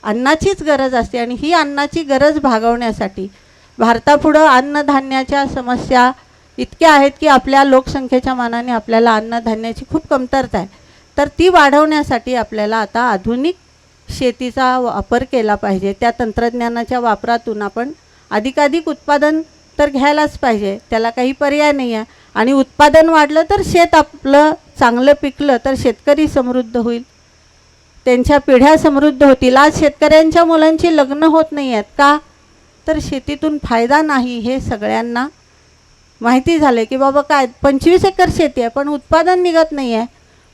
D: अन्नाचीच गरज असते आणि ही अन्नाची गरज भागवण्यासाठी भारतापुढं अन्नधान्याच्या समस्या इतक्या आहेत की आपल्या लोकसंख्येच्या मानाने आपल्याला अन्नधान्याची खूप कमतरता आहे. तर ती वाढवण्यासाठी आपल्याला आता आधुनिक शेतीचा वापर केला पाहिजे. त्या तंत्रज्ञानाच्या वापरातून आपण अधिकाधिक उत्पादन तर घ्यायलाच पाहिजे, त्याला काही पर्याय नाही आहे. आणि उत्पादन वाढलं तर शेत आपलं चांगलं पिकलं तर शेतकरी समृद्ध होईल, त्यांच्या पिढ्या समृद्ध होतील. आज शेतकऱ्यांच्या मुलांची लग्न होत नाही आहेत का, तर शेतीतून फायदा नाही हे सगळ्यांना माहिती झालं की बाबा काय 25 एकर शेती आहे पण उत्पादन निघत नाही आहे,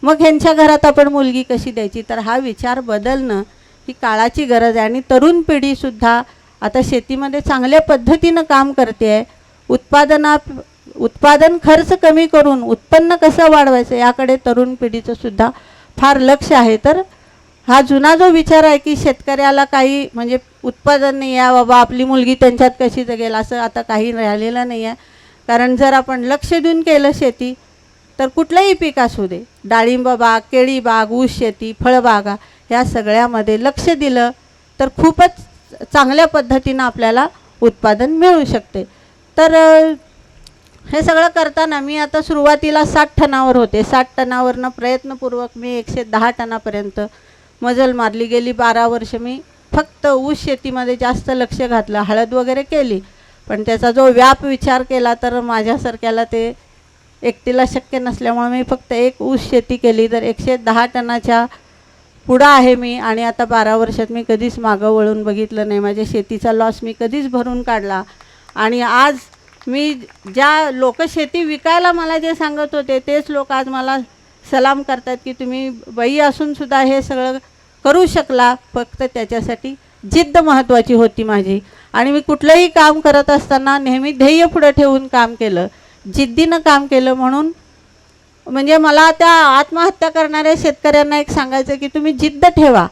D: मग ह्यांच्या घरात आपण मुलगी कशी द्यायची. तर हा विचार बदलणं ही काळाची गरज आहे आणि तरुण पिढीसुद्धा आता शेतीमध्ये चांगल्या पद्धतीनं काम करते आहे. उत्पादन खर्च कमी करून उत्पन्न कसं वाढवायचं याकडे तरुण पिढीचं सुद्धा फार लक्ष आहे. तर हा जुना जो विचार आहे की शेतकऱ्याला काही म्हणजे उत्पादन नाही आहे बाबा आपली मुलगी त्यांच्यात कशी जगेल, असं आता काही राहिलेलं नाही आहे. कारण जर आपण लक्ष देऊन केलं शेती तर कुठलंही पीक असू दे, डाळिंब बाग, केळी बाग, ऊस शेती, फळबागा, ह्या सगळ्यामध्ये लक्ष दिलं तर खूपच चांगल्या पद्धतीनं आपल्याला उत्पादन मिळू शकते. तर हे सगळं करताना मी आता सुरुवातीला 60 टनावर होते. 60 टनावरनं प्रयत्नपूर्वक मी 110 टनापर्यंत मजल मारली. गेली 12 वर्ष मी फक्त ऊस शेतीमध्ये जास्त लक्ष घातलं, हळद वगैरे केली, पण त्याचा जो व्याप विचार केला तर माझ्यासारख्याला ते एकटीला शक्य नसल्यामुळे मी फक्त एक ऊस शेती केली. तर 110 टनाच्या पुढं आहे मी आणि आता 12 वर्षात मी कधीच मागं वळून बघितलं नाही. माझ्या शेतीचा लॉस मी कधीच भरून काढला. आणि आज मी ज्या लोक शेती विकायला मला जे सांगत होते तेच लोक आज मला सलाम करतात की तुम्ही बाई असूनसुद्धा हे सगळं करू शकला. फक्त त्याच्यासाठी जिद्द महत्त्वाची होती माझी. आणि मी कुठलंही काम करत असताना नेहमी ध्येय पुढं ठेवून काम केलं, जिद्दीनं काम केलं. म्हणून म्हणजे मला त्या आत्महत्या करणाऱ्या शेतकऱ्यांना एक सांगायचं की तुम्ही जिद्द ठेवा,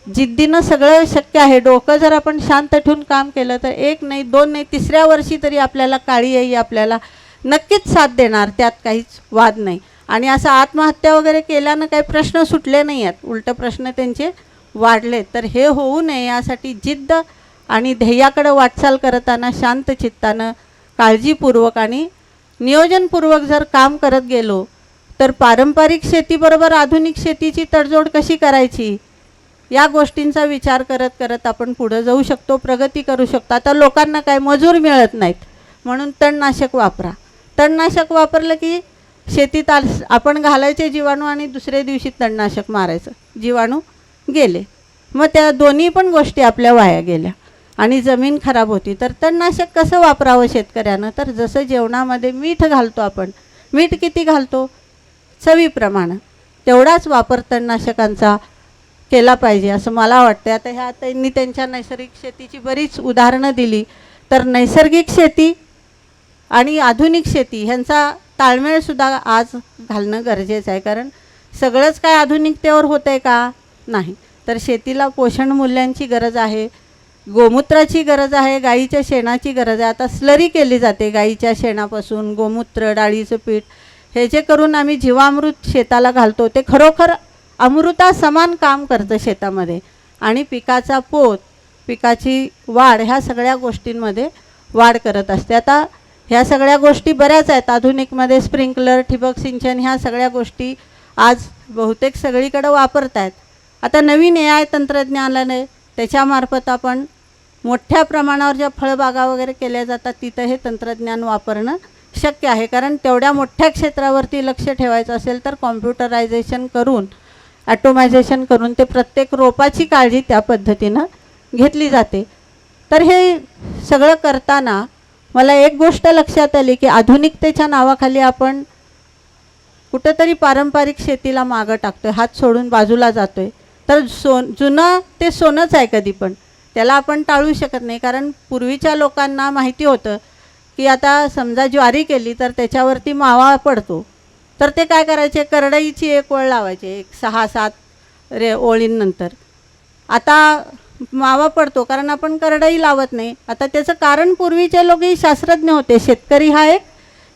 D: जिद्दीनं सगळं शक्य आहे. डोकं जर आपण शांत ठेवून काम केलं तर 1 नाही 2 नाही 3ऱ्या वर्षी तरी आपल्याला काळी आई आपल्याला नक्कीच साथ देणार, त्यात काहीच वाद नाही. आणि असं आत्महत्या वगैरे केल्यानं काही प्रश्न सुटले नाही आहेत, उलट प्रश्न त्यांचे वाढले. तर हे होऊ नये यासाठी जिद्द आणि ध्येयाकडे वाटचाल करताना शांत चित्तानं काळजीपूर्वक आणि नियोजनपूर्वक जर काम करत गेलो तर पारंपरिक शेतीबरोबर आधुनिक शेतीची तडजोड कशी करायची या गोष्टींचा विचार करत करत आपण पुढे जाऊ शकतो, प्रगती करू शकतो. आता लोकांना काय मजूर मिळत नाहीत म्हणून तणनाशक वापरा. तणनाशक वापरलं की शेतीत आपण घालायचे जीवाणू आणि दुसऱ्या दिवशी तणनाशक मारायचं, जीवाणू गेले, मग त्या दोन्ही पण गोष्टी आपल्या वाया गेल्या आणि जमीन खराब होती. तर तणनाशक कसं वापरावं शेतकऱ्यानं, तर जसं जेवणामध्ये मीठ घालतो आपण, मीठ किती घालतो, चवीप्रमाणे तेवढाच वापर तणनाशकांचा केला पाहिजे असं मला वाटतं. आता ह्या त्यांनी त्यांच्या नैसर्गिक शेतीची बरीच उदाहरणं दिली. तर नैसर्गिक शेती आणि आधुनिक शेती ह्यांचा ताळमेळसुद्धा आज घालणं गरजेचं आहे, कारण सगळंच काय आधुनिकतेवर होतं आहे का, नाही. तर शेतीला पोषण मूल्यांची गरज आहे, गोमूत्राची गरज आहे, गाईच्या शेणाची गरज आहे. आता स्लरी केली जाते गाईच्या शेणापासून, गोमूत्र, डाळीचं पीठ, हे जे करून आम्ही जीवामृत शेताला घालतो ते खरोखर अमृता समान काम करतं शेतामध्ये. आणि पिकाचा पोत, पिकाची वाढ, ह्या सगळ्या गोष्टींमध्ये वाढ करत असते. आता ह्या सगळ्या गोष्टी बऱ्याच आहेत आधुनिकमध्ये, स्प्रिंकलर, ठिबक सिंचन, ह्या सगळ्या गोष्टी आज बहुतेक सगळीकडे वापरत आहेत. आता नवीन AI तंत्रज्ञान आलं, त्याच्यामार्फत आपण मोठ्या प्रमाणावर ज्या फळबागा वगैरे केल्या जातात तिथं हे तंत्रज्ञान वापरणं शक्य आहे. कारण तेवढ्या मोठ्या क्षेत्रावरती लक्ष ठेवायचं असेल तर कॉम्प्युटरायझेशन करून, ॲटोमायझेशन करून ते प्रत्येक रोपाची काळजी त्या पद्धतीनं घेतली जाते. तर हे सगळं करताना मला एक गोष्ट लक्षात आली की आधुनिकतेच्या नावाखाली आपण कुठंतरी पारंपरिक शेतीला मागं टाकतोय, हात सोडून बाजूला जातोय. तर जुनं ते सोनंच आहे कधी पण, त्याला आपण टाळू शकत नाही. कारण पूर्वीच्या लोकांना माहिती होतं की आता समजा ज्वारी केली तर त्याच्यावरती मावा पडतो, तर ते काय करायचे, करडईची एक ओळ लावायचे, 6-7 ओळींनंतर. आता मावा पडतो कारण आपण करडई लावत नाही. आता त्याचं कारण पूर्वीचे लोकही शास्त्रज्ञ होते, शेतकरी हा एक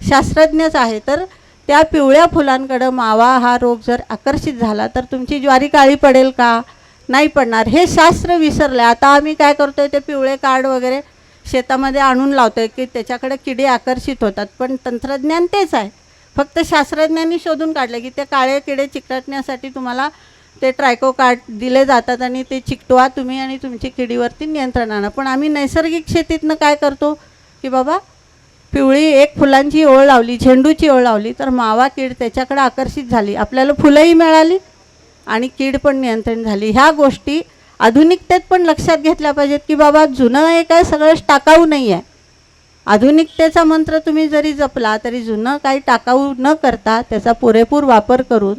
D: शास्त्रज्ञच आहे. तर त्या पिवळ्या फुलांकडं मावा हा रोग जर आकर्षित झाला तर तुमची ज्वारी काळी पडेल का, नाही पडणार. हे शास्त्र विसरलं. आता आम्ही काय करतोय, ते पिवळे कार्ड वगैरे शेतामध्ये आणून लावतोय की त्याच्याकडे किडे आकर्षित होतात, पण तंत्रज्ञान तेच आहे. फक्त शास्त्रज्ञांनी शोधून काढलं की ते काळे किडे चिकटण्यासाठी तुम्हाला ते ट्रायकोकार्ड दिले जातात आणि ते चिकटवा तुम्ही आणि तुमची किडीवरती नियंत्रण आणा. पण आम्ही नैसर्गिक शेतीतनं काय करतो की बाबा पिवळी एक फुलांची ओळ लावली, झेंडूची ओळ लावली, तर मावा कीड त्याच्याकडे आकर्षित झाली, आपल्याला फुलंही मिळाली आणि कीड पण नियंत्रण झाली. ह्या गोष्टी आधुनिकतेत पण लक्षात घेतल्या पाहिजेत की बाबा जुनं हे काय सगळंच टाकाऊ नाही आहे. आधुनिकतेचा मंत्र तुम्ही जरी जपला तरी जुनं काही टाकाऊ न करता त्याचा पुरेपूर वापर करून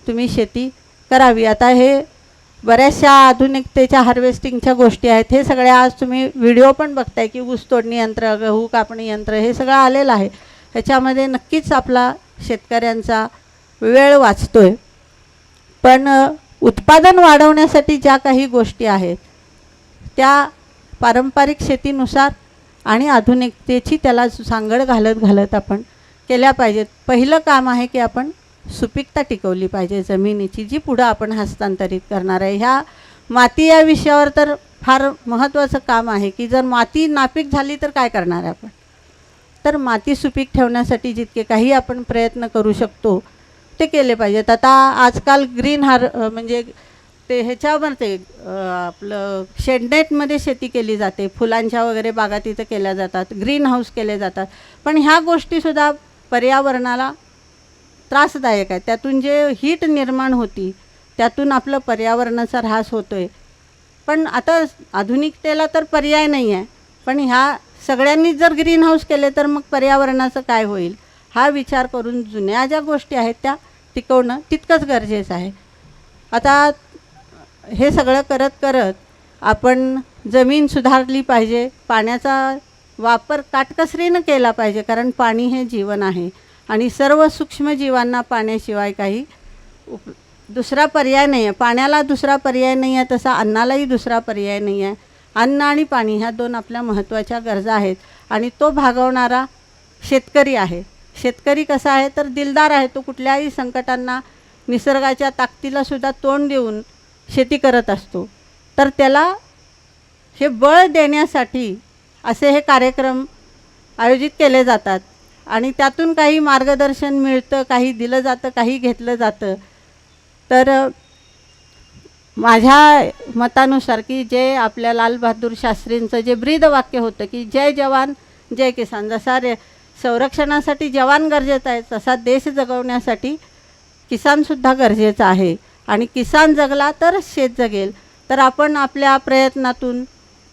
D: तुम्ही शेती करावी. आता हे बऱ्याचशा आधुनिकतेच्या हार्वेस्टिंगच्या गोष्टी आहेत, हे सगळ्या आज तुम्ही व्हिडिओ पण बघताय की ऊस तोडणी यंत्र, गहू कापणी यंत्र, हे सगळं आलेलं आहे. ह्याच्यामध्ये नक्कीच आपला शेतकऱ्यांचा वेळ वाचतोय. पण उत्पादन वाढवण्यासाठी ज्या काही गोष्टी आहेत त्या पारंपरिक शेतीनुसार आणि आधुनिकतेची त्याला सांगड घालत घालत आपण केल्या पाहिजेत. पहिलं काम आहे की आपण सुपीकता टिकवली पाहिजे जमिनीची, जी पुढं आपण हस्तांतरित करणार आहे. ह्या माती या विषयावर तर फार महत्त्वाचं काम आहे की जर माती नापीक झाली तर काय करणार आहे आपण. तर माती सुपीक ठेवण्यासाठी जितके काही आपण प्रयत्न करू शकतो ते केले पाहिजेत. आता आजकाल ग्रीन म्हणजे ते ह्याच्यावरती आपलं शेडनेटमध्ये शेती केली जाते, फुलांच्या वगैरे बागा तिथं केल्या जातात, ग्रीन हाऊस केले जातात. पण ह्या गोष्टीसुद्धा पर्यावरणाला त्रासदायक आहे. त्यातून जे हीट निर्माण होती त्यातून आपलं पर्यावरणाचा ऱ्हास होतो आहे. पण आता आधुनिकतेला तर पर्याय नाही आहे, पण ह्या सगळ्यांनीच जर ग्रीन हाऊस केले तर मग पर्यावरणाचं काय होईल, हा विचार करून जुन्या ज्या गोष्टी आहेत त्या टिकवणं तितकंच गरजेचं आहे. आता हे सगळं करत करत आपण जमीन सुधारली पाहिजे, पाण्याचा वापर काटकसरीनं केला पाहिजे, कारण पाणी हे जीवन आहे आणि सर्व सूक्ष्मजीवांना पाण्याशिवाय काही दुसरा पर्याय नाही आहे. पाण्याला दुसरा पर्याय नाही आहे, तसा अन्नालाही दुसरा पर्याय नाही आहे. अन्न आणि पाणी ह्या दोन आपल्या महत्त्वाच्या गरजा आहेत आणि तो भागवणारा शेतकरी आहे. शेतकरी कसा आहे तर दिलदार आहे. तो कुठल्याही संकटांना, निसर्गाच्या ताकदीलासुद्धा तोंड देऊन शेती करत असतो. तर त्याला हे बळ देण्यासाठी असे हे कार्यक्रम आयोजित केले जातात आणि त्यातून काही मार्गदर्शन मिळतं, काही दिलं जातं, काही घेतलं जातं. तर माझ्या मतानुसार की जे आपल्या लालबहादूर शास्त्रींचं जे ब्रीदवाक्य होतं की जय जवान जय किसान, जसा संरक्षणासाठी जवान गरजेचा आहे तसा देश जगवण्यासाठी किसानसुद्धा गरजेचा आहे. आणि किसान जगला तरच शेत जगेल. तर आपण आपल्या प्रयत्नातून,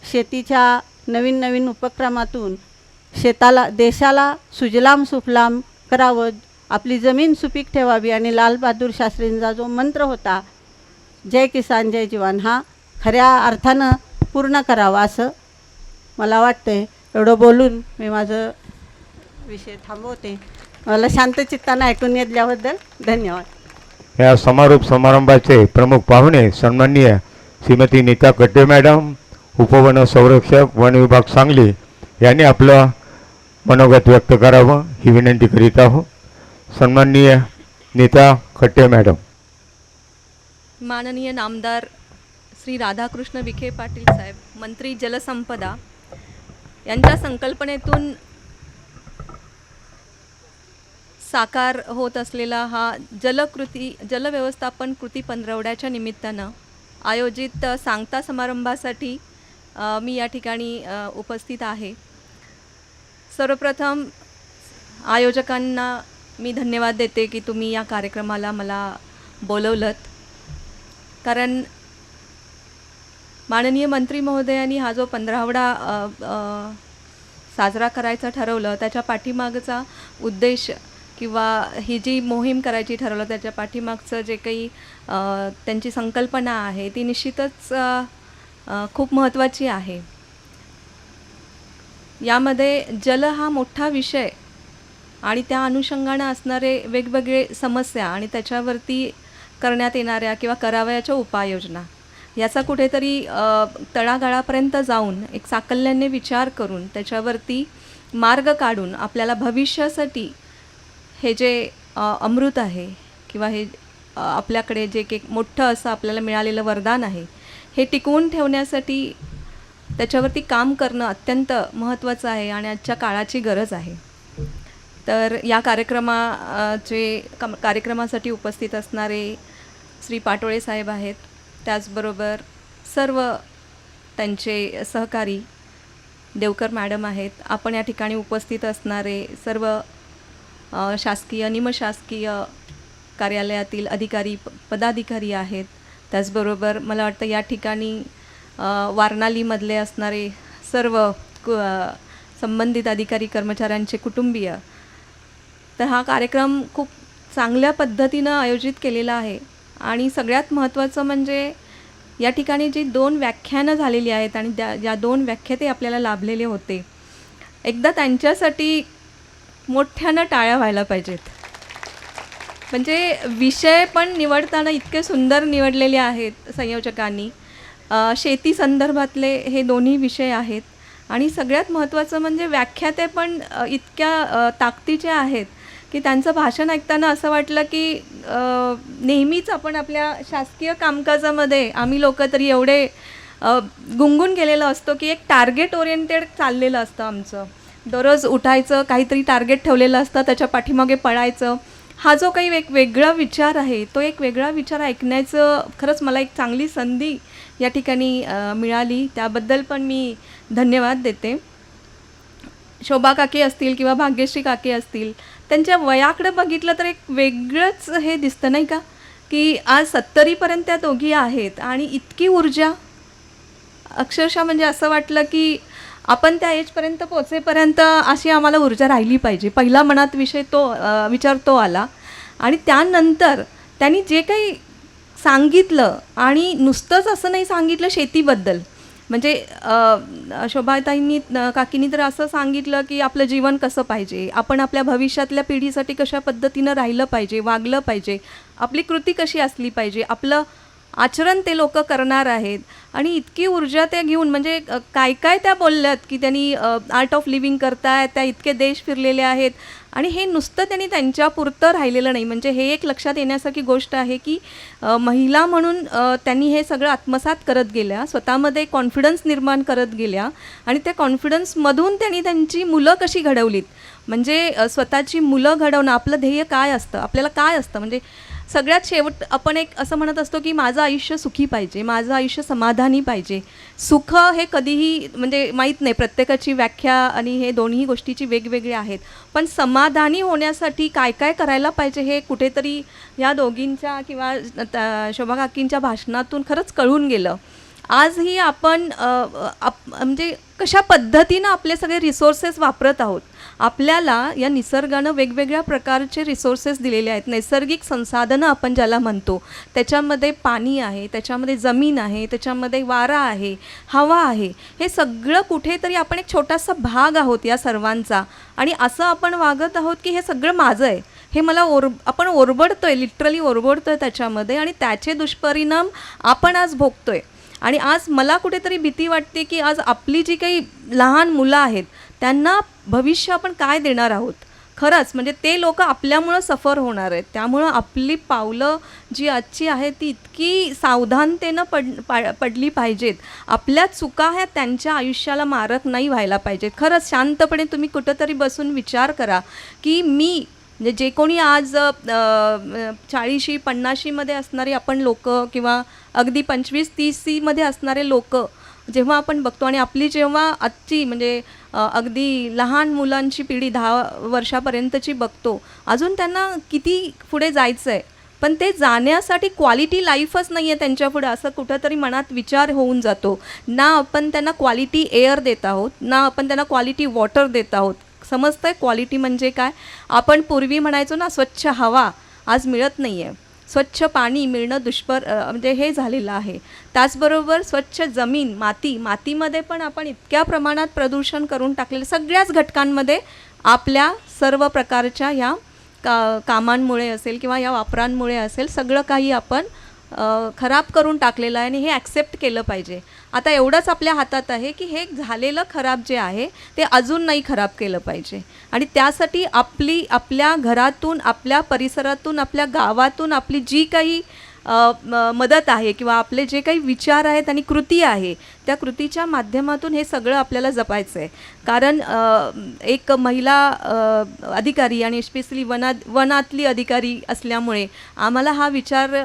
D: शेतीच्या नवीन नवीन उपक्रमातून शेताला, देशाला सुजलाम सुफलाम करावं, आपली जमीन सुपीक ठेवावी आणि लालबहादूर शास्त्रींचा जो मंत्र होता जय किसान जय जवान हा खऱ्या अर्थानं पूर्ण करावा असं मला वाटतं. एवढं बोलून मी माझं विषय थांबवते. मला शांत चित्तानं ऐकून घेतल्याबद्दल धन्यवाद.
A: या समारोप समारंभाचे प्रमुख पाहुणे सन्माननीय श्रीमती नीता कट्टे मॅडम, उपवन संरक्षक, वन विभाग सांगली यांनी आपलं मनोगत व्यक्त करावं ही विनंती करीत आहो. सन्माननीय नीता कट्टे मॅडम.
E: माननीय नामदार श्री राधाकृष्ण विखे पाटील साहेब, मंत्री जलसंपदा, यांच्या संकल्पनेतून साकार होत असलेला हा जलव्यवस्थापन कृती पंधरवड्याच्या निमित्तानं आयोजित सांगता समारंभासाठी मी या ठिकाणी उपस्थित आहे. सर्वप्रथम आयोजकांना मी धन्यवाद देते की तुम्ही या कार्यक्रमाला मला बोलवलंत. कारण माननीय मंत्री महोदयांनी हा जो 15वडा साजरा करायचा ठरवलं, त्याच्या पाठीमागचा उद्देश किंवा ही जी मोहीम करायची ठरवलं त्याच्या पाठीमागचं जे काही त्यांची संकल्पना आहे ती निश्चितच खूप महत्त्वाची आहे. यामध्ये जल हा मोठा विषय आणि त्या अनुषंगानं असणारे वेगवेगळे समस्या आणि त्याच्यावरती करण्यात येणाऱ्या किंवा करावयाच्या उपाययोजना याचा कुठेतरी तळागाळापर्यंत जाऊन एक साकल्याने विचार करून त्याच्यावरती मार्ग काढून आपल्याला भविष्यासाठी हे जे अमृत आहे किंवा हे आपल्याकडे जे एक मोठं असं आपल्याला मिळालेलं वरदान आहे हे टिकवून ठेवण्यासाठी त्याच्यावरती काम करणं अत्यंत महत्त्वाचं आहे आणि आजच्या काळाची गरज आहे. तर या कार्यक्रमासाठी उपस्थित असणारे श्री पाटोळे साहेब आहेत, त्याचबरोबर सर्व त्यांचे सहकारी देवकर मॅडम आहेत, आपण या ठिकाणी उपस्थित असणारे सर्व शासकीय निमशासकीय कार्यालयातील अधिकारी पदाधिकारी आहेत, त्याचबरोबर मला वाटतं या ठिकाणी वारणालीमधले असणारे सर्व संबंधित अधिकारी कर्मचाऱ्यांचे कुटुंबीय. तर हा कार्यक्रम खूप चांगल्या पद्धतीनं आयोजित केलेला आहे आणि सगळ्यात महत्त्वाचं म्हणजे या ठिकाणी जी 2 व्याख्यानं झालेली आहेत आणि ज्या 2 व्याख्याते आपल्याला लाभलेले होते, एकदा त्यांच्यासाठी मोठ्यानं टाळ्या व्हायला पाहिजेत. म्हणजे विषय पण निवडताना इतके सुंदर निवडलेले आहेत संयोजकांनी. शेती संदर्भातले हे दोन्ही विषय आहेत आणि सगळ्यात महत्त्वाचं म्हणजे व्याख्याते पण इतक्या ताकदीचे आहेत की त्यांचं भाषण ऐकताना असं वाटलं की नेहमीच आपण आपल्या शासकीय कामकाजामध्ये आम्ही लोक तरी एवढे गुंगून गेलेलो असतो की एक टार्गेट ओरिएंटेड चाललेलं असतं आमचं. दररोज उठायचं, काहीतरी टार्गेट ठेवलेलं असतं, त्याच्या पाठीमागे पळायचं. हा जो काही एक वेगळा विचार आहे तो एक वेगळा विचार ऐकण्याचं खरंच मला एक चांगली संधी या ठिकाणी मिळाली, त्याबद्दल पण मी धन्यवाद देते. शोभा काकी असतील किंवा भाग्यश्री काकी असतील, त्यांच्या वयाकडं बघितलं तर एक वेगळंच हे दिसतं नाही का, की आज 70पर्यंत त्या दोघी आहेत आणि इतकी ऊर्जा, अक्षरशः म्हणजे असं वाटलं की आपण त्या एजपर्यंत पोचेपर्यंत अशी आम्हाला ऊर्जा राहिली पाहिजे. पहिला मनात विचार तो आला आणि त्यानंतर त्यांनी जे काही सांगितलं आणि नुसतंच असं नाही सांगितलं शेतीबद्दल, म्हणजे शोभाताईंनी काकींनी तर असं सांगितलं की आपलं जीवन कसं पाहिजे, आपण आपल्या भविष्यातल्या पिढीसाठी कशा पद्धतीनं राहिलं पाहिजे, वागलं पाहिजे, आपली कृती कशी असली पाहिजे, आपलं आचरण ते लोक करणार आहेत. आणि इतकी ऊर्जा त्या घेऊन, म्हणजे काय काय त्या बोलल्यात की त्यांनी आर्ट ऑफ लिव्हिंग करतायत, त्या इतके देश फिरलेले आहेत. आणि हे नुसतं त्यांनी त्यांच्यापुरतं राहिलेलं नाही, म्हणजे हे एक लक्षात येण्यासारखी गोष्ट आहे की महिला म्हणून त्यांनी हे सगळं आत्मसात करत गेल्या, स्वतःमध्ये कॉन्फिडन्स निर्माण करत गेल्या. आणि त्या कॉन्फिडन्समधून त्यांनी त्यांची मुलं कशी घडवलीत, म्हणजे स्वतःची मुलं घडवणं आपलं ध्येय काय असतं, आपल्याला काय असतं, म्हणजे सगळ्यात शेवट आपण एक असं म्हणत असतो की माझं आयुष्य सुखी पाहिजे, माझं आयुष्य समाधानी पाहिजे. सुख हे कधीही, म्हणजे माहीत नाही, प्रत्येकाची व्याख्या आणि हे दोन्ही गोष्टीची वेगवेगळी आहेत. पण समाधानी होण्यासाठी काय काय करायला पाहिजे हे कुठेतरी या दोघींच्या किंवा शोभा काकींच्या भाषणातून खरंच कळून गेलं. आजही आपण म्हणजे कशा पद्धतीनं आपले सगळे रिसोर्सेस वापरत आहोत. आपल्याला या निसर्गानं वेगवेगळ्या प्रकारचे रिसोर्सेस दिलेले आहेत, नैसर्गिक संसाधनं आपण ज्याला म्हणतो. त्याच्यामध्ये पाणी आहे, त्याच्यामध्ये जमीन आहे, त्याच्यामध्ये वारा आहे, हवा आहे. हे सगळं कुठेतरी आपण एक छोटासा भाग आहोत या सर्वांचा. आणि असं आपण वागत आहोत की हे सगळं माझं आहे, हे मला आपण ओरबडतो आहे, लिटरली ओरबडतो आहे त्याच्यामध्ये. आणि त्याचे दुष्परिणाम आपण आज भोगतो आहे. आणि आज मला कुठेतरी भीती वाटते की आज आपली जी काही लहान मुलं आहेत त्यांना भविष्य आपण काय देणार आहोत. खरंच म्हणजे ते लोक आपल्यामुळं सफर होणार आहेत. त्यामुळं आपली पावलं जी आजची आहेत ती इतकी सावधानतेनं पडली पाहिजेत. आपल्या चुका ह्या त्यांच्या आयुष्याला मारक नाही व्हायला पाहिजेत. खरंच शांतपणे तुम्ही कुठंतरी बसून विचार करा की मी, म्हणजे जे कोणी आज 40-50मध्ये असणारे आपण लोक किंवा अगदी 25-30मध्ये असणारे लोक जेव्हा आपण बघतो आणि आपली जेव्हा आजची म्हणजे अगदी लहान मुलांची पिढी 10 वर्षापर्यंतची बघतो, अजून त्यांना किती पुढे जायचं आहे. पण ते जाण्यासाठी क्वालिटी लाईफच नाही आहे त्यांच्यापुढे, असं कुठंतरी मनात विचार होऊन जातो. ना आपण त्यांना क्वालिटी एअर देत आहोत, ना आपण त्यांना क्वालिटी वॉटर देत आहोत. समजतं आहे क्वालिटी म्हणजे काय? आपण पूर्वी म्हणायचो ना स्वच्छ हवा, आज मिळत नाही आहे. स्वच्छ पाणी मिळणं म्हणजे हे झालेलं आहे. त्याचबरोबर स्वच्छ जमीन, मातीमध्ये पण आपण इतक्या प्रमाणात प्रदूषण करून टाकलेलं, सगळ्याच घटकांमध्ये आपल्या सर्व प्रकारच्या ह्या कामांमुळे असेल किंवा या वापरांमुळे असेल, सगळं काही आपण खराब करून टाकलेलं आहे. आणि हे ॲक्सेप्ट केलं पाहिजे. आता एवढंच आपल्या हातात आहे की हे झालेलं खराब जे आहे ते अजून नाही खराब केलं पाहिजे. आणि त्यासाठी आपल्या घरातून, आपल्या परिसरातून, आपल्या गावातून आपली जी काही मदत आहे किंवा आपले जे काही विचार आहेत आणि कृती आहे, त्या कृतीच्या माध्यमातून हे सगळं आपल्याला जपायचं आहे. कारण एक महिला अधिकारी आणि स्पेशली वनातली अधिकारी असल्यामुळे आम्हाला हा विचार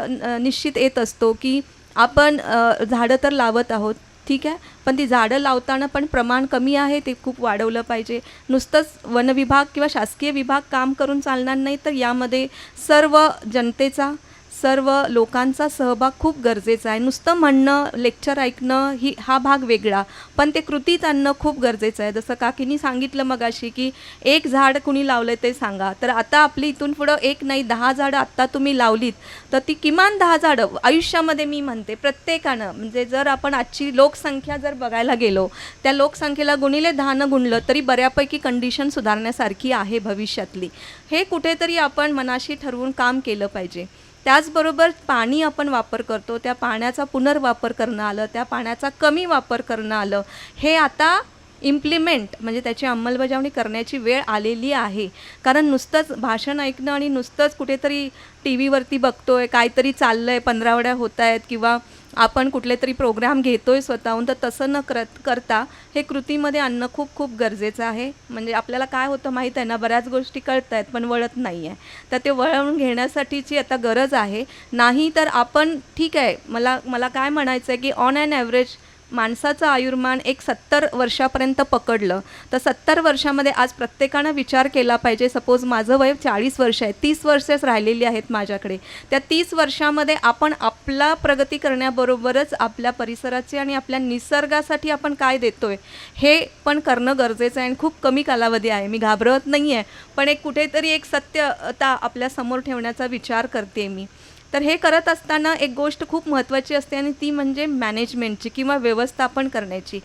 E: निश्चित येत असतो की आपण झाडं तर लावत आहोत, ठीक आहे, पण ती झाडं लावताना पण प्रमाण कमी आहे, ते खूप वाढवलं पाहिजे. नुसतंच वन विभाग किंवा शासकीय विभाग काम करून चालणार नाही, तर यामध्ये सर्व जनतेचा, सर्व लोकांचा सहभाग खूप गरजेचा आहे. नुसतं म्हणणं, लेक्चर ऐकणं हा भाग वेगळा, पण ते कृतीत आणणं खूप गरजेचं आहे. जसं काकींनी सांगितलं मगाशी की एक झाड कुणी लावलं ते सांगा. तर आता आपली इथून पुढं एक नाही 10 झाडं आत्ता तुम्ही लावलीत तर ती किमान 10 झाडं आयुष्यामध्ये, मी म्हणते प्रत्येकानं, म्हणजे जर आपण आजची लोकसंख्या जर बघायला गेलो, त्या लोकसंख्येला गुणिले 10 गुणलं तरी बऱ्यापैकी कंडिशन सुधारण्यासारखी आहे भविष्यातली. हे कुठेतरी आपण मनाशी ठरवून काम केलं पाहिजे. त्याचबरोबर पाणी आपण वापर करतो, त्या पाण्याचा पुनर्वापर करणं आलं, त्या पाण्याचा कमी वापर करणं आलं, हे आता इम्प्लिमेंट म्हणजे त्याची अंमलबजावणी करण्याची वेळ आलेली आहे. कारण नुसतंच भाषण ऐकणं आणि नुसतंच कुठेतरी टी व्हीवरती बघतो आहे काहीतरी चाललं आहे, पंधरवड्या होत आहेत किंवा आपण कुठले तरी प्रोग्राम घेतो आहे स्वतःहून, तर तसं न करता हे कृतीमध्ये आणणं खूप खूप गरजेचं आहे. म्हणजे आपल्याला काय होतं माहीत आहे ना, बऱ्याच गोष्टी कळत आहेत पण वळत नाही आहे, तर ते वळवून घेण्यासाठीची आता गरज आहे. नाही तर आपण, ठीक आहे, मला काय म्हणायचं आहे की ऑन ॲन ॲव्हरेज माणसाचं आयुर्मान एक 70 वर्षापर्यंत पकडलं तर 70 वर्षामध्ये आज प्रत्येकानं विचार केला पाहिजे. सपोज माझं वय 40 वर्ष आहे, 30 वर्षच राहिलेली आहेत माझ्याकडे. त्या 30 वर्षामध्ये आपण आपला प्रगती करण्याबरोबरच आपल्या परिसराची आणि आपल्या निसर्गासाठी आपण काय देतोय हे पण करणं गरजेचं आहे. आणि खूप कमी कालावधी आहे, मी घाबरत नाही आहे, पण एक कुठेतरी एक सत्यता आपल्यासमोर ठेवण्याचा विचार करते मी. तर हे करत असताना एक गोष्ट खूप महत्त्वाची असते आणि ती म्हणजे मॅनेजमेंटची किंवा व्यवस्थापन करण्याची.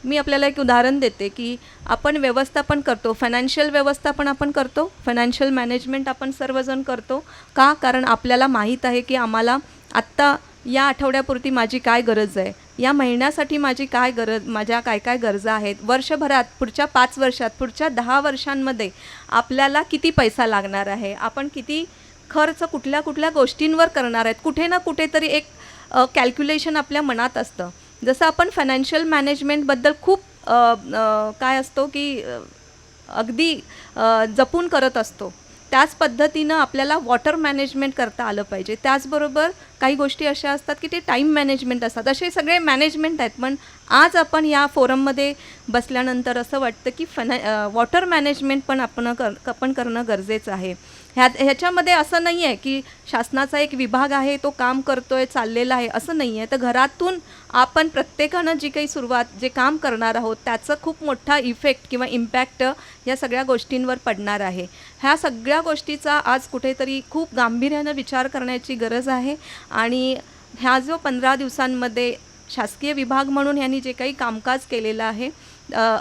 E: मी आपल्याला एक उदाहरण देते की आपण व्यवस्थापन करतो, फायनान्शियल व्यवस्थापन आपण करतो, फायनान्शियल मॅनेजमेंट आपण सर्वजण करतो का? कारण आपल्याला माहीत आहे की आम्हाला आत्ता या आठवड्यापुरती माझी काय गरज आहे, या महिन्यासाठी माझी काय गरज, माझ्या काय काय गरजा आहेत, वर्षभरात, पुढच्या 5 वर्षात, पुढच्या 10 वर्षांमध्ये आपल्याला किती पैसा लागणार आहे, आपण किती खर्च कुठल्या कुठल्या गोष्टींवर करणार आहेत, कुठे ना कुठेतरी एक कॅल्क्युलेशन आपल्या मनात असतं. जसं आपण फायनान्शियल मॅनेजमेंटबद्दल खूप काय असतो की अगदी जपून करत असतो, त्याच पद्धतीनं आपल्याला वॉटर मॅनेजमेंट करता आलं पाहिजे. त्याचबरोबर काही गोष्टी अशा असतात की ते टाईम मॅनेजमेंट असतात, असे सगळे मॅनेजमेंट आहेत. पण आज आपण या फोरममध्ये बसल्यानंतर असं वाटतं की वॉटर मॅनेजमेंट पण आपण करणं गरजेचं आहे. ह्याच्यामध्ये असं नाही आहे की शासनाचा एक विभाग आहे तो काम करतो आहे, चाललेला आहे, असं नाही आहे. तर घरातून आपण प्रत्येकानं जी काही जे काम करणार आहोत त्याचं खूप मोठा इफेक्ट किंवा इम्पॅक्ट या सगळ्या गोष्टींवर पडणार आहे. ह्या सगळ्या गोष्टीचा आज कुठेतरी खूप गांभीर्यानं विचार करण्याची गरज आहे. आणि ह्या जो 15 दिवसांमध्ये शासकीय विभाग म्हणून यांनी जे काही कामकाज केलेलं आहे,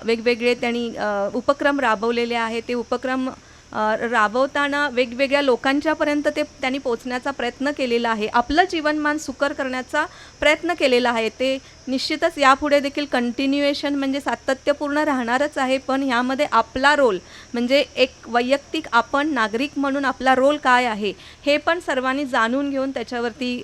E: वेगवेगळे त्यांनी उपक्रम राबवलेले आहे, ते उपक्रम राबवताना वेगवेगळ्या लोकांच्यापर्यंत त्यांनी पोचण्याचा प्रयत्न केलेला आहे, आपलं जीवनमान सुकर करण्याचा प्रयत्न केलेला आहे. ते निश्चितच यापुढे देखील कंटिन्युएशन म्हणजे सातत्यपूर्ण राहणारच आहे. पण ह्यामध्ये आपला रोल म्हणजे एक वैयक्तिक आपण नागरिक म्हणून आपला रोल काय आहे हे पण सर्वांनी जाणून घेऊन त्याच्यावरती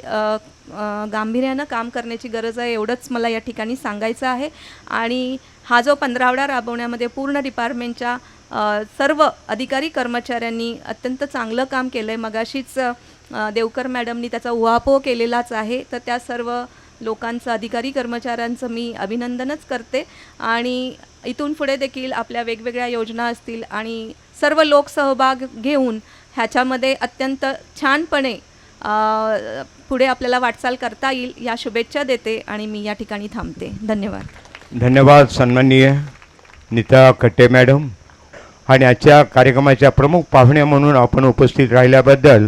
E: गांभीर्यानं काम करण्याची गरज आहे, एवढंच मला या ठिकाणी सांगायचं आहे. आणि हा जो 15वडा राबवण्यामध्ये पूर्ण डिपार्टमेंटच्या सर्व अधिकारी कर्मचाऱ्यांनी अत्यंत चांगलं काम केलं आहे. मगाशीच देवकर मॅडमनी त्याचा उहापोह केलेलाच आहे. तर त्या सर्व लोकांचं, अधिकारी कर्मचाऱ्यांचं मी अभिनंदनच करते. आणि इथून पुढे देखील आपल्या वेगवेगळ्या योजना असतील आणि सर्व लोकसहभाग घेऊन ह्याच्यामध्ये अत्यंत छानपणे पुढे आपल्याला वाटचाल करता येईल या शुभेच्छा देते आणि मी या ठिकाणी थांबते. धन्यवाद.
A: धन्यवाद सन्माननीय नीता कट्टे मॅडम. आणि आजच्या कार्यक्रमाच्या प्रमुख पाहुण्या म्हणून आपण उपस्थित राहिल्याबद्दल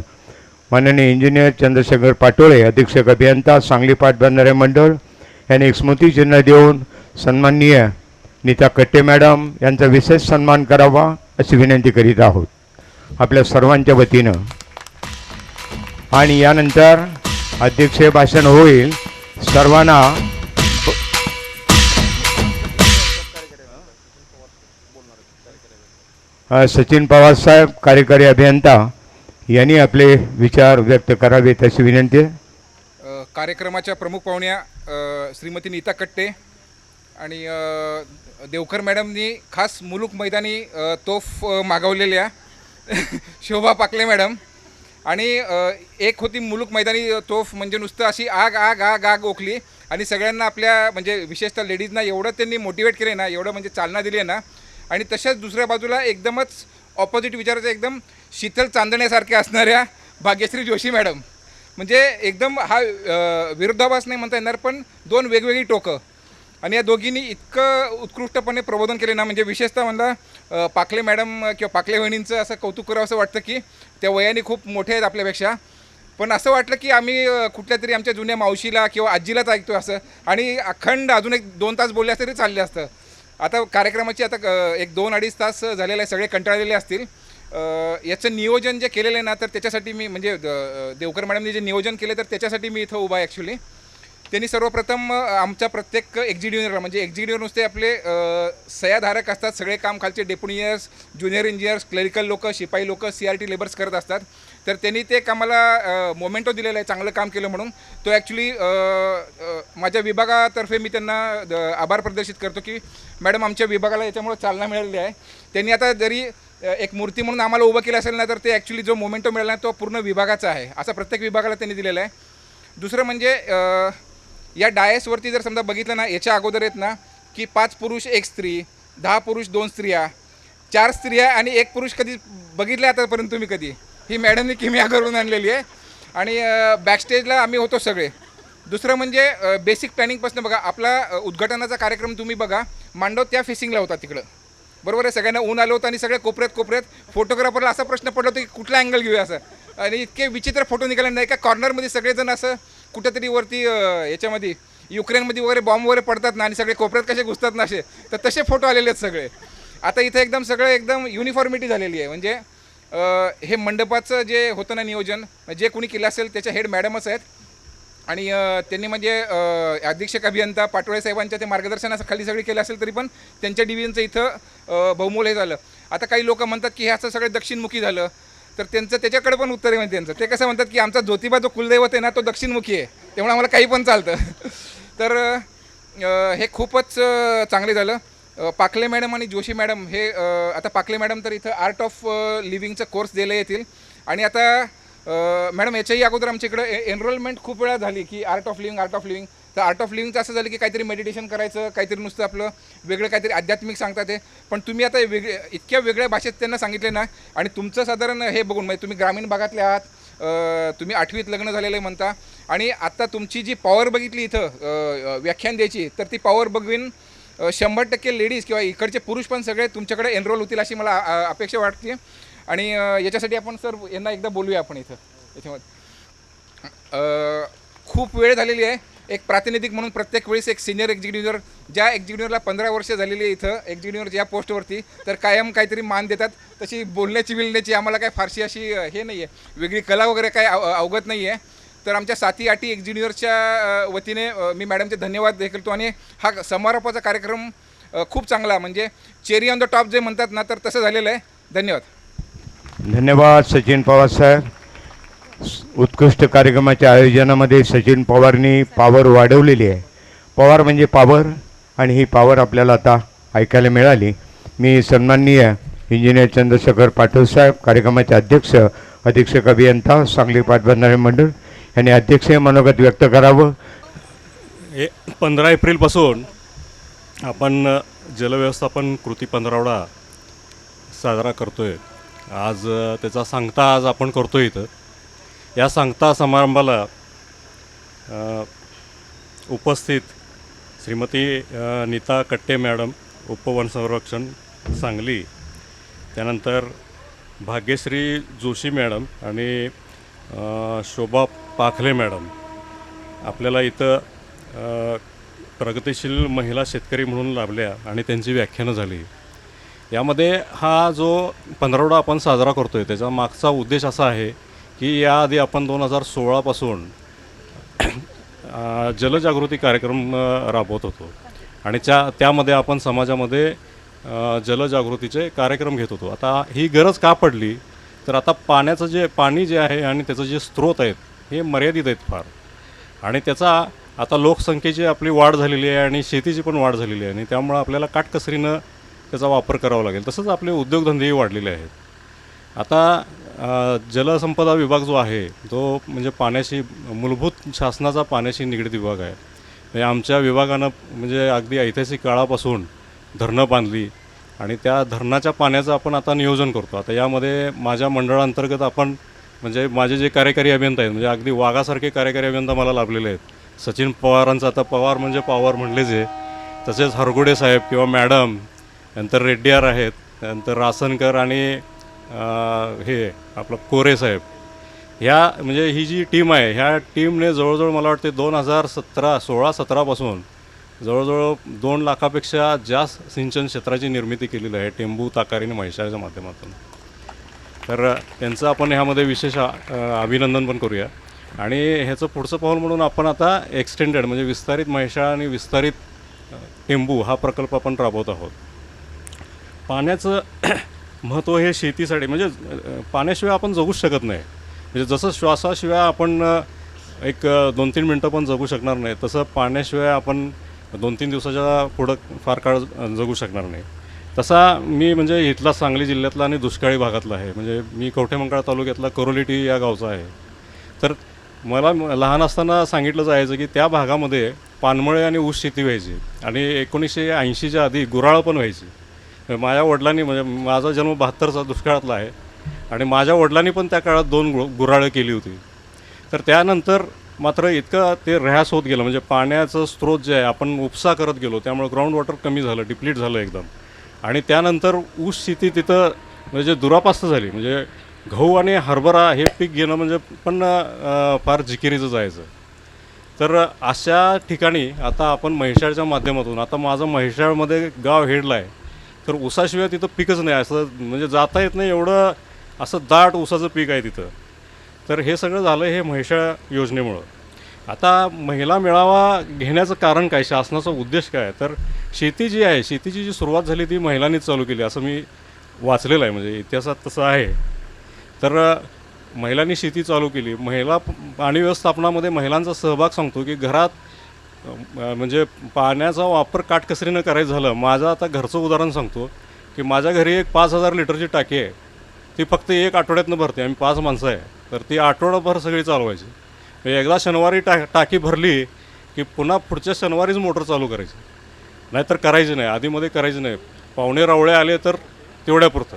A: माननीय इंजिनियर चंद्रशेखर पाटोळे, अधीक्षक अभियंता, सांगली पाटबंधारे मंडळ यांनी एक स्मृतिचिन्ह देऊन सन्माननीय नीता कट्टे मॅडम यांचा विशेष सन्मान करावा अशी विनंती करीत आहोत आपल्या सर्वांच्या वतीनं. आणि यानंतर अध्यक्षीय भाषण होईल. सर्वांना सचिन पवार साहेब, कार्यकारी अभियंता यांनी आपले विचार व्यक्त करावेत अशी विनंती आहे.
F: कार्यक्रमाच्या प्रमुख पाहुण्या श्रीमती नीता कट्टे आणि देवकर मॅडमनी खास मुलुक मैदानी तोफ मागवलेल्या शोभा पाकले मॅडम. आणि एक होती मुलुक मैदानी तोफ म्हणजे नुसतं अशी आग आग आग आग ओकली आणि सगळ्यांना आपल्या म्हणजे विशेषतः लेडीजना एवढं त्यांनी मोटिवेट केले ना, एवढं म्हणजे चालना दिली आहे ना. आणि तशाच दुसऱ्या बाजूला एकदमच ऑपोजिट विचाराचं एकदम शीतल चांदण्यासारखे असणाऱ्या भाग्यश्री जोशी मॅडम. म्हणजे एकदम हा विरोधाभास नाही म्हणता येणार, पण दोन वेगवेगळी टोकं. आणि या दोघींनी इतकं उत्कृष्टपणे प्रबोधन केले ना, म्हणजे विशेषतः मला पाकले मॅडम किंवा पाकले वहिनींचं असं कौतुक करावं असं वाटतं की त्या वयाने खूप मोठे आहेत आपल्यापेक्षा. पण असं वाटलं की आम्ही कुठल्या तरी आमच्या जुन्या मावशीला किंवा आजीलाच ऐकतो असं. आणि अखंड अजून 1-2 तास बोलले तरी चालले असतं. आता कार्यक्रमाची आता 1-2-2.5 तास झालेले आहे, सगळे कंटाळलेले असतील. याचं नियोजन जे केलेलं आहे ना, तर त्याच्यासाठी मी म्हणजे देवकर मॅडमनी जे नियोजन केले तर त्याच्यासाठी मी इथं उभा आहे ॲक्च्युली. त्यांनी सर्वप्रथम आमच्या प्रत्येक एक्झिक्युटिव्हला म्हणजे एक्झिक्युटिव्ह नुसते आपले सह्याधारक असतात, सगळे काम खालचे deputy engineers, junior engineers, clerical लोक, शिपाई लोक, CRT लेबर्स करत असतात. तर त्यांनी ते कामाला मोमेंटो दिलेला आहे, चांगलं काम केलं म्हणून. तो ॲक्च्युली माझ्या विभागातर्फे मी त्यांना आभार प्रदर्शित करतो की मॅडम आमच्या विभागाला याच्यामुळे चालना मिळालेली आहे. त्यांनी आता जरी एक मूर्ती म्हणून आम्हाला उभं केलं असेल ना, तर ते ॲक्च्युली जो मोमेंटो मिळाला आहे तो पूर्ण विभागाचा आहे, असा प्रत्येक विभागाला त्यांनी दिलेला आहे. दुसरं म्हणजे या डायसवरती जर समजा बघितलं ना, याच्या अगोदर आहेत ना की 5 पुरुष 1 स्त्री, 10 पुरुष 2 स्त्रिया, 4 स्त्रिया आणि 1 पुरुष कधी बघितले आतापर्यंत तुम्ही कधी? ही मॅडमनी किमिया करून आणलेली आहे. आणि बॅकस्टेजला आम्ही होतो सगळे. दुसरं म्हणजे बेसिक प्लॅनिंगपासून बघा, आपला उद्घाटनाचा कार्यक्रम तुम्ही बघा, मांडव त्या फेसिंगला होता तिकडं, बरोबर आहे. सगळ्यांना ऊन आलं होतं आणि सगळे कोपऱ्यात फोटोग्राफरला असा प्रश्न पडला होता की कुठला अँगल घेऊया असं. आणि इतके विचित्र फोटो निघाले नाही का, कॉर्नरमध्ये सगळेजण असं कुठेतरी वरती याच्यामध्ये युक्रेनमध्ये वगैरे बॉम्ब वगैरे पडतात ना आणि सगळे कोपऱ्यात कसे घुसतात ना असे, तर तसे फोटो आलेले आहेत सगळे. आता इथे एकदम सगळं एकदम युनिफॉर्मिटी झालेली आहे. म्हणजे हे मंडपाचं जे होतं ना नियोजन, जे कोणी केलं असेल त्याच्या हेड मॅडमच आहेत. आणि त्यांनी म्हणजे अधीक्षक अभियंता पाटोळे साहेबांच्या ते मार्गदर्शनाखाली सगळी केलं असेल तरी पण त्यांच्या डिव्हिजनचं इथं बहुमोल हे झालं. आता काही लोक म्हणतात की हे असं सगळं दक्षिणमुखी झालं, तर त्यांचं त्याच्याकडे पण उत्तर आहे. म्हणजे त्यांचं ते कसं म्हणतात की आमचा ज्योतिबा जो कुलदैवत आहे ना तो दक्षिणमुखी आहे, त्यामुळे आम्हाला काही पण चालतं. तर हे खूपच चांगले झालं. पाकले मॅडम आणि जोशी मॅडम हे आता पाकले मॅडम तर इथं आर्ट ऑफ लिव्हिंगचा कोर्स द्यायला येतील. आणि आता मॅडम याच्याही अगोदर आमच्या इकडं एनरोलमेंट खूप वेळा झाली की आर्ट ऑफ लिव्हिंग. तर आर्ट ऑफ लिव्हिंगचं असं झालं की काहीतरी मेडिटेशन करायचं, काहीतरी नुसतं आपलं वेगळं काहीतरी आध्यात्मिक सांगतात ते. पण तुम्ही आता इतक्या वेगळ्या भाषेत त्यांना सांगितले ना, आणि तुमचं साधारण हे बघून म्हणजे तुम्ही ग्रामीण भागातले आहात, तुम्ही 8वीत लग्न झालेलं आहे म्हणता, आणि आता तुमची जी पॉवर बघितली इथं व्याख्यान द्यायची, तर ती पॉवर बघून 100% लेडीज किंवा इकडचे पुरुष पण सगळे तुमच्याकडे एनरोल होतील अशी मला अपेक्षा वाटते. आणि याच्यासाठी आपण सर यांना एकदा बोलूया आपण इथं. याच्यामध्ये खूप वेळ झालेली आहे. एक प्रातिनिधिक म्हणून प्रत्येक वेळेस एक सिनियर एक्झिक्युटिव्हर, ज्या एक्झिक्युटिव्हरला 15 वर्ष झालेली आहे इथं एक्झिक्युटिव्हर या पोस्टवरती, तर कायम काहीतरी मान देतात. तशी बोलण्याची बिलण्याची आम्हाला काय फारशी अशी हे नाही आहे, वेगळी कला वगैरे काय अवगत नाही आहे. तर आमच्या 7-8 एक्झिक्युटिव्हरच्या वतीने मी मॅडमचे धन्यवाद देखील. आणि हा समारोपाचा कार्यक्रम खूप चांगला, म्हणजे चेरी ऑन द टॉप जे म्हणतात ना, तर तसं झालेलं आहे. धन्यवाद.
A: धन्यवाद सचिन पवार साहेब. उत्कृष्ट कार्यक्रमाच्या आयोजनामध्ये सचिन पवारनी पॉवर वाढवलेली आहे. पॉवर म्हणजे पॉवर, आणि ही पॉवर आपल्याला आता ऐकायला मिळाली. मी सन्माननीय इंजिनियर चंद्रशेखर पाटील साहेब, कार्यक्रमाचे अध्यक्ष, अधीक्षक अभियंता सांगली पाटबंधारे मंडळ यांनी अध्यक्षीय मनोगत व्यक्त करावं.
G: 15 एप्रिलपासून आपण जलव्यवस्थापन कृती 15वडा साजरा करतो आहे. आज त्याचा सांगता आज आपण करतो इथं. या सांगता समारंभाला उपस्थित श्रीमती नीता कट्टे मॅडम, उपवन संरक्षण सांगली, त्यानंतर भाग्यश्री जोशी मॅडम आणि शोभा पाखले मॅडम आपल्याला इथं प्रगतिशील महिला शेतकरी म्हणून लाभल्या आणि त्यांची व्याख्यानं झाली. यामध्ये हा जो 15वडा आपण साजरा करतो आहे त्याचा मागचा उद्देश असा आहे की याआधी आपण 2016पासून जलजागृती कार्यक्रम राबवत होतो आणि त्यामध्ये आपण समाजामध्ये जलजागृतीचे कार्यक्रम घेत होतो. आता ही गरज का पडली, तर आता पाणी जे आहे आणि त्याचं जे स्रोत आहेत हे मर्यादित आहेत फार, आणि त्याचा आता लोकसंख्येची आपली वाढ झालेली आहे आणि शेतीची पण वाढ झालेली आहे, आणि त्यामुळं आपल्याला काटकसरीनं त्याचा वापर करावा लागेल. तसंच आपले उद्योगधंदेही वाढलेले आहेत. आता जलसंपदा विभाग जो आहे तो म्हणजे पाण्याशी मूलभूत शासनाचा पाण्याशी निगडीत विभाग आहे. म्हणजे आमच्या विभागानं म्हणजे अगदी ऐतिहासिक काळापासून धरणं बांधली आणि त्या धरणाच्या पाण्याचं आपण आता नियोजन करतो. आता यामध्ये माझ्या मंडळांतर्गत आपण म्हणजे माझे जे कार्यकारी अभियंता आहेत, म्हणजे अगदी वाघासारखे कार्यकारी अभियंता मला लाभलेले आहेत. सचिन पवारांचं आता पवार म्हणजे पॉवर म्हणलेच आहे, तसेच हरगुडे साहेब किंवा मॅडम, नंतर रेड्डीयार आहेत, नंतर रासनकर आणि हे आपलं कोरे साहेब. ह्या म्हणजे ही जी टीम आहे ह्या टीमने जवळजवळ मला वाटते 2016-17पासून जवळजवळ 2 लाखापेक्षा जास्त सिंचन क्षेत्राची निर्मिती केलेली आहे टेंबू, ताकारी आणि म्हैसाळच्या माध्यमातून. तर त्यांचं आपण ह्यामध्ये विशेष अभिनंदन पण करूया. आणि ह्याचं पुढचं पाऊल म्हणून आपण आता एक्सटेंडेड म्हणजे विस्तारित म्हैसाळ आणि विस्तारित टेंबू हा प्रकल्प आपण राबवत आहोत. पाण्याचं महत्त्व हे शेतीसाठी, म्हणजे पाण्याशिवाय आपण जगूच शकत नाही. म्हणजे जसं श्वासाशिवाय आपण एक 2-3 मिनटं पण जगू शकणार नाही, तसं पाण्याशिवाय आपण 2-3 दिवसाच्या पुढं फार काळ जगू शकणार नाही. तसा मी म्हणजे इथला सांगली जिल्ह्यातला आणि दुष्काळी भागातला आहे. म्हणजे मी कवठेमंकाळ तालुक्यातला करोलिटी या गावचा आहे. तर मला लहान असताना सांगितलं जायचं की त्या भागामध्ये पानमळे आणि ऊस शेती व्हायची आणि 1980च्या आधी गुराळं पण व्हायची. माझ्या वडिलांनी म्हणजे माझा जन्म 72चा दुष्काळातला आहे आणि माझ्या वडिलांनी पण त्या काळात 2 गुराळं केली होती. तर त्यानंतर मात्र इतकं ते ऱ्हास होत गेलं, म्हणजे पाण्याचं स्रोत जे आहे आपण उपसा करत गेलो, त्यामुळे ग्राउंड वॉटर कमी झालं, डिप्लीट झालं एकदम. आणि त्यानंतर ऊस शेती तिथं म्हणजे दुरापास्त झाली. म्हणजे गहू आणि हरभरा हे पीक घेणं म्हणजे पण फार जिकिरीचं जायचं. तर अशा ठिकाणी आता आपण म्हैसाळच्या माध्यमातून, आता माझं म्हैसाळमध्ये गाव हेडला आहे, तर ऊसाशिवाय तिथं पिकच नाही, असं म्हणजे जाता येत नाही, एवढं असं दाट ऊसाचं पीक आहे तिथं. तर हे सगळं झालं हे म्हैसाळ योजनेमुळं. आता महिला मेळावा घेण्याचं कारण काय, शासनाचा उद्देश काय, तर शेती जी आहे, शेतीची जी सुरुवात झाली ती महिलांनीच चालू केली असं मी वाचलेलं आहे, म्हणजे इतिहासात तसं आहे. तर महिलांनी शेती चालू केली. महिला पाणी व्यवस्थापनामध्ये महिलांचा सहभाग सांगतो की घरात म्हणजे पाण्याचा वापर काटकसरीनं करायचं झालं. माझं आता घरचं उदाहरण सांगतो की माझ्या घरी एक 5,000 लिटरची टाकी आहे, ती फक्त 1 आठवड्यातनं भरते. आम्ही 5 माणसं आहे, तर ती आठवडाभर सगळी चालवायची. एकदा शनिवारी टाकी भरली की पुन्हा पुढच्या शनिवारीच मोटर चालू करायची, नाहीतर करायची नाही, आधीमध्ये करायची नाही. पाहुणे रावळे आले तर तेवढ्यापुरतं.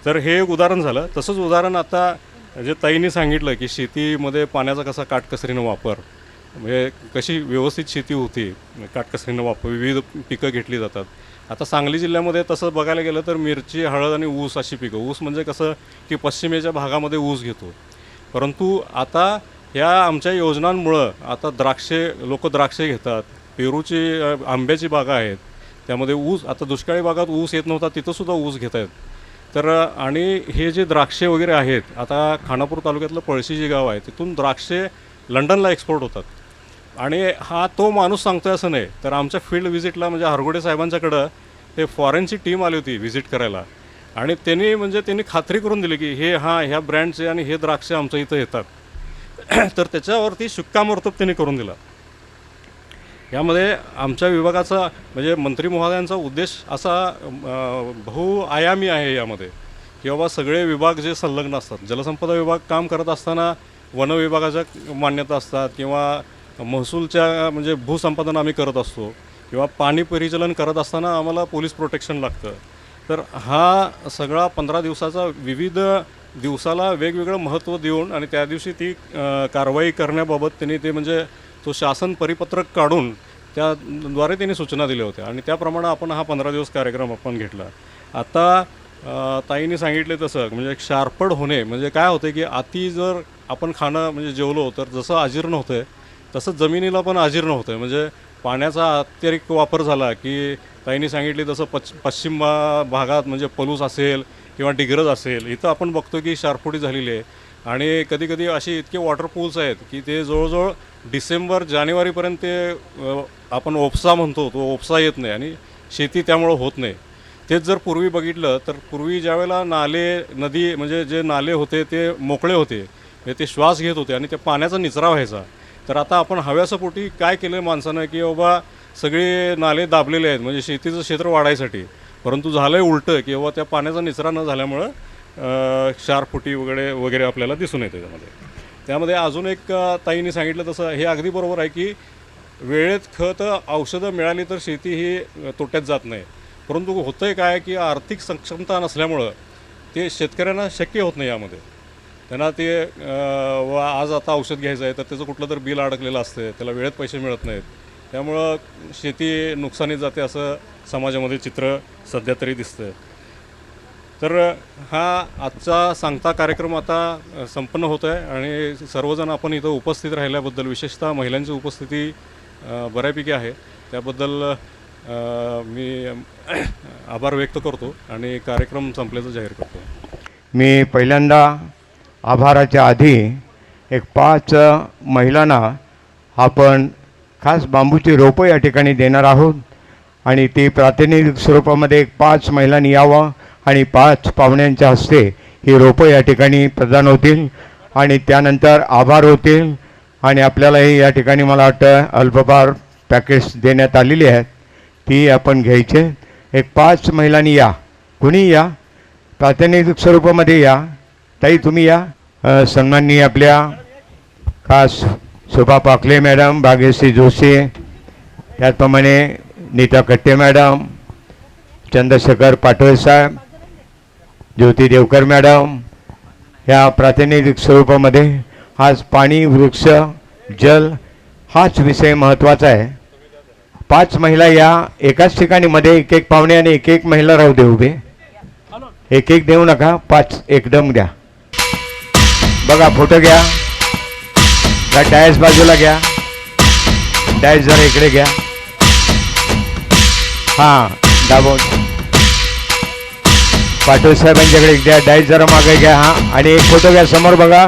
G: तर हे एक उदाहरण झालं. तसंच उदाहरण आता जे ताईंनी सांगितलं की शेतीमध्ये पाण्याचा कसा काटकसरीनं वापर, म्हणजे कशी व्यवस्थित शेती होती, काटकसरीनं वापर, विविध पिकं घेतली जातात. आता सांगली जिल्ह्यामध्ये तसं बघायला गेलं तर मिरची, हळद आणि ऊस अशी पिकं. ऊस म्हणजे कसं की पश्चिमेच्या भागामध्ये ऊस घेतो, परंतु आता ह्या आमच्या योजनांमुळं आता लोक द्राक्षे घेतात, पेरूची आंब्याची बागा आहेत, त्यामध्ये ऊस, आता दुष्काळी भागात ऊस येत नव्हता तिथंसुद्धा ऊस घेत आहेत. तर आणि हे जे द्राक्षे वगैरे आहेत, आता खानापूर तालुक्यातलं पळशी जे गाव आहे तिथून द्राक्षे लंडनला एक्सपोर्ट होतात. आणि हा तो माणूस सांगतोय असं नाही, तर आमच्या फील्ड व्हिजिटला म्हणजे हरगोडे साहेबांच्याकडं ते फॉरेनची टीम आली होती व्हिजिट करायला, आणि त्यांनी खात्री करून दिली की ह्या ब्रँडचे आणि हे द्राक्षे आमच्या इथं येतात. तर त्याच्यावरती शिक्कामोर्तब त्यांनी करून दिला. यामध्ये आमच्या विभागाचा म्हणजे मंत्री महोदयांचा उद्देश असा बहुआयामी आहे यामध्ये, की बाबा सगळे विभाग जे संलग्न असतात, जलसंपदा विभाग काम करत असताना वन विभागाच्या मान्यता असतात, किंवा महसूलच्या म्हणजे भूसंपादन आम्ही करत असतो, किंवा पाणी परिचलन करत असताना आम्हाला पोलीस प्रोटेक्शन लागतं. तर हा सगळा 15 दिवसाचा विविध दिवसाला वेगवेगळं महत्त्व देऊन आणि त्या दिवशी ती कारवाई करण्याबाबत त्यांनी ते म्हणजे तो शासन परिपत्रक काढून त्याद्वारे त्यांनी सूचना दिल्या होत्या, आणि त्याप्रमाणे आपण हा 15 दिवस कार्यक्रम आपण घेतला. आता ताईंनी सांगितले तसं म्हणजे क्षारपड होणे म्हणजे काय होतं की अति जर आपण खाणं म्हणजे जेवलो तर जसं अजीर्ण होतं आहे तसं जमिनीला पण अजीर्ण होतं आहे. म्हणजे पाण्याचा अतिरिक्त वापर झाला की ताईंनी सांगितले तसं पश्चिम भागात म्हणजे पलूस असेल किंवा डिग्रज असेल, इथं आपण बघतो की क्षारफुटी झालेली आहे. आणि कधीकधी असे इतके वॉटर पूल्स आहेत की ते जवळजवळ डिसेंबर जानेवारीपर्यंत ते आपण ओपसा म्हणतो तो ओपसा येत नाही आणि शेती त्यामुळं होत नाही. तेच जर पूर्वी बघितलं तर पूर्वी ज्यावेळेला नाले नदी म्हणजे जे नाले होते ते मोकळे होते, ते श्वास घेत होते आणि त्या पाण्याचा निचरा व्हायचा. तर आता आपण हव्यासापोटी काय केलं माणसानं की बाबा सगळे नाले दाबलेले आहेत म्हणजे शेतीचं क्षेत्र वाढायसाठी, परंतु झालं आहे उलटं की बाबा त्या पाण्याचा निचरा न झाल्यामुळं क्षारफुटी वगैरे आपल्याला दिसून येते त्यामध्ये. अजून एक ताईंनी सांगितलं तसं हे अगदी बरोबर आहे की वेळेत खतं औषधं मिळाली तर शेती ही तोट्यात जात नाही, परंतु होतं आहे काय की आर्थिक सक्षमता नसल्यामुळं ते शेतकऱ्यांना शक्य होत नाही. यामध्ये त्यांना ते आज आता औषध घ्यायचं आहे तर त्याचं कुठलं तर बिल अडकलेलं असतं, त्याला वेळेत पैसे मिळत नाहीत, त्यामुळं शेती नुकसानीत जाते असं समाजामध्ये चित्र सध्या तरी दिसतं. तर हा आजचा सांगता कार्यक्रम आता संपन्न होतो आहे आणि सर्वजण आपण इथं उपस्थित राहिल्याबद्दल विशेषतः महिलांची उपस्थिती बऱ्यापैकी आहे त्याबद्दल मी आभार व्यक्त करतो आणि कार्यक्रम संपल्याचं जाहीर करतो.
A: मी पहिल्यांदा आभाराच्या आधी एक 5 महिलांना आपण खास बांबूची रोपं या ठिकाणी देणार आहोत आणि ती प्रातिनिधिक स्वरूपामध्ये 5 महिलांनी यावं आणि 5 पाहुण्यांच्या हस्ते ही रोपं या ठिकाणी प्रदान होतील आणि त्यानंतर आभार होतील. आणि आपल्यालाही या ठिकाणी मला वाटतं अल्पभार पॅकेट्स देण्यात आलेली आहेत, ती आपण घ्यायचे. एक 5 महिलांनी या, कुणी या, प्रातिनिधिक स्वरूपामध्ये या. ताई तुम्ही या. सन्माननीय आपल्या खास शोभा पाकले मॅडम, भाग्यश्री जोशी, त्याचप्रमाणे नीता कट्टे मॅडम, चंद्रशेखर पाटोळे साहेब, ज्योती देवकर मॅडम, ह्या प्रातिनिधिक स्वरूपामध्ये आज पाणी, वृक्ष, जल हाच विषय महत्त्वाचा आहे. 5 महिला या एकाच ठिकाणी मध्ये एक पाहुणे आणि एक महिला राहू दे उभे, एक देऊ नका, 5 एकदम द्या. बघा फोटो घ्या, डायस बाजूला घ्या. डायस जरा इकडे घ्या. हां, दाबून पाटील साहेबांच्याकडे द्या. डायस जरा मागे घ्या. हां, आणि एक फोटो घ्या. समोर बघा.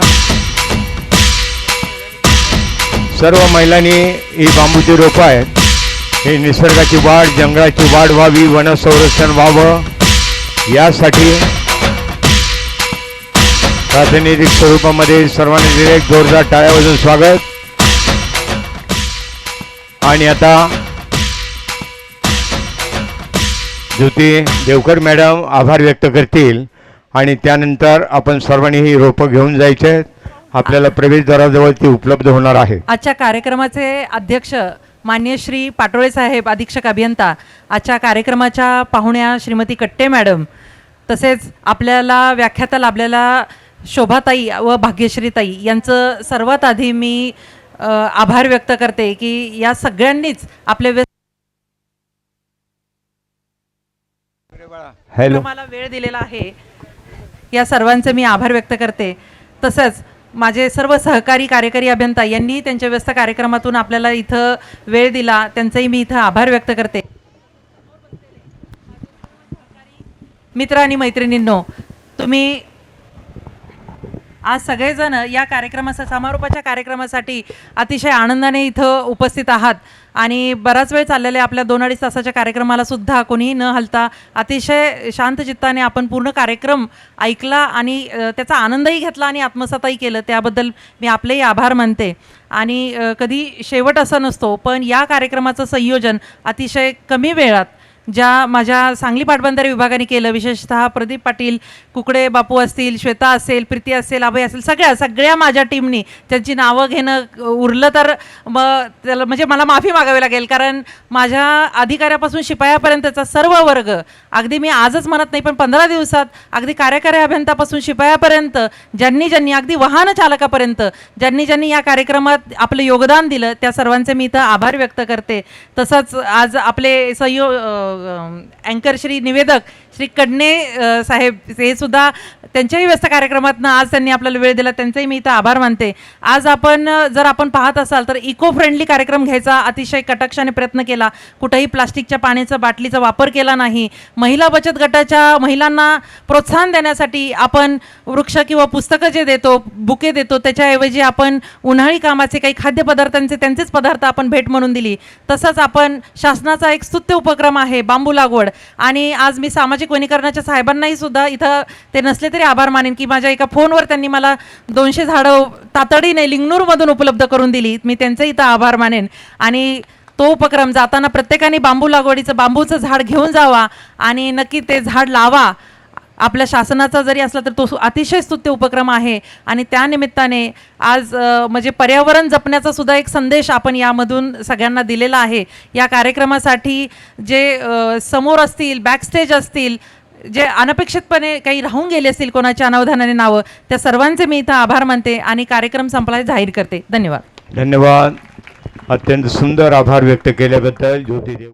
A: सर्व महिलांनी ही बांबूची रोपं आहेत. ही निसर्गाची वाढ, जंगलाची वाढ व्हावी, वन संरक्षण व्हावं यासाठी प्रातिनिधिक स्वरूपामध्ये सर्वांनी दिले एक जोरदार टाळ्या वाजवून स्वागत. आणि आता ज्योती देवकर मॅडम आभार व्यक्त करतील आणि त्यानंतर आपण सर्वांनी ही रोपं घेऊन जायचे. आपल्याला प्रवेशद्वाराजवळ ती उपलब्ध होणार आहे.
B: आजच्या कार्यक्रमाचे अध्यक्ष मान्य श्री पाटोळे साहेब, अधीक्षक अभियंता, आजच्या कार्यक्रमाच्या पाहुण्या श्रीमती कट्टे मॅडम, तसेच आपल्याला व्याख्याता लाभलेला शोभाताई व भाग्यश्रीताई यांचं सर्वात आधी मी आभार व्यक्त करते की या सगळ्यांनीच आपल्या मला वेळ दिलेला आहे. या सर्वांचे मी आभार व्यक्त करते. तसंच माझे सर्व सहकारी कार्यकारी अभियंता यांनी त्यांच्या व्यस्त कार्यक्रमातून आपल्याला इथं वेळ दिला, त्यांचंही मी इथं आभार व्यक्त करते. मित्र आणि मैत्रिणींनो, तुम्ही आज सगळेजण या समारोपाच्या कार्यक्रमासाठी अतिशय आनंदाने इथं उपस्थित आहात आणि बराच वेळ चाललेल्या आपल्या 2-2.5 तासाच्या कार्यक्रमाला सुद्धा कोणीही न हलता अतिशय शांत चित्ताने आपण पूर्ण कार्यक्रम ऐकला आणि त्याचा आनंदही घेतला आणि आत्मसातही केलं. त्याबद्दल मी आपलेही आभार मानते. आणि कधी शेवट असा नसतो, पण या कार्यक्रमाचं संयोजन अतिशय कमी वेळात ज्या माझ्या सांगली पाटबंधारे विभागाने केलं, विशेषतः प्रदीप पाटील, कुकडे बापू असतील, श्वेता असेल, प्रीती असेल, अभय असेल, सगळ्या माझ्या टीमनी त्यांची नावं घेणं उरलं तर मग त्याला म्हणजे मला माफी मागावी लागेल, कारण माझ्या अधिकाऱ्यापासून शिपायापर्यंतचा सर्व वर्ग, अगदी मी आजच म्हणत नाही पण 15 दिवसात अगदी कार्यकारी अभियंतापासून शिपायापर्यंत ज्यांनी अगदी वाहन चालकापर्यंत ज्यांनी या कार्यक्रमात आपलं योगदान दिलं त्या सर्वांचे मी इथं आभार व्यक्त करते. तसंच आज आपले अँकर श्री निवेदक श्री कडणे साहेब, हे सुद्धा त्यांच्याही व्यस्त कार्यक्रमातनं आज त्यांनी आपल्याला वेळ दिला, त्यांचेही मी इथं आभार मानते. आज जर आपण पाहत असाल तर इको फ्रेंडली कार्यक्रम घ्यायचा अतिशय कटाक्षाने प्रयत्न केला. कुठेही प्लास्टिकच्या पाण्याचा बाटलीचा वापर केला नाही. महिला बचत गटाच्या महिलांना प्रोत्साहन देण्यासाठी आपण वृक्ष किंवा पुस्तकं जे देतो, बुके देतो, त्याच्याऐवजी आपण उन्हाळी कामाचे काही खाद्यपदार्थांचे त्यांचेच पदार्थ आपण भेट म्हणून दिली. तसंच आपण शासनाचा एक स्तुत्य उपक्रम आहे बांबू लागवड, आणि आज मी सामाजिक वनीकरणाच्या साहेबांनाही सुद्धा इथं ते नसले तरी आभार मानेन की माझ्या एका फोनवर त्यांनी मला 200 झाडं तातडीने लिंगनूरमधून उपलब्ध करून दिली. मी त्यांचे इथं आभार मानेन. आणि तो उपक्रम जाताना प्रत्येकाने बांबूचं झाड घेऊन जावा आणि नक्की ते झाड लावा. आपल्या शासनाचा जरी असला तर तो अतिशय स्तुत्य उपक्रम आहे आणि त्यानिमित्ताने आज म्हणजे पर्यावरण जपण्याचा सुद्धा एक संदेश आपण यामधून सगळ्यांना दिलेला आहे. या कार्यक्रमासाठी जे समोर असतील, बॅकस्टेज असतील, जे अनपेक्षितपणे काही राहून गेले असतील कोणाच्या अनावधानाने नावं, त्या सर्वांचे मी इथं आभार मानते आणि कार्यक्रम संपला जाहीर करते. धन्यवाद.
A: धन्यवाद. अत्यंत सुंदर आभार व्यक्त केल्याबद्दल ज्योती देव